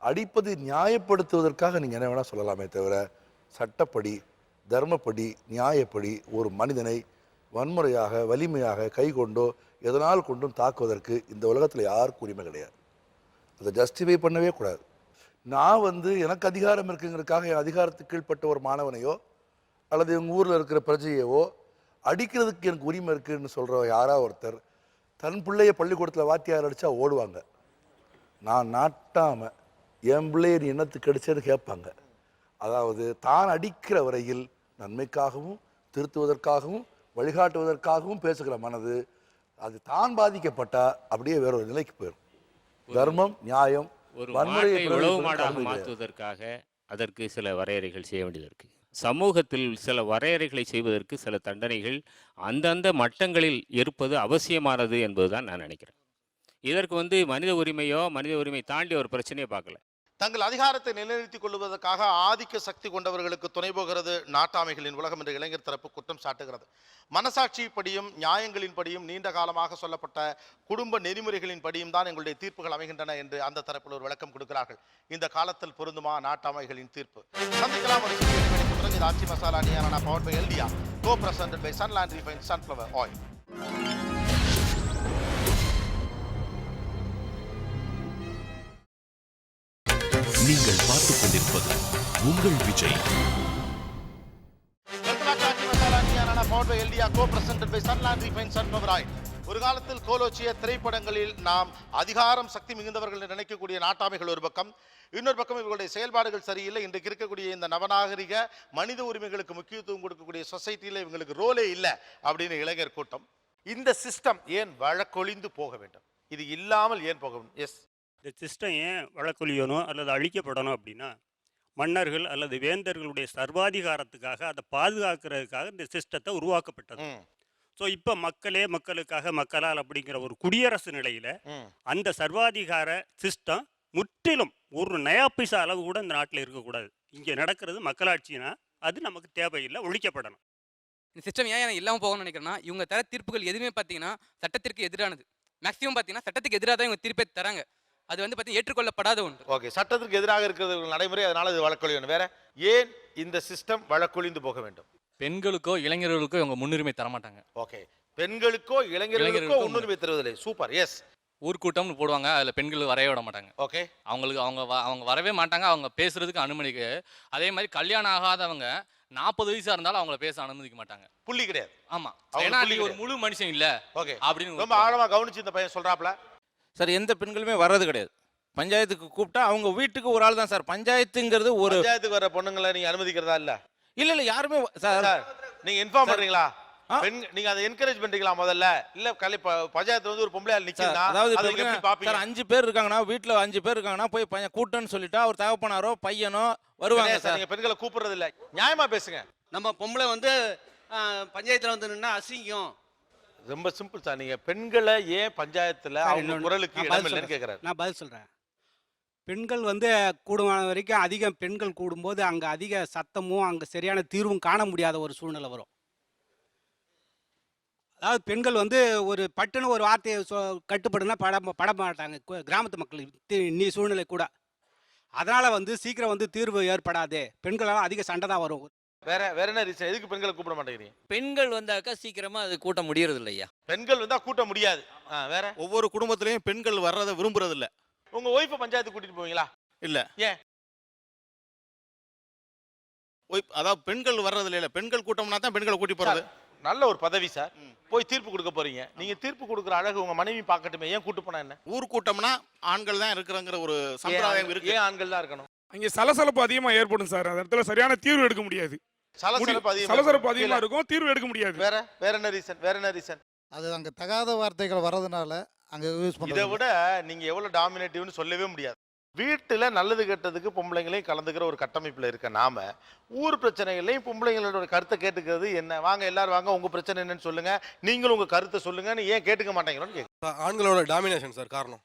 அடிப்பது நியாயப்படுத்துவதற்காக நீங்கள் என்ன வேணால் சொல்லலாமே தவிர சட்டப்படி தர்மப்படி நியாயப்படி ஒரு மனிதனை வன்முறையாக வலிமையாக கை கொண்டோ எதனால் கொண்டும் தாக்குவதற்கு இந்த உலகத்தில் யாருக்கும் உரிமை கிடையாது. அதை ஜஸ்டிஃபை பண்ணவே கூடாது. நான் எனக்கு அதிகாரம் இருக்குங்கிறதுக்காக என் அதிகாரத்துக்கு கீழ்பட்ட ஒரு மாணவனையோ அல்லது எங்கள் ஊரில் இருக்கிற பிரஜையவோ அடிக்கிறதுக்கு எனக்கு உரிமை இருக்குதுன்னு சொல்கிற யாராவது ஒருத்தர் தன் பிள்ளைய பள்ளிக்கூடத்தில் வாத்தியார் அடித்தா ஓடுவாங்க. நான் நாட்டாமல் என் பிள்ளைய நீ என்னத்துக்கு அடிச்சேன்னு கேட்பாங்க. அதாவது தான் அடிக்கிற வரையில் நன்மைக்காகவும் திருத்துவதற்காகவும் வழிகாட்டுவதற்காகவும் பேசுகிற மனது அது தான் பாதிக்கப்பட்டா அப்படியே வேற ஒரு நிலைக்கு போயிடும். தர்மம் நியாயம் ஒரு மாட்டை உழவு மாடாக மாற்றுவதற்காக அதற்கு சில வரையறைகள் செய்ய வேண்டியது இருக்குது. சமூகத்தில் சில வரையறைகளை செய்வதற்கு சில தண்டனைகள் அந்தந்த மட்டங்களில் இருப்பது அவசியமானது என்பதுதான் நான் நினைக்கிறேன். இதற்கு மனித உரிமையோ மனித உரிமை தாண்டி ஒரு பிரச்சனையை பார்க்கல. தங்கள் அதிகாரத்தை நிலைநிறுத்திக் கொள்வதற்காக ஆதிக்க சக்தி கொண்டவர்களுக்கு துணை போகிறது நாட்டாமைகளின் உலகம் என்று இளைஞர் தரப்பு குற்றம் சாட்டுகிறது. மனசாட்சிப்படியும் நியாயங்களின்படியும் நீண்ட காலமாக சொல்லப்பட்ட குடும்ப நெறிமுறைகளின் படியும் தான் எங்களுடைய தீர்ப்புகள் அமைகின்றன என்று அந்த தரப்பில் ஒரு விளக்கம் கொடுக்கிறார்கள். இந்த காலத்தில் பொருந்துமா நாட்டாமைகளின் தீர்ப்பு? சந்திக்கலாம் ஒரு சிறிய இடைவெளிக்கு பிறகு. இது ஆச்சி மசாலா நியானா பவர்ட் பை எல்டியா, co-presented by Sunland Refined Sunflower Oil. நீங்கள் பார்த்துக் கொண்டிருப்பது உங்கள் விஜய். ஒரு காலத்தில் கோலோச்சிய திரைப்படங்களில் நாம் அதிகாரம் சக்தி மிகுந்தவர்கள் என்று நினைக்கக்கூடிய நாட்டாமைகள் ஒரு பக்கம், இன்னொரு பக்கம் இவர்களுடைய செயல்பாடுகள் சரியில்லை. இன்றைக்கு இருக்கக்கூடிய இந்த நவநாகரிக மனித உரிமைகளுக்கு முக்கியத்துவம் கொடுக்கக்கூடிய சொசைட்டியில் இவங்களுக்கு ரோலே இல்லை அப்படின்னு இளைஞர் கூட்டம். இந்த சிஸ்டம் ஏன் வழக்கொழிந்து போக வேண்டும்? இது இல்லாமல் ஏன் போக வேண்டும்? எஸ், இந்த சிஸ்டம் ஏன் வழக்கொழியணும் அல்லது அழிக்கப்படணும் அப்படின்னா, மன்னர்கள் அல்லது வேந்தர்களுடைய சர்வாதிகாரத்துக்காக அதை பாதுகாக்கிறதுக்காக இந்த சிஸ்டத்தை உருவாக்கப்பட்டது. ஸோ இப்போ மக்களே மக்களுக்காக மக்களால் அப்படிங்கிற ஒரு குடியரசு நிலையில் அந்த சர்வாதிகார சிஸ்டம் முற்றிலும் ஒரு நயா பைசா அளவு கூட இந்த நாட்டில் இருக்கக்கூடாது. இங்கே நடக்கிறது மக்களாட்சினா அது நமக்கு தேவையில்லை, ஒழிக்கப்படணும். இந்த சிஸ்டம் ஏன் இல்லாமல் போகணும்னு நினைக்கிறேன்னா, இவங்க தர தீர்ப்புகள் எதுவுமே பார்த்தீங்கன்னா சட்டத்திற்கு எதிரானது. மேக்ஸிமம் பார்த்தீங்கன்னா சட்டத்துக்கு எதிராக தான் இவங்க தீர்ப்பை தராங்க. அது வந்து பார்த்தீங்கன்னா ஏற்றுக்கொள்ளப்படாத ஒன்று. ஓகே, சட்டத்திற்கு எதிராக இருக்கிறது நடைமுறை, அதனால இது வழக்கொழியணும். வேற ஏன் இந்த சிஸ்டம் வழக்கொழிந்து போக வேண்டும்? பெண்களுக்கோ இளைஞர்களுக்கோ இவங்க முன்னுரிமை தர மாட்டாங்க. ஓகே, பெண்களுக்கோ இளைஞர்களுக்கோ முன்னுரிமை தருவதில்லை. சூப்பர். எஸ், ஊர்க்கூட்டம்னு போடுவாங்க, அதில் பெண்கள் வரைய விட மாட்டாங்க. ஓகே, அவங்க வரவே மாட்டாங்க, அவங்க பேசுறதுக்கு அனுமதிக்கு. அதே மாதிரி கல்யாணம் ஆகாதவங்க 40 வயசா இருந்தாலும் அவங்கள பேச அனுமதிக்க மாட்டாங்க. புள்ளி கிடையாது. ஆமா, ஏன்னா ஒரு முழு மனுஷன் இல்ல. ஓகே, அப்படின்னு ரொம்ப ஆழமா கவனிச்சு இந்த பையன் சொல்றாப்ல. சார், எந்த பெண்களுமே வர்றது கிடையாது. பஞ்சாயத்துக்கு கூப்பிட்டா அவங்க வீட்டுக்கு ஒரு ஆள் தான் சார். பஞ்சாயத்துங்கிறது ஒரு பஞ்சாயத்துக்கு வர பொண்ணுங்களை நீங்க அனுமதிக்கிறதா? இல்ல இல்ல யாருமே சார். நீங்க இன்ஃபார்ம் பண்றீங்களா? நீங்க அதை என்கரேஜ் பண்றீங்களா முதல்ல? இல்ல பஞ்சாயத்து வந்து ஒரு பொம்பளை ஆள் நிக்குதுன்னா அதாவது அதை எப்படி பாப்பீங்க? சார், 5 பேர் இருக்காங்கன்னா, வீட்டுல 5 பேர் இருக்காங்கன்னா போய் கூட்டன்னு சொல்லிட்டா ஒரு தகப்பனாரோ பையனோ வருவாங்க சார். நீங்க பெண்களை கூப்பிடுறது இல்ல, நியாயமா பேசுங்க. நம்ம பொம்பளை வந்து பஞ்சாயத்தில் வந்து நின்னா அசிங்கம். ரொம்ப சிம்பிள் சார். நீங்க பெண்களை ஏன் பஞ்சாயத்துல அவங்க குரலுக்கு இடம் இல்லைன்னு கேக்குறாரு. நான் பதில் சொல்கிறேன். பெண்கள் வந்து கூடுமான வரைக்கும் அதிகம் பெண்கள் கூடும்போது அங்கே அதிக சத்தமும் அங்கே சரியான தீர்வும் காண முடியாத ஒரு சூழ்நிலை வரும். அதாவது பெண்கள் வந்து ஒரு பட்டுன்னு ஒரு வார்த்தையை கட்டுப்படுனா பட மாட்டாங்க கிராமத்து மக்கள் இன்னி சூழ்நிலை கூட. அதனால் வந்து சீக்கிரம் வந்து தீர்வு ஏற்படாது. பெண்களால் அதிக சண்டை தான் வரும். வேற என்ன ரீசன்? எதுக்கு பெண்களை கூப்பிட மாட்டேங்கிறீங்க? பெண்கள் வந்தாக்கா சீக்கிரமா அது கூட்ட முடியறது இல்லையா? பெண்கள் வந்தா கூட்ட முடியாது. வேற ஒவ்வொரு குடும்பத்திலையும் பெண்கள் வர்றதை விரும்புறது இல்ல. உங்க ஒய்ஃபை பஞ்சாயத்து கூட்டிட்டு போவீங்களா? இல்ல. ஏன்? அதாவது பெண்கள் வர்றது இல்ல. பெண்கள் கூட்டம்னா தான் பெண்களை கூட்டி போறது. நல்ல ஒரு பதவி சார். போய் தீர்ப்பு கொடுக்க போறீங்க. நீங்க தீர்ப்பு கொடுக்குற அழகு உங்க மனைவி பார்க்கட்டுமே, ஏன் கூட்டு போனா என்ன? ஊர் கூட்டம்னா ஆண்கள் தான் இருக்கிறங்கிற ஒரு சம்பிரதாயம் இருக்கு. ஏன் ஆண்கள் தான் இருக்கணும்? அங்கே சலசலப்பு அதிகமா ஏற்படும் சார். அந்த இடத்துல சரியான தீர்வு எடுக்க முடியாது. சலசலப்பு அதிகமா இருக்கும், தீர்வு எடுக்க முடியாது. வேற என்ன ரீசன்? வேற என்ன ரீசன்? அது அங்கே தகாத வார்த்தைகள் வர்றதுனால அங்கே யூஸ் பண்ணுறது. இதை விட நீங்க எவ்வளவு டாமினேட்டிவ்னு சொல்லவே முடியாது. வீட்டுல நல்லது கெட்டதுக்கு பொம்பளைங்களையும் கலந்துக்கிற ஒரு கட்டமைப்புல இருக்க நாம ஊர் பிரச்சனைகளையும் பொம்பளைங்களோட கருத்தை கேட்டுக்கிறது என்ன? வாங்க எல்லாரும் வாங்க, உங்க பிரச்சனை என்னன்னு சொல்லுங்க, நீங்களும் உங்க கருத்தை சொல்லுங்கன்னு ஏன் கேட்டுக்க மாட்டேங்கிறோன்னு கேட்க. ஆண்களோட டாமினேஷன் சார் காரணம்.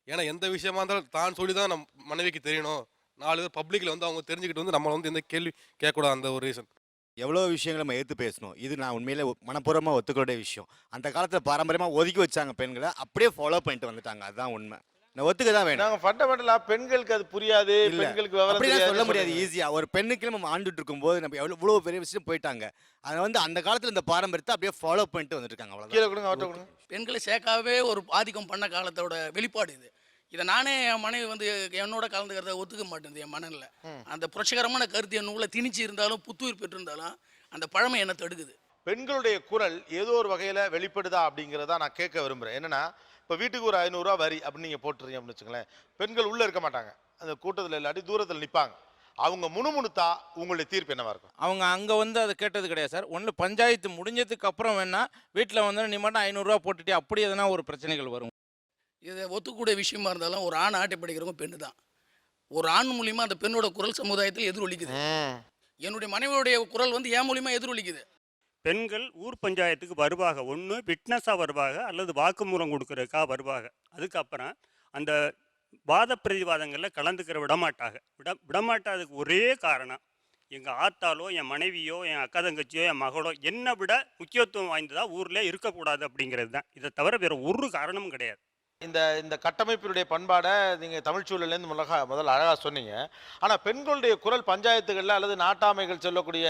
ஏன்னா எந்த விஷயமா இருந்தாலும் தான் சொல்லி தான் நம்ம மனைவிக்கு தெரியணும். 4 பேர் பப்ளிக்ல வந்து அவங்க தெரிஞ்சுக்கிட்டு வந்து நம்மளை வந்து எந்த கேள்வி கேட்கக்கூடாது. அந்த ஒரு ரீசன். எவ்வளோ விஷயங்களை நம்ம எடுத்து பேசணும். இது நான் உண்மையிலே மனப்பூர்வமாக ஒத்துக்கூடிய விஷயம். அந்த காலத்தில் பாரம்பரியமாக ஒதுக்கி வச்சாங்க பெண்களை, அப்படியே ஃபாலோ பண்ணிட்டு வந்துட்டாங்க. அதுதான் உண்மை. நான் ஒத்துக்க தான் வேணும். நாங்கள் ஃபண்டமெண்டலா பெண்களுக்கு அது புரியாது, பெண்களுக்கு விவரம் சொல்ல முடியாது ஈஸியாக. ஒரு பெண்ணுக்கு நம்ம ஆண்டுட்டு இருக்கும்போது நம்ம இவ்வளோ பெரிய விஷயம் போயிட்டாங்க. அதை வந்து அந்த காலத்தில் இந்த பாரம்பரியத்தை அப்படியே ஃபாலோ பண்ணிட்டு வந்துட்டு இருக்காங்க. அவ்வளோ பெண்களை சேர்க்காவே ஒரு ஆதிக்கம் பண்ண காலத்தோட வெளிப்பாடு இது. இதை நானே என் மனைவி வந்து என்னோட கலந்துக்கிறத ஒத்துக்க மாட்டேங்குது என் மனநில. அந்த புரட்சிகரமான கருத்து என் உள்ள திணிச்சு இருந்தாலும் புத்துயிர் பெற்றிருந்தாலும் அந்த பழமை என்ன தடுக்குது. பெண்களுடைய குரல் ஏதோ ஒரு வகையில் வெளிப்படுதா அப்படிங்கிறத நான் கேட்க விரும்புகிறேன். என்னன்னா, இப்போ வீட்டுக்கு ஒரு 500 ரூபா வரி அப்படின்னு நீங்கள் போட்டுறீங்க அப்படின்னு வச்சுங்களேன். பெண்கள் உள்ளே இருக்க மாட்டாங்க, அந்த கூட்டத்தில் இல்லாட்டி தூரத்தில் நிற்பாங்க. அவங்க முணுமுணுத்தா உங்களுடைய தீர்ப்பு என்னவா இருக்கும்? அவங்க அங்கே வந்து அதை கேட்டது கிடையாது சார். ஒன்று பஞ்சாயத்து முடிஞ்சதுக்கு அப்புறம் வேணா வீட்டில் வந்து நீ மட்டும் 500 ரூபா போட்டுட்டு அப்படி எதனா ஒரு பிரச்சனைகள் வரும். இதை ஒத்துக்கூடிய விஷயமா இருந்தாலும் ஒரு ஆண் ஆட்டை படிக்கிறவங்க பெண்ணு தான். ஒரு ஆண் மூலியமா அந்த பெண்ணோட குரல் சமுதாயத்தில் எதிரொலிக்குது. என்னுடைய மனைவியுடைய குரல் வந்து என் மூலியமா எதிரொலிக்குது. பெண்கள் ஊர் பஞ்சாயத்துக்கு வருவாங்க. ஒன்று விட்னஸாக வருவாங்க அல்லது வாக்குமூலம் கொடுக்குறதுக்காக வருவாங்க. அதுக்கப்புறம் அந்த வாத பிரதிவாதங்களில் கலந்துக்கிற விடமாட்டாததுக்கு ஒரே காரணம் எங்கள் ஆத்தாலோ என் மனைவியோ என் அக்கா தங்கச்சியோ என் மகளோ என்னை விட முக்கியத்துவம் வாய்ந்ததாக ஊரில் இருக்கக்கூடாது அப்படிங்கிறது தான். இதை தவிர வேறு ஒரு காரணமும் கிடையாது. இந்த கட்டமைப்பினுடைய பண்பாடை நீங்கள் தமிழ் சூழலேருந்து முதல்ல அழகாக சொன்னீங்க. ஆனால் பெண்களுடைய குரல் பஞ்சாயத்துகளில் அல்லது நாட்டாமைகள் சொல்லக்கூடிய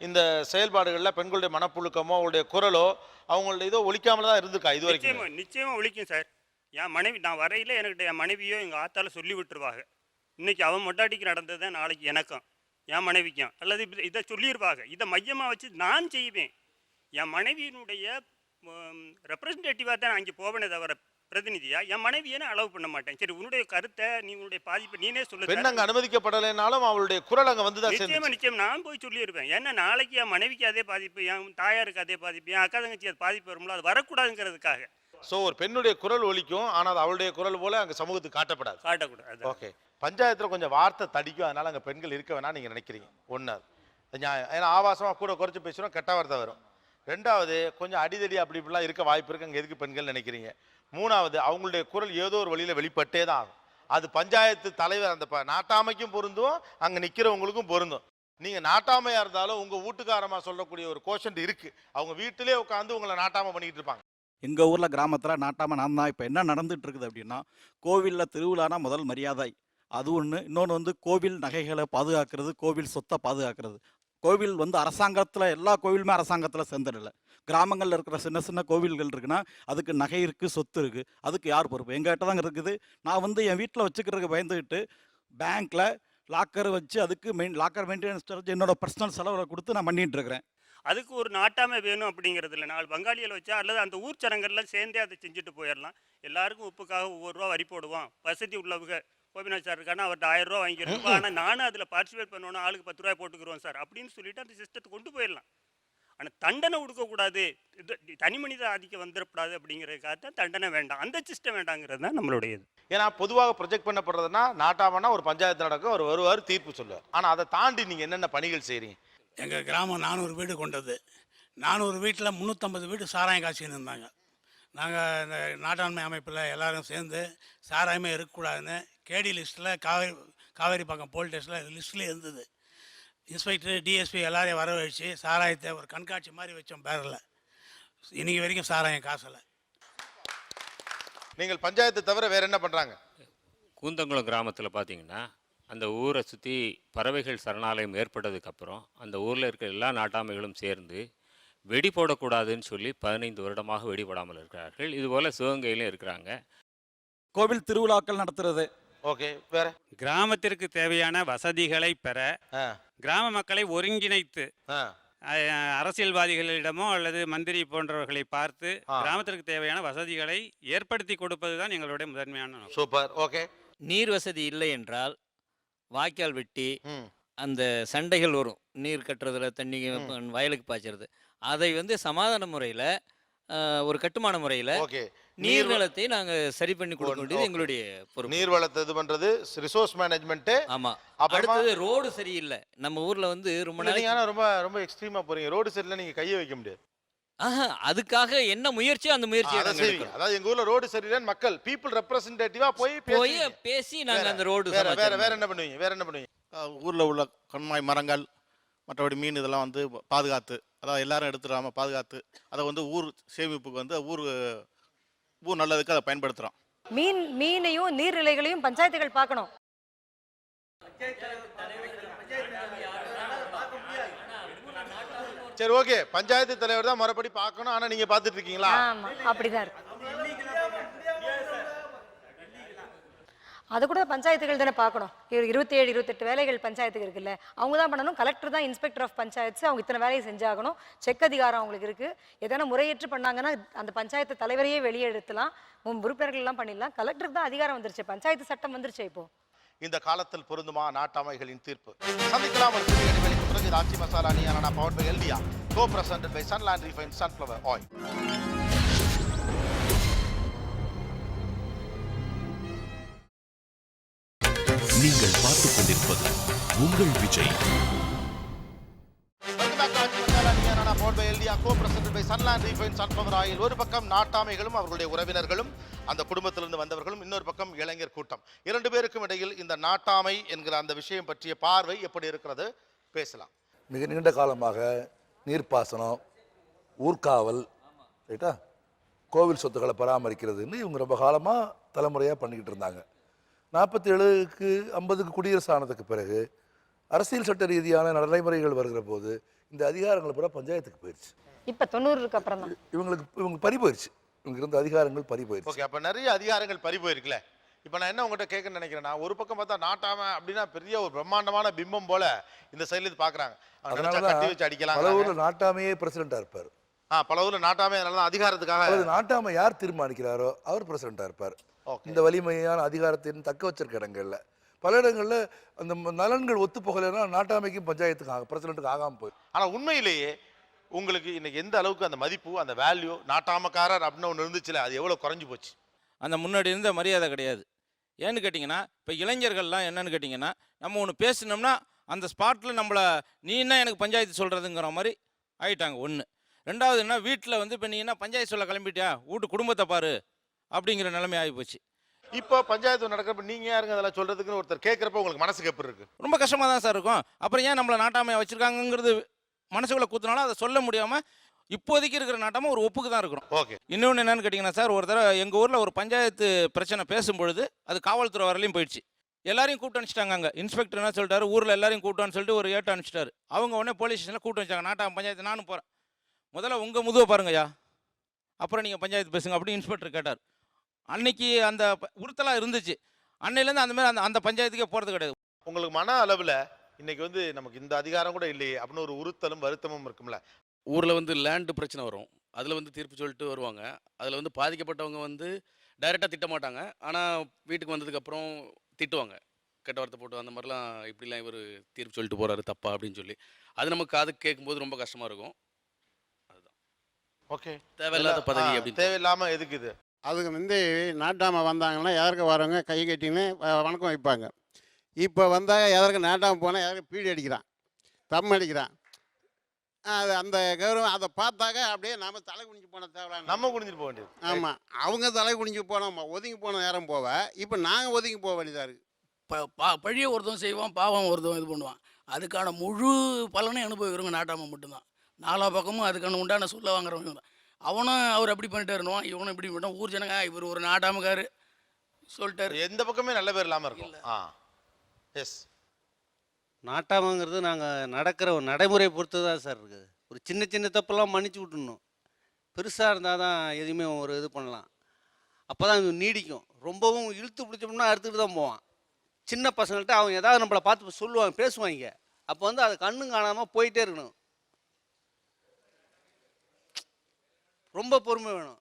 இந்த செயல்பாடுகளில் பெண்களுடைய மனப்புழுக்கமோ அவங்களுடைய குரலோ அவங்களுடைய இதோ ஒழிக்காமல் தான் இருந்திருக்கா இது வரைக்கும்? நிச்சயமாக ஒழிக்கும் சார். என் மனைவி நான் வரையில் என்கிட்ட என் மனைவியோ எங்கள் ஆத்தால சொல்லி விட்டுருவாங்க. இன்றைக்கி அவன் மொட்டாட்டிக்கு நடந்தது தான் நாளைக்கு எனக்கும் என் மனைவிக்கும் அல்லது இதை சொல்லிடுவாங்க. இதை மையமாக வச்சு நான் செய்வேன். என் மனைவியினுடைய ரெப்ரசன்டேட்டிவாக தான் நான் இங்கே போவேனே தவிர பிரதிநிதியா என் மனைவியை அலோவ் பண்ண மாட்டேன். சரி, உன்னுடைய கருத்தை உன்னுடைய பாதிப்பை நீனே சொல்லு. பெண் அங்கே அனுமதிக்கப்படலைனாலும் அவளுடைய குரல் அங்கே வந்து நிச்சயம் நான் போய் சொல்லிடுவேன். ஏன்னா நாளைக்கு என் மனைவிக்கு அதே பாதிப்பு, என் தாயாருக்கு அதே பாதிப்பு, என் அக்கா தங்கச்சி அது பாதிப்பு வரும்ல, அது வரக்கூடாதுங்கிறதுக்காக. ஸோ ஒரு பெண்ணுடைய குரல் ஒலிக்கும், ஆனால் அது அவளுடைய குரல் போல அங்கே சமூகத்துக்கு காட்டக்கூடாது. ஓகே, பஞ்சாயத்தில் கொஞ்சம் வார்த்தை தடிக்கும், அதனால அங்கே பெண்கள் இருக்க வேணாம் நீங்கள் நினைக்கிறீங்க. ஒன்று, ஏன்னா ஆபாசமாக கூட குறைச்சி பேசுகிறோம், கெட்ட வார்த்தை வரும். ரெண்டாவது, கொஞ்சம் அடிதடி அப்படி இப்படிலாம் இருக்க வாய்ப்பு இருக்குது, அங்கே எதுக்கு பெண்கள் நினைக்கிறீங்க. மூணாவது, அவங்களுடைய குரல் ஏதோ ஒரு வழியில் வெளிப்பட்டே தான் ஆகும். அது பஞ்சாயத்து தலைவர் அந்த நாட்டாமைக்கும் பொருந்தும், அங்கே நிற்கிறவங்களுக்கும் பொருந்தும். நீங்கள் நாட்டாமையாக இருந்தாலும் உங்கள் வீட்டுக்காரமாக சொல்லக்கூடிய ஒரு கோஷன்ட் இருக்குது. அவங்க வீட்டிலே உட்காந்து உங்களை நாட்டாமை பண்ணிக்கிட்டு இருப்பாங்க. எங்கள் ஊரில் கிராமத்தில் நாட்டாமல் நான் தான். இப்போ என்ன நடந்துகிட்டு இருக்குது அப்படின்னா, கோவிலில் திருவிழானா முதல் மரியாதை, அது ஒன்று. இன்னொன்று வந்து கோவில் நகைகளை பாதுகாக்கிறது, கோவில் சொத்தை பாதுகாக்கிறது. கோவில் வந்து அரசாங்கத்தில், எல்லா கோவிலுமே அரசாங்கத்தில் சேர்ந்துடல. கிராமங்களில் இருக்கிற சின்ன சின்ன கோவில்கள் இருக்குன்னா அதுக்கு நகை இருக்குது, சொத்து இருக்குது. அதுக்கு யார் பொறுப்பு? எங்கள்கிட்ட தான் இருக்குது. நான் வந்து என் வீட்டில் வச்சுக்கிறதுக்கு பயந்துக்கிட்டு பேங்க்கில் லாக்கர் வச்சு அதுக்கு லாக்கர் மெயின்டெனன்ஸ் சார்ஜ் என்னோட பர்சனல் செலவில் கொடுத்து நான் பண்ணிகிட்டு இருக்கிறேன். அதுக்கு ஒரு நாட்டாமை வேணும் அப்படிங்கிறது இல்லை. 4 பங்காளிகளை வச்சா அல்லது அந்த ஊர் சனங்கள்லாம் சேர்ந்தே அதை செஞ்சுட்டு போயிடலாம். எல்லாருக்கும் உப்புக்காக ஒவ்வொரு ரூபா வரி போடுவோம். வசதி உள்ளவங்க கோபிநாத் சார் இருக்கானா அவர்கிட்ட 1000 ரூபா வாங்கிடுவோம். ஆனால் நானும் அதில் பார்ட்டிசிபேட் பண்ணணும், ஆளுக்கு 10 ரூபாய் போட்டுக்கிறோம் சார் அப்படின்னு சொல்லிட்டு அந்த சிஸ்டத்தை கொண்டு போயிடலாம். ஆனால் தண்டனை கொடுக்கக்கூடாது, இது தனி மனித ஆதிக்கம் வந்துடக்கூடாது அப்படிங்கிறதுக்காக தான் தண்டனை வேண்டாம், அந்த சிஸ்டம் வேண்டாங்கிறது தான் நம்மளுடைய இது. ஏன்னா பொதுவாக ப்ரொஜெக்ட் பண்ணப்படுறதுன்னா நாட்டாமன்னா ஒரு பஞ்சாயத்து நடக்கும், அவர் வருவார், தீர்ப்பு சொல்லுவார். ஆனால் அதை தாண்டி நீங்கள் என்னென்ன பணிகள் செய்கிறீங்க? எங்கள் கிராமம் 400 வீடு கொண்டது. 400 வீட்டில் 350 வீடு சாராயம் காய்ச்சின்னு இருந்தாங்க. நாங்கள் இந்த நாட்டாண்மை அமைப்பில் எல்லோரும் சேர்ந்து சாராயமே இருக்கக்கூடாதுன்னு கேடி லிஸ்ட்டில் காவேரி பக்கம் போலீஸ் ஸ்டேஷனில் லிஸ்ட்லேயே இருந்தது. இன்ஸ்பெக்டர், டிஎஸ்பி எல்லாரையும் வரவழைச்சு சாராயத்தை ஒரு கண்காட்சி மாதிரி வச்சோம் பேரில். இன்றைக்கி வரைக்கும் சாராயம் காசலை. நீங்கள் பஞ்சாயத்து தவிர வேறு என்ன பண்ணுறாங்க? கூந்தங்குளம் கிராமத்தில் பார்த்தீங்கன்னா, அந்த ஊரை சுற்றி பறவைகள் சரணாலயம் ஏற்பட்டதுக்கப்புறம் அந்த ஊரில் இருக்கிற எல்லா நாட்டாமைகளும் சேர்ந்து வெடி போடக்கூடாதுன்னு சொல்லி 15 வருடமாக வெடி போடாமல் இருக்கிறார்கள். இதுபோல் சிவகங்கையிலும் இருக்கிறாங்க. கோவில் திருவிழாக்கள் நடத்துறது. ஓகே, வேற கிராமத்திற்கு தேவையான வசதிகளை பெற கிராம மக்களை ஒருங்கிணைத்து அரசியல்வாதிகளிடமோ அல்லது மந்திரி போன்றவர்களை பார்த்து கிராமத்திற்கு தேவையான வசதிகளை ஏற்படுத்தி கொடுப்பது தான் எங்களுடைய முதன்மையான. சூப்பர். ஓகே, நீர் வசதி இல்லை என்றால் வாய்க்கால் வெட்டி அந்த சண்டைகள் வரும், நீர் கட்டுறதுல தண்ணி வயலுக்கு பாய்ச்சறது. அதை வந்து சமாதான முறையில், ஒரு கட்டுமான முறையில் நீர்வளத்தை நாங்கள் சரி பண்ணி கொடுக்க வேண்டியது எங்களுடைய பொறுப்பு. நீர்வளத்தை இது பண்ணுறது ரிசோர்ஸ் மேனேஜ்மெண்ட்டு. ஆமாம். அடுத்தது ரோடு சரியில்லை. நம்ம ஊரில் வந்து ரொம்ப நாளைக்கு ரொம்ப ரொம்ப எக்ஸ்ட்ரீமாக போகிறீங்க. ரோடு சரியில்லை, நீங்கள் கையை வைக்க முடியாது. அதுக்காக என்ன முயற்சியோ அந்த முயற்சியை செய்வீங்க. அதாவது எங்க ஊர்ல ரோடு சரியில்லைன்னு மக்கள் பீப்புள் ரெப்ரசன்டேட்டிவா போய் பேசி நாங்க அந்த ரோடு வேற என்ன பண்ணுவீங்க? ஊர்ல உள்ள கண்மாய் மரங்கள் மற்றபடி மீன் இதெல்லாம் வந்து பாதுகாத்து, அதாவது எல்லாரும் எடுத்துடாம பாதுகாத்து அதை வந்து ஊர் சேமிப்புக்கு வந்து ஊர் நல்லதுக்கு அதை பயன்படுத்துறோம். மீனையும் நீர்நிலைகளையும் பஞ்சாயத்துகள் பார்க்கணும். சரி, ஓகே, பஞ்சாயத்து தலைவர் தான் மறுபடி பார்க்கணும். ஆனா நீங்க பார்த்துட்டு இருக்கீங்களா? ஆமா, அப்படிதான் இருக்கு. அது கூட பஞ்சாயத்துகள் தானே பார்க்கணும். 27, 28 வேலைகள் பஞ்சாயத்துக்கு இருக்குல்ல, அவங்க தான் பண்ணணும். கலெக்டர் தான் இன்ஸ்பெக்டர் ஆஃப் பஞ்சாயத்து. அவங்க இத்தனை வேலையை செஞ்சாகணும். செக் அதிகாரம் அவங்களுக்கு இருக்கு. எதனா முறையேற்று பண்ணாங்கன்னா அந்த பஞ்சாயத்து தலைவரையே வெளியே எடுத்துலாம், உறுப்பினர்கள் எல்லாம் பண்ணிடலாம். கலெக்டருக்கு தான் அதிகாரம் வந்துருச்சு, பஞ்சாயத்து சட்டம் வந்துருச்சு. இப்போ இந்த காலத்தில் பொருந்துமா நாட்டாமைகளின் தீர்ப்பு? சந்திக்கலாம் ஒரு சிறிய இடைவெளிக்கு பிறகு. ஆச்சி மசாலா நீயானா பவர்ட் பை எல்டியா, co presented by Sunland refined sunflower oil. நீங்கள் பார்த்துக் கொண்டிருப்பது உங்கள் விஜய். பவர்ட் பை எல்டியா India co presented by Sunland refine sunflower oil. ஒரு பக்கம் நாட்டாமைகளும் அவர்களுடைய உறவினர்களும் அந்த குடும்பத்திலிருந்து வந்தவர்களும், இன்னொரு பக்கம் இளைஞர் கூட்டம். இரண்டு பேருக்கும் இடையில் இந்த நாட்டாமை என்கிற அந்த விஷயம் பற்றிய பார்வை எப்படி இருக்கிறது பேசலாம். மிக நீண்ட காலமாக நீர்ப்பாசனம், ஊர்காவல், ரைட்டா, கோவில் சொத்துக்களை பராமரிக்கிறதுன்னு இவங்க ரொம்ப காலமாக தலைமுறையாக பண்ணிக்கிட்டு இருந்தாங்க. 47க்கு 50க்கு குடியரசு ஆனதுக்கு பிறகு அரசியல் சட்ட ரீதியான நடைமுறைகள் வருகிற போது இந்த அதிகாரங்கள் பூரா பஞ்சாயத்துக்கு போயிடுச்சு. இப்போ 90க்கு அப்புறம் தான் இவங்க பறி போயிடுச்சு. இவங்க இருந்த அதிகாரங்கள் பறி போயிடுச்சு. ஓகே, அப்போ நிறைய அதிகாரங்கள் பறி போயிருக்குல்ல. இப்போ நான் என்ன உங்கள்கிட்ட கேட்க நினைக்கிறேன்னா, ஒரு பக்கம் பார்த்தா நாட்டாமை அப்படின்னா பெரிய ஒரு பிரம்மாண்டமான பிம்பம் போல இந்த சைட்ல பார்க்குறாங்க. கட்டி வச்சு அடிக்கலாம். பல ஊரில் நாட்டாமையே பிரசிடென்ட்டாக இருப்பார். பல ஊரில் நாட்டாமை அதனால அதிகாரத்துக்காக நாட்டாமை யார் தீர்மானிக்கிறாரோ அவர் பிரசிடென்ட்டாக இருப்பார். இந்த வலிமையான அதிகாரத்தின் தக்க வச்சிருக்க இடங்கள்ல பல இடங்களில் அந்த நலன்கள் ஒத்து போகலைன்னா நாட்டாமைக்கும் பஞ்சாயத்துக்கு பிரசிடென்ட்டுக்கு ஆகாமல் போய். ஆனால் உண்மையிலேயே உங்களுக்கு இன்னைக்கு எந்த அளவுக்கு அந்த மதிப்பு, அந்த வேல்யூ, நாட்டாமக்காரர் அப்படின்னு ஒன்று இருந்துச்சுல, அது எவ்வளோ குறைஞ்சி போச்சு? அந்த முன்னாடி இருந்த மரியாதை கிடையாது. ஏன்னு கேட்டிங்கன்னா, இப்போ இளைஞர்கள்லாம் என்னன்னு கேட்டிங்கன்னா, நம்ம ஒன்று பேசினோம்னா அந்த ஸ்பாட்டில் நம்மளை நீ என்ன எனக்கு பஞ்சாயத்து சொல்கிறதுங்கிற மாதிரி ஆகிட்டாங்க. ஒன்று. ரெண்டாவது என்ன, வீட்டில் வந்து இப்போ நீ என்ன பஞ்சாயத்து சொல்ல கிளம்பிட்டியா, வீட்டு குடும்பத்தை பாரு அப்படிங்கிற நிலைமை ஆகி போச்சு. இப்போ பஞ்சாயத்து நடக்கிறப்ப நீங்கள் யாருங்க அதெல்லாம் சொல்கிறதுக்குன்னு ஒருத்தர் கேட்குறப்ப உங்களுக்கு மனசுக்கு எப்படி இருக்குது? ரொம்ப கஷ்டமாக தான் சார் இருக்கும். அப்புறம் ஏன் நம்மளை நாட்டாமையாக வச்சுருக்காங்கிறது மனசுக்குள்ளே கூத்தினாலும் அதை சொல்ல முடியாமல் இப்போதைக்கு இருக்கிற நாட்டாமல் ஒரு ஒப்புக்கு தான் இருக்கிறோம். ஓகே. இன்னொன்று என்னன்னு கேட்டிங்கன்னா சார், ஒரு தடவை எங்கள் ஊரில் ஒரு பஞ்சாயத்து பிரச்சனை பேசும்பொழுது அது காவல்துறை வரலையும் போயிடுச்சு. எல்லாரையும் கூப்பிட்டு அனுப்பிச்சிட்டாங்க. அங்கே இன்ஸ்பெக்டர் என்ன சொல்லிட்டாரு, ஊரில் எல்லாரையும் கூப்பிட்டான்னு சொல்லிட்டு ஒரு ஏட்டு அனுப்பிச்சிட்டாரு. அவங்க உடனே போலீஸ் ஸ்டேஷனில் கூப்பிட்டு வச்சாங்க. நாட்டாம பஞ்சாயத்து நானும் போகிறேன், முதல்ல உங்கள் முதுவை பாருங்கய்யா, அப்புறம் நீங்கள் பஞ்சாயத்து பேசுங்க அப்படின்னு இன்ஸ்பெக்டர் கேட்டார். அன்னைக்கு அந்த உறுத்தலாக இருந்துச்சு. அன்னையிலேருந்து அந்த மாதிரி அந்த பஞ்சாயத்துக்கே போகிறது கிடையாது. உங்களுக்கு மன அளவில் இன்னைக்கு வந்து நமக்கு இந்த அதிகாரம் கூட இல்லையே அப்படின்னு ஒரு உறுத்தலும் வருத்தமும் இருக்கும்ல. ஊரில் வந்து லேண்டு பிரச்சனை வரும், அதில் வந்து தீர்ப்பு சொல்லிட்டு வருவாங்க. அதில் வந்து பாதிக்கப்பட்டவங்க வந்து டைரெக்டாக திட்ட மாட்டாங்க, ஆனால் வீட்டுக்கு வந்ததுக்கப்புறம் திட்டுவாங்க, கெட்ட வார்த்தை போட்டு அந்த மாதிரிலாம், இப்படிலாம் இவர் தீர்ப்பு சொல்லிட்டு போகிறாரு தப்பா அப்படின்னு சொல்லி. அது நமக்கு காதுக்கு கேட்கும்போது ரொம்ப கஷ்டமாக இருக்கும். அதுதான். ஓகே, தேவையில்லாத பதவி அப்படின்னு. தேவையில்லாமல் எதுக்கு இது? அதுக்கு வந்து நாட்டாமல் வந்தாங்கன்னா யாருக்கு வரவங்க கை கட்டின்னு வணக்கம் வைப்பாங்க. இப்போ வந்தால் எதற்கு நாட்டாமல் போனால் எதற்கு பீடி அடிக்கிறான், தம் அடிக்கிறான். அது அந்த கௌரவம் அதை பார்த்தாக்க அப்படியே நம்ம தலை குனிஞ்சு போன தேவை, நம்ம குனிஞ்சிட்டு போக வேண்டியது. ஆமாம், அவங்க தலை குனிஞ்சு போனோம், ஒதுங்கி போன நேரம் போவ, இப்போ நாங்கள் ஒதுங்கி போக வேண்டியதாக இருக்குது. பழியை ஒருத்தன் செய்வான், பாவம் ஒருத்தன் இது பண்ணுவான். அதுக்கான முழு பலனை அனுபவிக்கிறவங்க நாட்டாமல் மட்டும்தான். நாலா பக்கமும் அதுக்கான உண்டான சொல்ல வாங்குறவங்க தான். அவனும் அவர் அப்படி பண்ணிட்டாருன்னுவான், இவனும் இப்படி பண்ணிட்டான். ஊர் ஜனங்க இவர் ஒரு நாட்டாமக்காரு சொல்லிட்டாரு. எந்த பக்கமே நல்ல பேர் இல்லாமல் இருக்கும். எஸ், நாட்டாமங்கிறது நாங்கள் நடக்கிற ஒரு நடைமுறை பொறுத்து தான் சார் இருக்குது. ஒரு சின்ன சின்ன தப்பெல்லாம் மன்னிச்சு விட்டுணும். பெருசாக இருந்தால் தான் எதுவுமே ஒரு இது பண்ணலாம், அப்போ தான் இது நீடிக்கும். ரொம்பவும் இழுத்து பிடிச்சோம்னா அறுத்துட்டு தான் போவான். சின்ன பசங்கள்கிட்ட அவங்க ஏதாவது நம்மளை பார்த்து சொல்லுவாங்க, பேசுவாங்க. அப்போ வந்து அது கண்ணும் காணாமல் போயிட்டே இருக்கணும். ரொம்ப பொறுமை வேணும்.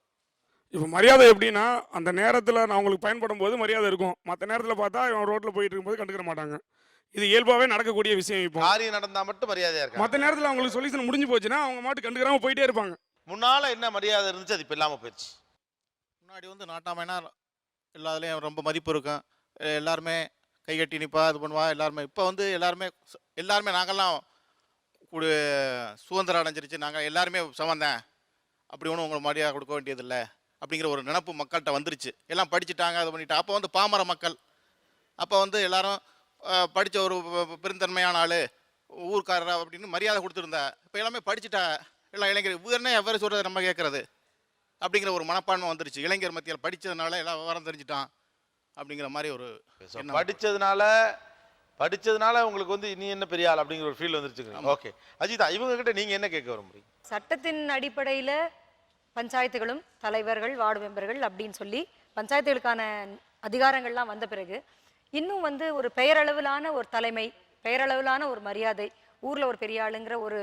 இப்போ மரியாதை எப்படின்னா, அந்த நேரத்தில் நான் அவங்களுக்கு பயன்படும் போது மரியாதை இருக்கும், மற்ற நேரத்தில் பார்த்தா இவன் ரோட்டில் போயிட்டு இருக்கும்போது கண்டுக்கிற மாட்டாங்க. இது இயல்பாகவே நடக்கக்கூடிய விஷயம். இப்போ காரியம் நடந்தால் மட்டும் மரியாதையாக இருக்கு. மற்ற நேரத்தில் அவங்களுக்கு சொல்யூஷன் முடிஞ்சு போச்சுன்னா அவங்க மாட்டு கண்டுக்கிறாம போயிட்டே இருப்பாங்க. முன்னால் என்ன மரியாதை இருந்துச்சு அது இப்போ இல்லாமல் போயிடுச்சு. முன்னாடி வந்து நாட்டாமைனா எல்லாத்துலேயும் ரொம்ப மதிப்பு இருக்கும், எல்லாருமே கைகட்டி நிற்பா, இது பண்ணுவா எல்லாருமே. இப்போ வந்து எல்லாருமே நாங்கள்லாம் சுதந்திரம் அடைஞ்சிருச்சு, நாங்கள் எல்லாருமே சமந்தேன், அப்படி ஒன்றும் உங்களுக்கு மரியாதை கொடுக்க வேண்டியதில்லை அப்படிங்கிற ஒரு நினப்பு மக்கள்கிட்ட வந்துருச்சு. எல்லாம் படிச்சுட்டாங்க, அது பண்ணிட்டா. அப்போ வந்து பாமர மக்கள், அப்போ வந்து எல்லாரும் படித்த ஒரு பெருந்தன்மையான ஆள், ஊர்க்காரரா அப்படின்னு மரியாதை கொடுத்துருந்தா. இப்போ எல்லாமே படிச்சுட்டா, எல்லாம் இளைஞர் இவருன்னே எவ்வளோ சொல்கிறத நம்ம கேட்குறது அப்படிங்கிற ஒரு மனப்பான்மை வந்துருச்சு. இளைஞர் மத்தியில் படித்ததுனால எல்லாம் விவரம் தெரிஞ்சுட்டான் அப்படிங்கிற மாதிரி ஒரு படிச்சதுனால உங்களுக்கு வந்து நீ என்ன பெரிய ஆள் அப்படிங்கிற ஒரு ஃபீல் வந்துருச்சு. ஓகே அஜிதா, இவங்க கிட்ட நீங்க என்ன கேட்க வர முடியும்? சட்டத்தின் அடிப்படையில் பஞ்சாயத்துகளும் தலைவர்கள், வார்டு மெம்பர்கள் அப்படின்னு சொல்லி பஞ்சாயத்துகளுக்கான அதிகாரங்கள்லாம் வந்த பிறகு இன்னும் வந்து ஒரு பெயரளவிலான ஒரு தலைமை, பெயரளவிலான ஒரு மரியாதை, ஊரில் ஒரு பெரிய ஆளுங்கிற ஒரு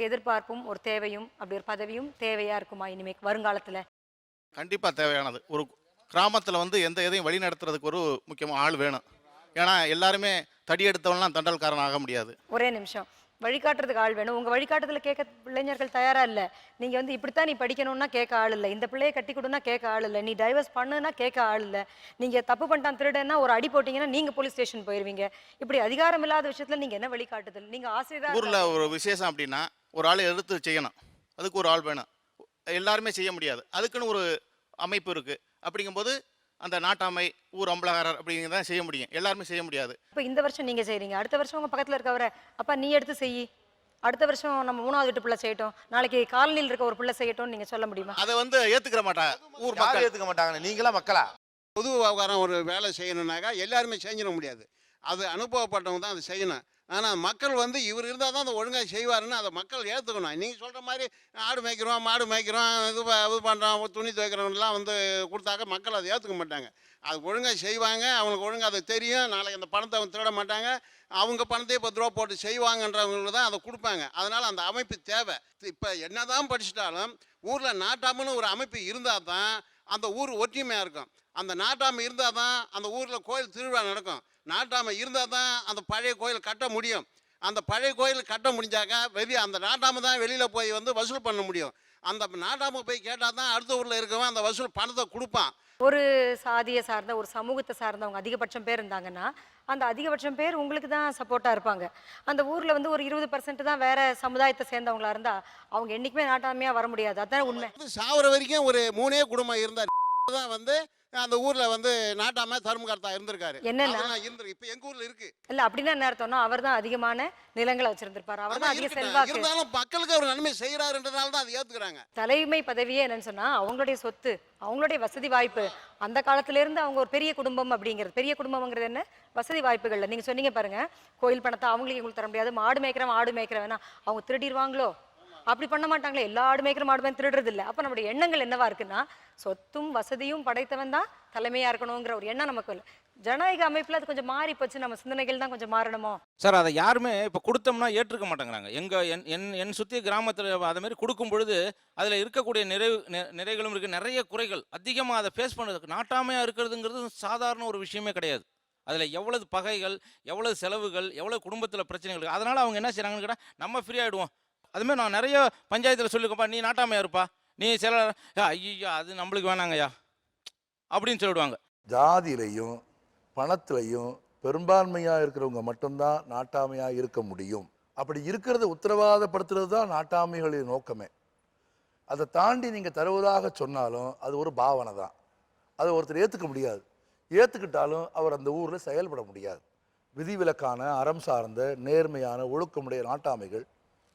எதிர்பார்ப்பும் ஒரு தேவையும் அப்படி ஒரு பதவியும் தேவையா இருக்குமா இனிமே வருங்காலத்தில்? கண்டிப்பாக தேவையானது. ஒரு கிராமத்தில் வந்து எந்த எதையும் வழி நடத்துறதுக்கு ஒரு முக்கியமாக ஆள் வேணும். ஏன்னா எல்லாருமே தடி எடுத்தவன்லாம் தண்டல்காரன் ஆக முடியாது. ஒரே நிமிஷம், வழிகாட்டுறதுக்கு ஆள் வேணும். உங்கள் வழிகாட்டுதல கேட்க இளைஞர்கள் தயாராக இல்லை. நீங்கள் வந்து இப்படித்தான் நீ படிக்கணும்னா கேட்க ஆள் இல்லை, இந்த பிள்ளையை கட்டி கொடுனா கேட்க ஆள் இல்லை, நீ டைவர்ஸ் பண்ணுன்னா கேட்க ஆள் இல்லை, நீங்கள் தப்பு பண்ணிட்டான் திருடன்னா ஒரு அடி போட்டிங்கன்னா நீங்கள் போலீஸ் ஸ்டேஷன் போயிடுவீங்க. இப்படி அதிகாரம் இல்லாத விஷயத்தில் நீங்கள் என்ன வழிகாட்டுதல்? நீங்கள் ஆசிரியர் ஊரில் ஒரு விசேஷம் அப்படின்னா ஒரு ஆள் எடுத்து செய்யணும், அதுக்கு ஒரு ஆள் வேணும். எல்லாருமே செய்ய முடியாது. அதுக்குன்னு ஒரு அமைப்பு இருக்குது. அப்படிங்கும்போது அந்த நாட்டாமை, ஊர் அம்பலகாரர் அப்படிங்கிறத செய்ய முடியும். எல்லாருமே செய்ய முடியாது. இப்போ இந்த வருஷம் நீங்க செய்றீங்க, அடுத்த வருஷம் உங்க பக்கத்துல இருக்கவரை அப்பா நீ எடுத்து செய், அடுத்த வருஷம் நம்ம 3வது வீட்டு பிள்ளை செய்யட்டும், நாளைக்கு காலனியில் இருக்க ஒரு பிள்ளை செய்யட்டும்னு நீங்க சொல்ல முடியுமா? அதை வந்து ஏற்றுக்கிற மாட்டாங்க. ஊர் யாரும் மக்கள் ஏத்துக்க மாட்டாங்க. நீங்களா மக்களா? பொது விவகாரம் ஒரு வேலை செய்யணுன்னாக்கா எல்லாருமே செஞ்சிட முடியாது. அது அனுபவப்பட்டவங்க தான் அதை செய்யணும். ஆனால் மக்கள் வந்து இவர் இருந்தால் தான் அதை ஒழுங்காக செய்வாருன்னு அதை மக்கள் ஏற்றுக்கணும். நீங்கள் சொல்கிற மாதிரி ஆடு மேய்க்கிறோம், மாடு மேய்க்கிறோம், இது பண்ணுறோம், துணி துவைக்கிறவங்கலாம் வந்து கொடுத்தாக்க மக்கள் அதை ஏற்றுக்க மாட்டாங்க. அது ஒழுங்காக செய்வாங்க, அவங்களுக்கு ஒழுங்காக அது தெரியும். நாளைக்கு அந்த பணத்தை அவங்க திருட மாட்டாங்க. அவங்க பணத்தையே 10 ரூபா போட்டு செய்வாங்கன்றவங்களுக்கு தான் அதை கொடுப்பாங்க. அதனால் அந்த அமைப்பு தேவை. இப்போ என்ன தான் படிச்சிட்டாலும் ஊரில் நாட்டாமன்னு ஒரு அமைப்பு இருந்தால் தான் அந்த ஊர் ஒற்றுமையாக இருக்கும். அந்த நாட்டாமை இருந்தால் தான் அந்த ஊரில் கோயில் திருவிழா நடக்கும். நாட்டாமை இருந்தால் தான் அந்த பழைய கோயில் கட்ட முடியும். அந்த பழைய கோயில் கட்ட முடிஞ்சாக்கா அந்த நாட்டாமை தான் வெளியில் போய் வந்து வசூல் பண்ண முடியும். அந்த நாட்டாமை போய் கேட்டால் தான் அடுத்த ஊரில் இருக்கவன் அந்த வசூல் பணத்தை கொடுப்பான். ஒரு சாதியை சார்ந்த ஒரு சமூகத்தை சார்ந்தவங்க அதிகபட்சம் பேர் இருந்தாங்கன்னா அந்த அதிகபட்சம் பேர் உங்களுக்கு தான் சப்போர்ட்டாக இருப்பாங்க. அந்த ஊரில் வந்து ஒரு 20% தான் வேற சமுதாயத்தை சேர்ந்தவங்களா இருந்தால் அவங்க என்றைக்குமே நாட்டாமையாக வர முடியாது. அதுதான் உண்மை. சாவர வரைக்கும் ஒரு 3 குடும்பம் இருந்தார் தான் வந்து அந்த ஊரில் வந்து நாட்டாம தர்மகர்த்தா இருந்திருக்காரு. என்னன்னா இப்போ எங்கள் ஊரில் இருக்கு. இல்லை அப்படின்னா என்ன அர்த்தம்னா அவர் தான் அதிகமான நிலங்களை வச்சிருந்திருப்பாரு, அவர் தான் அதிக செல்வாக்கு. இருந்தாலும் மக்களுக்கு அவர் நன்மை செய்கிறாருன்றதால தான் அதை ஏற்றுக்கிறாங்க. தலைமை பதவியே என்னன்னு சொன்னா அவங்களுடைய சொத்து, அவங்களுடைய வசதி வாய்ப்பு. அந்த காலத்துல இருந்து அவங்க ஒரு பெரிய குடும்பம் அப்படிங்கிறது, பெரிய குடும்பம்ங்கிறது என்ன, வசதி வாய்ப்புகள்ல நீங்க சொன்னீங்க பாருங்க, கோயில் பணத்தை அவங்களுக்கு எங்களுக்கு தர முடியாது, மாடு மேய்க்கிறவன் ஆடு மேய்க்கிறவனா அவங்க திருடிடுவாங்களோ, அப்படி பண்ண மாட்டாங்களே, எல்லா ஆடு மேய்க்கிற மாடு திருடுறது இல்லை. அப்போ நம்முடைய எண்ணங்கள் என்னவா இருக்குன்னா சொத்தும் வசதியும் படைத்தவன் தான் தலைமையா இருக்கணுங்கிற ஒரு எண்ணம் நமக்கு இல்லை. ஜனநாயக அமைப்புல அது கொஞ்சம் மாறி போச்சு, நம்ம சிந்தனைகள் தான் கொஞ்சம் மாறணுமோ. சார் அதை யாருமே இப்போ கொடுத்தோம்னா ஏற்றுக்க மாட்டேங்கிறாங்க. என் சுற்றி கிராமத்தில் அதை மாதிரி கொடுக்கும் பொழுது அதில் இருக்கக்கூடிய நிறைகளும் இருக்குது, நிறைய குறைகள் அதிகமாக அதை ஃபேஸ் பண்ணுறது. நாட்டாமையாக இருக்கிறதுங்கிறது சாதாரண ஒரு விஷயமே கிடையாது. அதில் எவ்வளவு பகைகள், எவ்வளவு செலவுகள், எவ்வளவு குடும்பத்தில் பிரச்சனைகள். அதனால் அவங்க என்ன செய்கிறாங்கன்னு கேட்டால் நம்ம ஃப்ரீ ஆகிடுவோம். அதுமாதிரி நான் நிறைய பஞ்சாயத்தில் சொல்லிக்கப்பா, நீ நாட்டாமையா இருப்பா, நீ சில ஐயா அது நம்மளுக்கு வேணாங்கய்யா அப்படின்னு சொல்லிடுவாங்க. ஜாதியிலையும் பணத்திலையும் பெரும்பான்மையாக இருக்கிறவங்க மட்டும்தான் நாட்டாமையாக இருக்க முடியும். அப்படி இருக்கிறத உத்தரவாதப்படுத்துறது தான் நாட்டாமைகளின் நோக்கமே. அதை தாண்டி நீங்கள் தருவதாக சொன்னாலும் அது ஒரு பாவனை தான். அதை ஒருத்தர் ஏற்றுக்க முடியாது. ஏற்றுக்கிட்டாலும் அவர் அந்த ஊரில் செயல்பட முடியாது. விதிவிலக்கான அறம் சார்ந்த நேர்மையான ஒழுக்கமுடைய நாட்டாமைகள்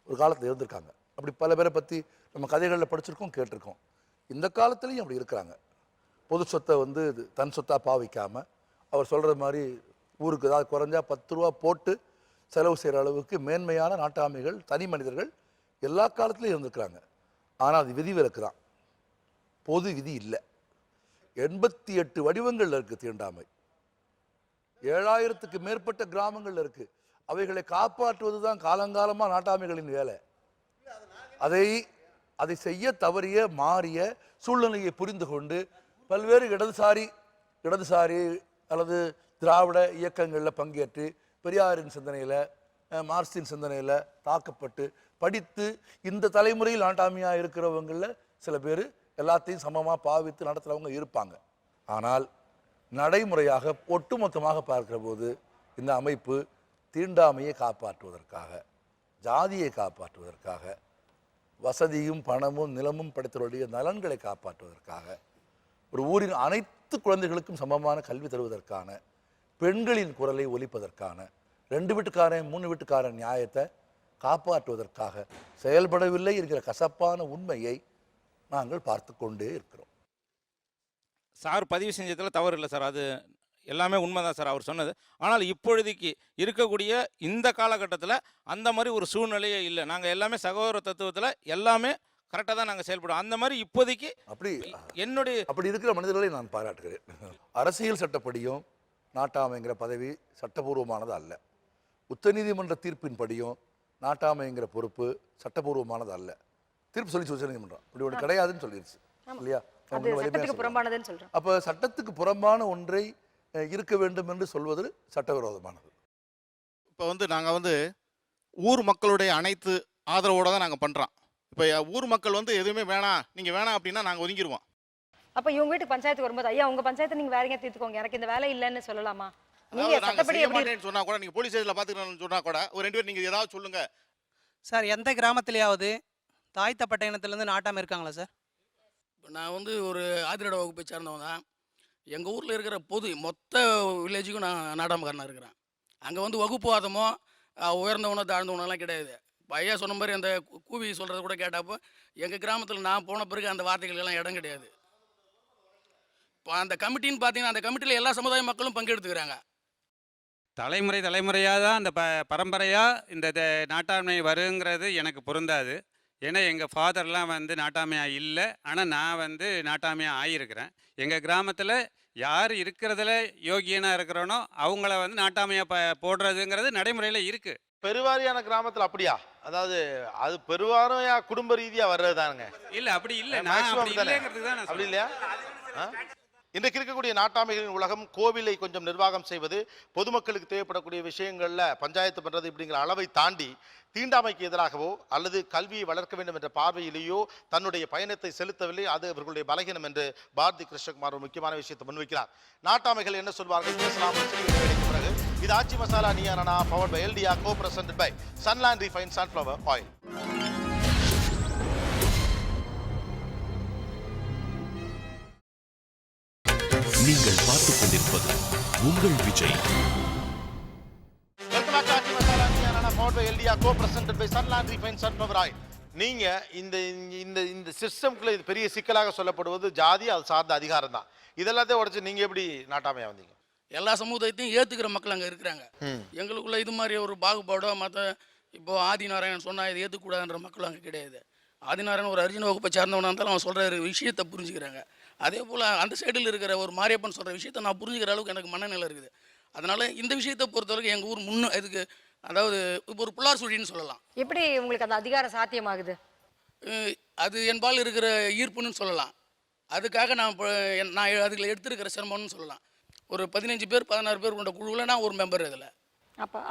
ஒரு காலத்தில் இருந்திருக்காங்க. அப்படி பல பேரை பற்றி நம்ம கதைகளில் படிச்சிருக்கோம், கேட்டிருக்கோம். இந்த காலத்துலேயும் அப்படி இருக்கிறாங்க. பொது சொத்தை வந்து தன் சொத்தாக பாவிக்காமல் அவர் சொல்கிற மாதிரி ஊருக்கு ஏதாவது குறைஞ்சா 10 ரூபா போட்டு செலவு செய்கிற அளவுக்கு மேன்மையான நாட்டாமைகள், தனி மனிதர்கள் எல்லா காலத்துலேயும் இருந்திருக்கிறாங்க. ஆனால் அது விதிவிலக்கு தான், பொது விதி இல்லை. 88 வடிவங்களில் இருக்குது தீண்டாமை. 7000க்கு மேற்பட்ட கிராமங்களில் இருக்குது. அவைகளை காப்பாற்றுவது தான் காலங்காலமாக நாட்டாமைகளின் வேலை. அதை செய்ய தவறிய மாறிய சூழ்நிலையை புரிந்து கொண்டு பல்வேறு இடதுசாரி அல்லது திராவிட இயக்கங்களில் பங்கேற்று பெரியாரின் சிந்தனையில், மார்க்சின் சிந்தனையில் தாக்கப்பட்டு படித்து இந்த தலைமுறையில் நாட்டாமையாக இருக்கிறவங்களில் சில பேர் எல்லாத்தையும் சமமாக பாவித்து நடத்துகிறவங்க இருப்பாங்க. ஆனால் நடைமுறையாக ஒட்டுமொத்தமாக பார்க்கிற போது இந்த அமைப்பு தீண்டாமையை காப்பாற்றுவதற்காக, ஜாதியை காப்பாற்றுவதற்காக, வசதியும் பணமும் நிலமும் படைத்தவருடைய நலன்களை காப்பாற்றுவதற்காக, ஒரு ஊரின் அனைத்து குழந்தைகளுக்கும் சமமான கல்வி தருவதற்கான, பெண்களின் குரலை ஒலிப்பதற்கான, 2 வீட்டுக்காரன் 3 வீட்டுக்காரன் நியாயத்தை காப்பாற்றுவதற்காக செயல்படவில்லை என்கிற கசப்பான உண்மையை நாங்கள் பார்த்து கொண்டே இருக்கிறோம். சார் பதிவு செஞ்சதில் தவறு இல்லை சார், அது எல்லாமே உண்மைதான் சார் அவர் சொன்னது. ஆனால் இப்பொழுதைக்கு இருக்கக்கூடிய இந்த காலகட்டத்தில் அந்த மாதிரி ஒரு சூழ்நிலையே இல்லை. நாங்கள் எல்லாமே சகோதர தத்துவத்தில் எல்லாமே கரெக்டாக தான் நாங்கள் செயல்படுவோம். அந்த மாதிரி இப்போதைக்கு அப்படி இருக்கிற மனிதர்களை நான் பாராட்டுகிறேன். அரசியல் சட்டப்படியும் நாட்டாமைங்கிற பதவி சட்டபூர்வமானது அல்ல. உச்சநீதிமன்ற தீர்ப்பின்படியும் நாட்டாமைங்கிற பொறுப்பு சட்டபூர்வமானது அல்ல. தீர்ப்பு சொல்லி உச்சநீதிமன்றம் இப்படி ஒன்று கிடையாதுன்னு சொல்லிடுச்சு இல்லையா? அப்போ சட்டத்துக்கு புறம்பான ஒன்றை இருக்க வேண்டும் என்று சொல்வது சட்டவிரோதமானது. இப்போ வந்து நாங்கள் வந்து ஊர் மக்களுடைய அனைத்து ஆதரவோடு தான் நாங்கள் பண்ணுறோம். இப்போ ஊர் மக்கள் வந்து எதுவுமே வேணாம், நீங்கள் வேணாம் அப்படின்னா நாங்கள் ஒதுங்கிடுவோம். அப்போ இவங்க வீட்டுக்கு பஞ்சாயத்து வரும்போது ஐயா உங்க பஞ்சாயத்தை நீங்கள் வேற எங்கே தீர்த்துக்கோங்க, எனக்கு இந்த வேலை இல்லைன்னு சொல்லலாமா? நீங்க சட்டப்படி எப்படி சொன்னா கூட, நீங்கள் போலீஸ் ஸ்டேஷனில் பார்த்துக்கணும்னு சொன்னா கூட ஒரு 2 பேர் நீங்கள் ஏதாவது சொல்லுங்க சார். எந்த கிராமத்திலேயாவது தாய் தப்பட்டை இனத்துலேருந்து நாட்டாமல் இருக்காங்களா சார்? இப்போ நான் வந்து ஒரு ஆதிரட வகுப்பை சேர்ந்தவன் தான். எங்கள் ஊரில் இருக்கிற மொத்த வில்லேஜுக்கும் நான் நாட்டாமக்காரனாக இருக்கிறேன். அங்கே வந்து வகுப்புவாதமோ உயர்ந்தவனோ தாழ்ந்தவனோலாம் கிடையாது. இப்போ ஐயா சொன்ன மாதிரி அந்த கூவி சொல்கிறத கூட கேட்டப்போ எங்கள் கிராமத்தில் நான் போன பிறகு அந்த வார்த்தைகளுக்கெல்லாம் இடம் கிடையாது. இப்போ அந்த கமிட்டின்னு பார்த்தீங்கன்னா அந்த கமிட்டியில் எல்லா சமுதாய மக்களும் பங்கெடுத்துக்கிறாங்க. தலைமுறை தலைமுறையாக தான் அந்த பரம்பரையாக இந்த நாட்டாண்மை வருங்கிறது எனக்கு பொருந்தாது. ஏன்னா எங்கள் ஃபாதர்லாம் வந்து நாட்டாமையாக இல்லை, ஆனால் நான் வந்து நாட்டாமையாக ஆகியிருக்கிறேன். எங்கள் கிராமத்தில் யார் இருக்கிறதுல யோகியனாக இருக்கிறானோ அவங்கள வந்து நாட்டாமையாக போடுறதுங்கிறது நடைமுறையில் இருக்குது. பெருவாரியான கிராமத்தில் அப்படியா? அதாவது அது பெருவாரியா குடும்ப ரீதியா வர்றது தானுங்க. இல்லை அப்படி இல்லை, நான் அப்படி இல்லைங்கிறதுக்கு தான் நான் அப்படி இல்லையா? இன்றைக்கு இருக்கக்கூடிய நாட்டாமைகளின் உலகம் கோவிலை கொஞ்சம் நிர்வாகம் செய்வது, பொதுமக்களுக்கு தேவைப்படக்கூடிய விஷயங்களில் பஞ்சாயத்து பண்ணுறது இப்படிங்கிற அளவை தாண்டி தீண்டாமைக்கு எதிராகவோ அல்லது கல்வியை வளர்க்க வேண்டும் என்ற பார்வையிலேயோ தன்னுடைய பயணத்தை செலுத்தவில்லை. அது அவர்களுடைய பலகீனம் என்று பாரதி கிருஷ்ணகுமார் ஒரு முக்கியமான விஷயத்தை முன்வைக்கிறார். நாட்டாமைகள் என்ன சொல்வார்கள் பேசலாம். பிறகு இது ஆச்சி மசாலா நியானா பவர்ட் பை எல்டிஆ co presented by Sunland refine sunflower oil. நீங்கள் பார்த்துக் கொண்டிருப்பது உங்கள் விஜய். நீங்க இந்த சிஸ்டம்குள்ள இது பெரிய சிக்கலாக சொல்லப்படுவது ஜாதி, அது சார்ந்த அதிகாரம் தான். இதெல்லாத்தையும் உடைச்சு நீங்க எப்படி நாட்டாமையா வந்தீங்க? எல்லா சமுதாயத்தையும் ஏற்றுக்கிற மக்கள் அங்கே இருக்கிறாங்க. எங்களுக்குள்ள இது மாதிரி ஒரு பாகுபாடோ மற்ற இப்போ ஆதிநாராயணன் சொன்னால் இதை ஏற்றுக்கூடாதுன்ற மக்களும் அங்கே கிடையாது. ஆதிநாராயணன் ஒரு அர்ஜுன வகுப்பை சேர்ந்தவனாக இருந்தாலும் அவன் சொல்கிற விஷயத்தை புரிஞ்சுக்கிறாங்க. அதே போல் அந்த சைடில் இருக்கிற ஒரு மாரியப்பன் சொல்கிற விஷயத்தை நான் புரிஞ்சுக்கிற அளவுக்கு எனக்கு மனநிலை இருக்குது. அதனால் இந்த விஷயத்தை பொறுத்தவரைக்கும் எங்கள் ஊர் இதுக்கு அதாவது இப்போ ஒரு புள்ளார் சுழின்னு சொல்லலாம். எப்படி உங்களுக்கு அந்த அதிகாரம் சாத்தியமாகுது? அது என்பால் இருக்கிற ஈர்ப்புன்னு சொல்லலாம். அதுக்காக நான் அதில் எடுத்துருக்கிற சிரமம்னு சொல்லலாம். ஒரு 15 பேர் 16 பேர் கொண்ட குழுவில் நான் ஒரு மெம்பர். இதில்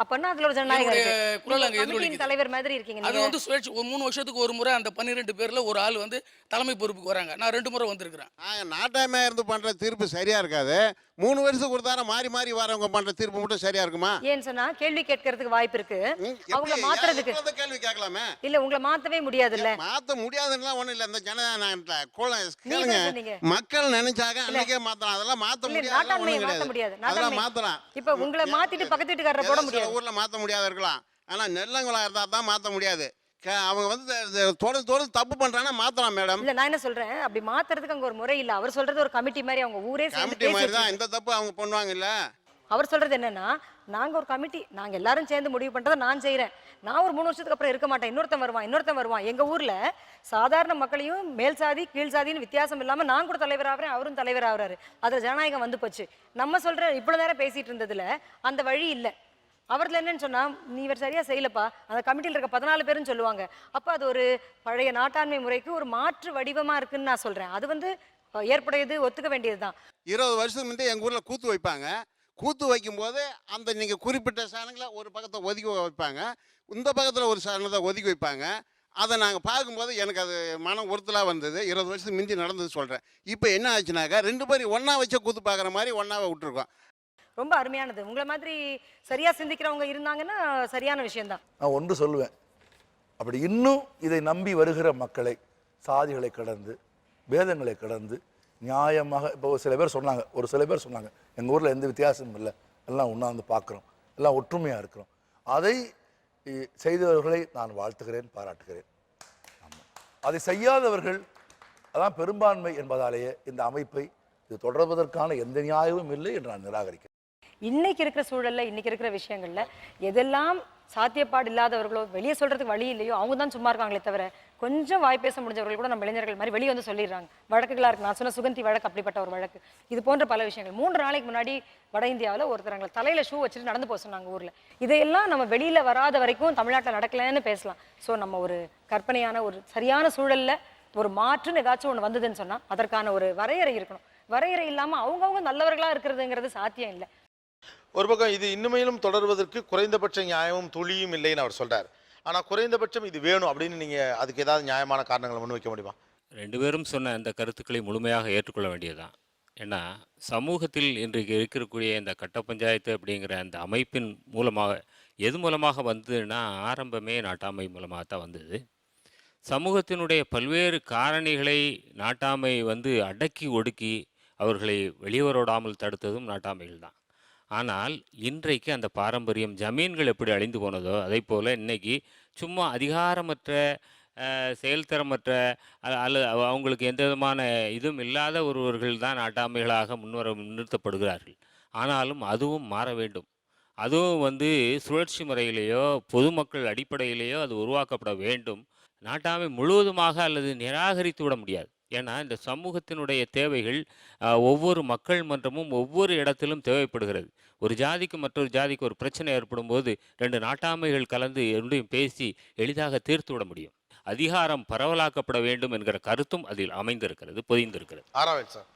அப்பன்னா அதுல ஒரு ஜனநாயகம் இருக்கு. குரல் அங்கே கமிட்டியின் தலைவர் மாதிரி இருக்கீங்க. அது வந்து சுழற்சி 3 வருஷத்துக்கு ஒரு முறை அந்த 12 பேர்ல ஒரு ஆள் வந்து தலைமை பொறுப்புக்கு வராங்க. நான் 2 முறை வந்திருக்கிறேன். நாட்டாமையாக இருந்து பண்ணுற தீர்ப்பு சரியா இருக்காது. 3 வருஷத்துக்கு ஒரு தாரம் மாறி மாறி வரவங்க பண்ணுற தீர்ப்பு மட்டும் சரியா இருக்குமா? ஏன்னு சொன்னா கேள்வி கேட்கறதுக்கு வாய்ப்பு இருக்கு. அவங்க மாத்துறதுக்கு கேள்வி கேட்கலாமே. இல்ல உங்களை மாத்தவே முடியாது. இல்ல மாத்த முடியாதுன்னா ஒண்ணும் இல்ல. இந்த கேளுங்க, மக்கள் நினைச்சாங்க அன்னைக்கே மாத்தலாம். அதெல்லாம் மாத்த முடியாது. அதெல்லாம் மாத்தலாம். இப்ப உங்களை மாத்திட்டு பக்கத்து வீட்டுக்காரரை போட முடியாது. ஊர்ல மாத்த முடியாத இருக்கலாம். ஆனா நெல்லங்குளம் இருந்தா தான் மாத்த முடியாது. அவங்க வந்து தொடர்ந்து தப்பு பண்றாங்கன்னா மாத்தலாம் மேடம். இல்ல நான் என்ன சொல்றேன், அப்படி மாத்துறதுக்கு அங்க ஒரு முறை இல்ல. அவர் சொல்றது ஒரு கமிட்டி மாதிரி அவங்க ஊரே சேர்ந்து கமிட்டி மாதிரி தான் இந்த தப்பு அவங்க பண்ணுவாங்க. இல்ல அவர் சொல்றது என்னன்னா, நாங்க ஒரு கமிட்டி, நாங்க எல்லாரும் சேர்ந்து முடிவு பண்றதை நான் செய்யறேன். நான் ஒரு 3 வருஷத்துக்கு அப்புறம் இருக்க மாட்டேன். இன்னொருத்தன் வருவான். எங்க ஊர்ல சாதாரண மக்களையும் மேல் சாதி கீழ் சாதின்னு வித்தியாசம் இல்லாம நான் கூட தலைவர் ஆகிறேன், அவரும் தலைவர் ஆகுறாரு. அதுல ஜனநாயகம் வந்து போச்சு. நம்ம சொல்ற இவ்வளவு நேரம் பேசிட்டு இருந்ததுல அந்த வழி இல்ல. அவர்ல என்னன்னு சொன்னா, நீ இவர் சரியா செய்யலப்பா, அந்த கமிட்டியில் இருக்க 14 பேருன்னு சொல்லுவாங்க. அப்ப அது ஒரு பழைய நாட்டாண்மை முறைக்கு ஒரு மாற்று வடிவமா இருக்குன்னு நான் சொல்றேன். அது வந்து ஏற்புடையது, ஒத்துக்க வேண்டியதுதான். 20 வருஷத்துக்கு முந்தைய எங்க ஊர்ல கூத்து வைப்பாங்க. கூத்து வைக்கும்போது அந்த நீங்க குறிப்பிட்ட சாணங்களை ஒரு பக்கத்தை ஒதுக்கி வைப்பாங்க, இந்த பக்கத்தில் ஒரு சாணத்தை ஒதுக்கி வைப்பாங்க. அதை நாங்கள் பார்க்கும்போது எனக்கு அது மனம் உறுத்தலாக வந்தது. 20 வருஷத்துக்கு முந்தி நடந்தது சொல்கிறேன். இப்போ என்ன ஆச்சுனாக்கா 2 பேரும் ஒன்றா வச்ச கூத்து பார்க்குற மாதிரி ஒன்றாவை விட்டுருக்கோம். ரொம்ப அருமையானது. உங்களை மாதிரி சரியா சிந்திக்கிறவங்க இருந்தாங்கன்னா சரியான விஷயம்தான். நான் ஒன்று சொல்லுவேன், அப்படி இன்னும் இதை நம்பி வருகிற மக்களை சாதிகளை கடந்து பேதங்களை கடந்து நியாயமாக, இப்போ சில பேர் சொன்னாங்க எங்கள் ஊரில் எந்த வித்தியாசமும் இல்லை, எல்லாம் உண்ணாந்து பார்க்குறோம், எல்லாம் ஒற்றுமையாக இருக்கிறோம். அதை செய்தவர்களை நான் வாழ்த்துகிறேன், பாராட்டுகிறேன். ஆமாம், அதை செய்யாதவர்கள் அதான் பெரும்பான்மை என்பதாலேயே இந்த அமைப்பை இது தொடர்வதற்கான எந்த நியாயமும் இல்லை என்று நான் நிராகரிக்கிறேன். இன்னைக்கு இருக்கிற சூழல்ல, இன்னைக்கு இருக்கிற விஷயங்கள்ல எதெல்லாம் சாத்தியப்பாடு இல்லாதவர்களோ, வெளியே சொல்றதுக்கு வழி இல்லையோ, அவங்க தான் சும்மா இருக்காங்களே தவிர, கொஞ்சம் வாய் பேச முடிஞ்சவர்கள் கூட நம்ம இளைஞர்கள் மாதிரி வெளியே வந்து சொல்லிடுறாங்க. வழக்குகளா இருக்கு. நான் சொன்ன சுகந்தி வழக்கு அப்படிப்பட்ட ஒரு வழக்கு. இது போன்ற பல விஷயங்கள். 3 நாளைக்கு முன்னாடி வட இந்தியாவில் ஒருத்தரங்களை தலையில ஷூ வச்சுட்டு நடந்து போக சொன்னாங்க ஊர்ல. இதையெல்லாம் நம்ம வெளியில வராத வரைக்கும் தமிழ்நாட்டில் நடக்கலன்னு பேசலாம். ஸோ நம்ம ஒரு கற்பனையான ஒரு சரியான சூழல்ல ஒரு மாற்றுன்னு ஏதாச்சும் ஒன்று வந்ததுன்னு சொன்னா அதற்கான ஒரு வரையறை இருக்கணும். வரையறை இல்லாம அவங்கவுங்க நல்லவர்களா இருக்கிறதுங்கிறது சாத்தியம் இல்லை. ஒரு பக்கம் இது இன்னுமேலும் தொடர்வதற்கு குறைந்தபட்ச நியாயமும் துளியும் இல்லைன்னு அவர் சொல்றார். ஆனா குறைந்தபட்சம் இது வேணும் அப்படின்னு நீங்க அதுக்கு ஏதாவது நியாயமான காரணங்களை முன்வைக்க முடியுமா? 2 பேரும் சொன்ன அந்த கருத்துக்களை முழுமையாக ஏற்றுக்கொள்ள வேண்டியதுதான். ஏன்னா சமூகத்தில் இன்றைக்கு இருக்கக்கூடிய இந்த கட்ட பஞ்சாயத்து அப்படிங்கிற அந்த அமைப்பின் மூலமாக எது மூலமாக வந்ததுன்னா, ஆரம்பமே நாட்டாமை மூலமாக தான் வந்தது. சமூகத்தினுடைய பல்வேறு காரணிகளை நாட்டாமை வந்து அடக்கி ஒடுக்கி அவர்களை வெளிவரோடாமல் தடுத்ததும் நாட்டாமைகள் தான். ஆனால் இன்றைக்கு அந்த பாரம்பரியம் ஜமீன்கள் எப்படி அழிந்து போனதோ அதை போல் இன்னைக்கு சும்மா அதிகாரமற்ற செயல்திறமற்ற அல்லது அவங்களுக்கு எந்த விதமான இதுவும் இல்லாத ஒருவர்கள் தான் நாட்டாமைகளாக முன்னிறுத்தப்படுகிறார்கள். ஆனாலும் அதுவும் மாற வேண்டும். அதுவும் வந்து சுழற்சி முறையிலேயோ பொதுமக்கள் அடிப்படையிலேயோ அது உருவாக்கப்பட வேண்டும். நாட்டாமை முழுவதுமாக அல்லது நிராகரித்து விட முடியாது. ஏன்னா இந்த சமூகத்தினுடைய தேவைகள் ஒவ்வொரு மக்கள் மன்றமும் ஒவ்வொரு இடத்திலும் தேவைப்படுகிறது. ஒரு ஜாதிக்கு மற்றொரு ஜாதிக்கு ஒரு பிரச்சனை ஏற்படும் போது 2 நாட்டாமைகள் கலந்து இரண்டையும் பேசி எளிதாக தீர்த்து விட முடியும். அதிகாரம் பரவலாக்கப்பட வேண்டும் என்கிற கருத்தும் அதில் அமைந்திருக்கிறது, பொதிந்திருக்கிறது. ஆராவல் சார்,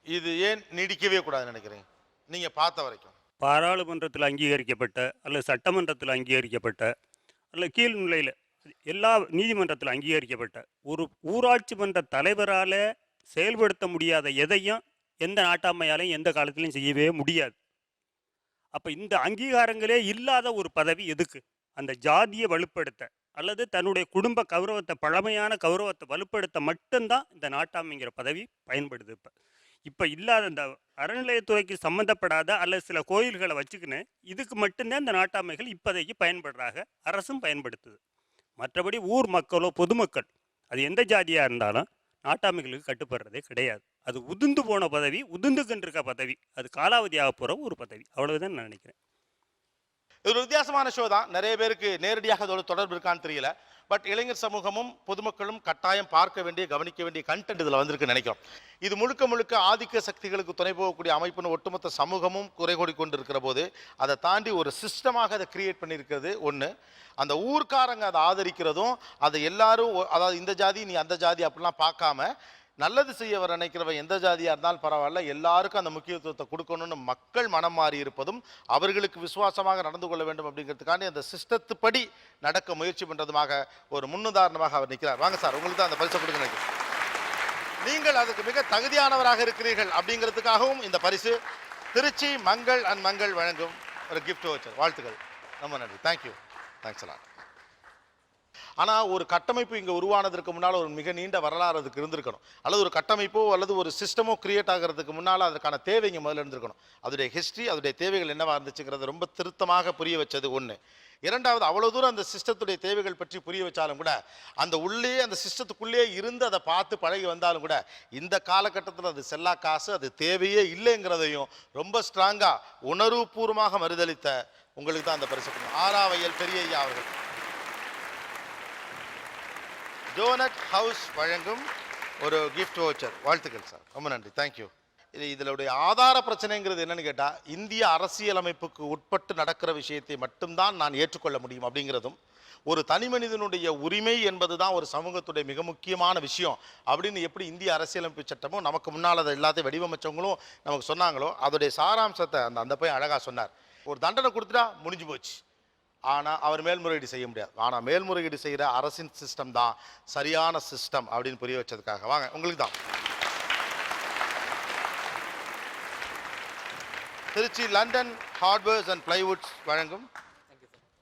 இது ஏன் நீடிக்கவே கூடாதுன்னு நினைக்கிறீங்க நீங்க பார்த்த வரைக்கும்? பாராளுமன்றத்தில் அங்கீகரிக்கப்பட்ட அல்லது சட்டமன்றத்தில் அங்கீகரிக்கப்பட்ட அல்லது கீழ்நிலையில் எல்லா நீதிமன்றத்தில் அங்கீகரிக்கப்பட்ட ஒரு ஊராட்சி மன்ற தலைவரால் செயல்படுத்த முடியாத எதையும் எந்த நாட்டாமையாலையும் எந்த காலத்திலையும் செய்யவே முடியாது. அப்போ இந்த அங்கீகாரங்களே இல்லாத ஒரு பதவி எதுக்கு? அந்த ஜாதியை வலுப்படுத்த அல்லது தன்னுடைய குடும்ப கௌரவத்தை, பழமையான கௌரவத்தை வலுப்படுத்த மட்டும்தான் இந்த நாட்டாமைங்கிற பதவி பயன்படுது. இப்போ இல்லாத இந்த அறநிலையத்துறைக்கு சம்மந்தப்படாத அல்லது சில கோயில்களை வச்சுக்கின்னு இதுக்கு மட்டும்தான் இந்த நாட்டாமைகள் இப்போதைக்கு பயன்படுறாங்க, அரசும் பயன்படுத்துது. மற்றபடி ஊர் மக்களோ பொதுமக்கள் அது எந்த ஜாதியாக இருந்தாலும் நாட்டாமைகளுக்கு கட்டுப்படுறதே கிடையாது. அது உதிர்ந்து போன பதவி, உதிர்ந்துகின்றிருக்க பதவி, அது காலாவதியாக போகிற ஒரு பதவி. அவ்வளவுதான் நான் நினைக்கிறேன். இது ஒரு வித்தியாசமான ஷோ தான். நிறைய பேருக்கு நேரடியாக அதோட தொடர்பு இருக்கான்னு தெரியல. பட் இளைஞர் சமூகமும் பொதுமக்களும் கட்டாயம் பார்க்க வேண்டிய, கவனிக்க வேண்டிய கண்டென்ட் இதில் வந்திருக்குன்னு நினைக்கிறோம். இது முழுக்க முழுக்க ஆதிக்க சக்திகளுக்கு துணை போகக்கூடிய அமைப்புன்னு ஒட்டுமொத்த சமூகமும் குறை கொண்டு இருக்கிற போது அதை தாண்டி ஒரு சிஸ்டமாக அதை கிரியேட் பண்ணியிருக்கிறது ஒன்று. அந்த ஊர்க்காரங்க அதை ஆதரிக்கிறதும், அதை எல்லாரும் அதாவது இந்த ஜாதி நீ அந்த ஜாதி அப்படிலாம் பார்க்காம நல்லது செய்ய வர நினைக்கிறவன் எந்த ஜாதியாக இருந்தாலும் பரவாயில்ல, எல்லாருக்கும் அந்த முக்கியத்துவத்தை கொடுக்கணும்னு மக்கள் மனம் மாறி இருப்பதும், அவர்களுக்கு விசுவாசமாக நடந்து கொள்ள வேண்டும் அப்படிங்கிறதுக்காண்டி அந்த சிஸ்டத்துப்படி நடக்க முயற்சி பண்ணுறதுமாக ஒரு முன்னுதாரணமாக அவர் நிற்கிறார். வாங்க சார், உங்களுக்கு தான் அந்த பரிசை கொடுக்க நினைக்கிறேன். நீங்கள் அதுக்கு மிக தகுதியானவராக இருக்கிறீர்கள் அப்படிங்கிறதுக்காகவும் இந்த பரிசு திருச்சி மங்கள் அண்ட் மங்கள் வழங்கும் ஒரு கிஃப்ட் வச்சர். வாழ்த்துக்கள், ரொம்ப நன்றி. தேங்க்யூ, தேங்க்ஸ் எல்லாம். ஆனால் ஒரு கட்டமைப்பு இங்கே உருவானதற்கு முன்னால் ஒரு மிக நீண்ட வரலாறு அதுக்கு இருந்திருக்கணும். அல்லது ஒரு கட்டமைப்போ அல்லது ஒரு சிஸ்டமோ கிரியேட் ஆகிறதுக்கு முன்னால் அதற்கான தேவை இங்கே முதல்ல இருந்திருக்கணும். அதோடைய ஹிஸ்ட்ரி, அதோடைய தேவைகள் என்னவாக இருந்துச்சுங்கிறத ரொம்ப திருத்தமாக புரிய வச்சது ஒன்று. இரண்டாவது, அவ்வளோ தூரம் அந்த சிஸ்டத்துடைய தேவைகள் பற்றி புரிய வச்சாலும் கூட அந்த உள்ளே அந்த சிஸ்டத்துக்குள்ளேயே இருந்து அதை பார்த்து பழகி வந்தாலும் கூட இந்த காலகட்டத்தில் அது செல்லா காசு, அது தேவையே இல்லைங்கிறதையும் ரொம்ப ஸ்ட்ராங்காக உணர்வுபூர்வமாக மறுதளித்த உங்களுக்கு தான் அந்த பரிசு. ஆராவையல் பெரியய்யா அவர்கள் டோனட் ஹவுஸ் வழங்கும் ஒரு கிஃப்ட் வவுச்சர். வாழ்த்துக்கள் சார், ரொம்ப நன்றி, தேங்க்யூ. இதனுடைய ஆதார பிரச்சனைங்கிறது என்னன்னு கேட்டால், இந்திய அரசியலமைப்புக்கு உட்பட்டு நடக்கிற விஷயத்தை மட்டும்தான் நான் ஏற்றுக்கொள்ள முடியும் அப்படிங்கிறதும், ஒரு தனி மனிதனுடைய உரிமை என்பது தான் ஒரு சமூகத்துடைய மிக முக்கியமான விஷயம் அப்படின்னு எப்படி இந்திய அரசியலமைப்பு சட்டமும் நமக்கு முன்னால் அதை எல்லாத்தையும் வடிவமைச்சவங்களும் நமக்கு சொன்னாங்களோ, அதோடைய சாராம்சத்தை அந்த போய் அழகாக சொன்னார். ஒரு தண்டனை கொடுத்துட்டா முடிஞ்சு போச்சு. ஆனால் அவர் மேல்முறையீடு செய்ய முடியாது. ஆனால் மேல்முறையீடு செய்கிற அரசின் சிஸ்டம் தான் சரியான சிஸ்டம் அப்படின்னு புரிய வச்சதுக்காக வாங்க உங்களுக்கு தான் Tiruchi London hardwares and plywoods வழங்கும்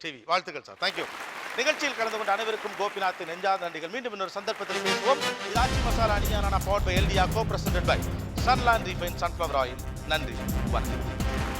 டிவி. வாழ்த்துக்கள் சார், தேங்க்யூ. நிகழ்ச்சியில் கலந்து கொண்ட அனைவருக்கும் கோபிநாத் நெஞ்சார்ந்த நன்றிகள். மீண்டும் இன்னொரு சந்தர்ப்பத்தில் பேசுவோம். இது ஆச்சி மசாலா அணியானா பவர்ட் பை எல்டிஆ, co presented by Sunland refine sunflower oil. நன்றி, வணக்கம்.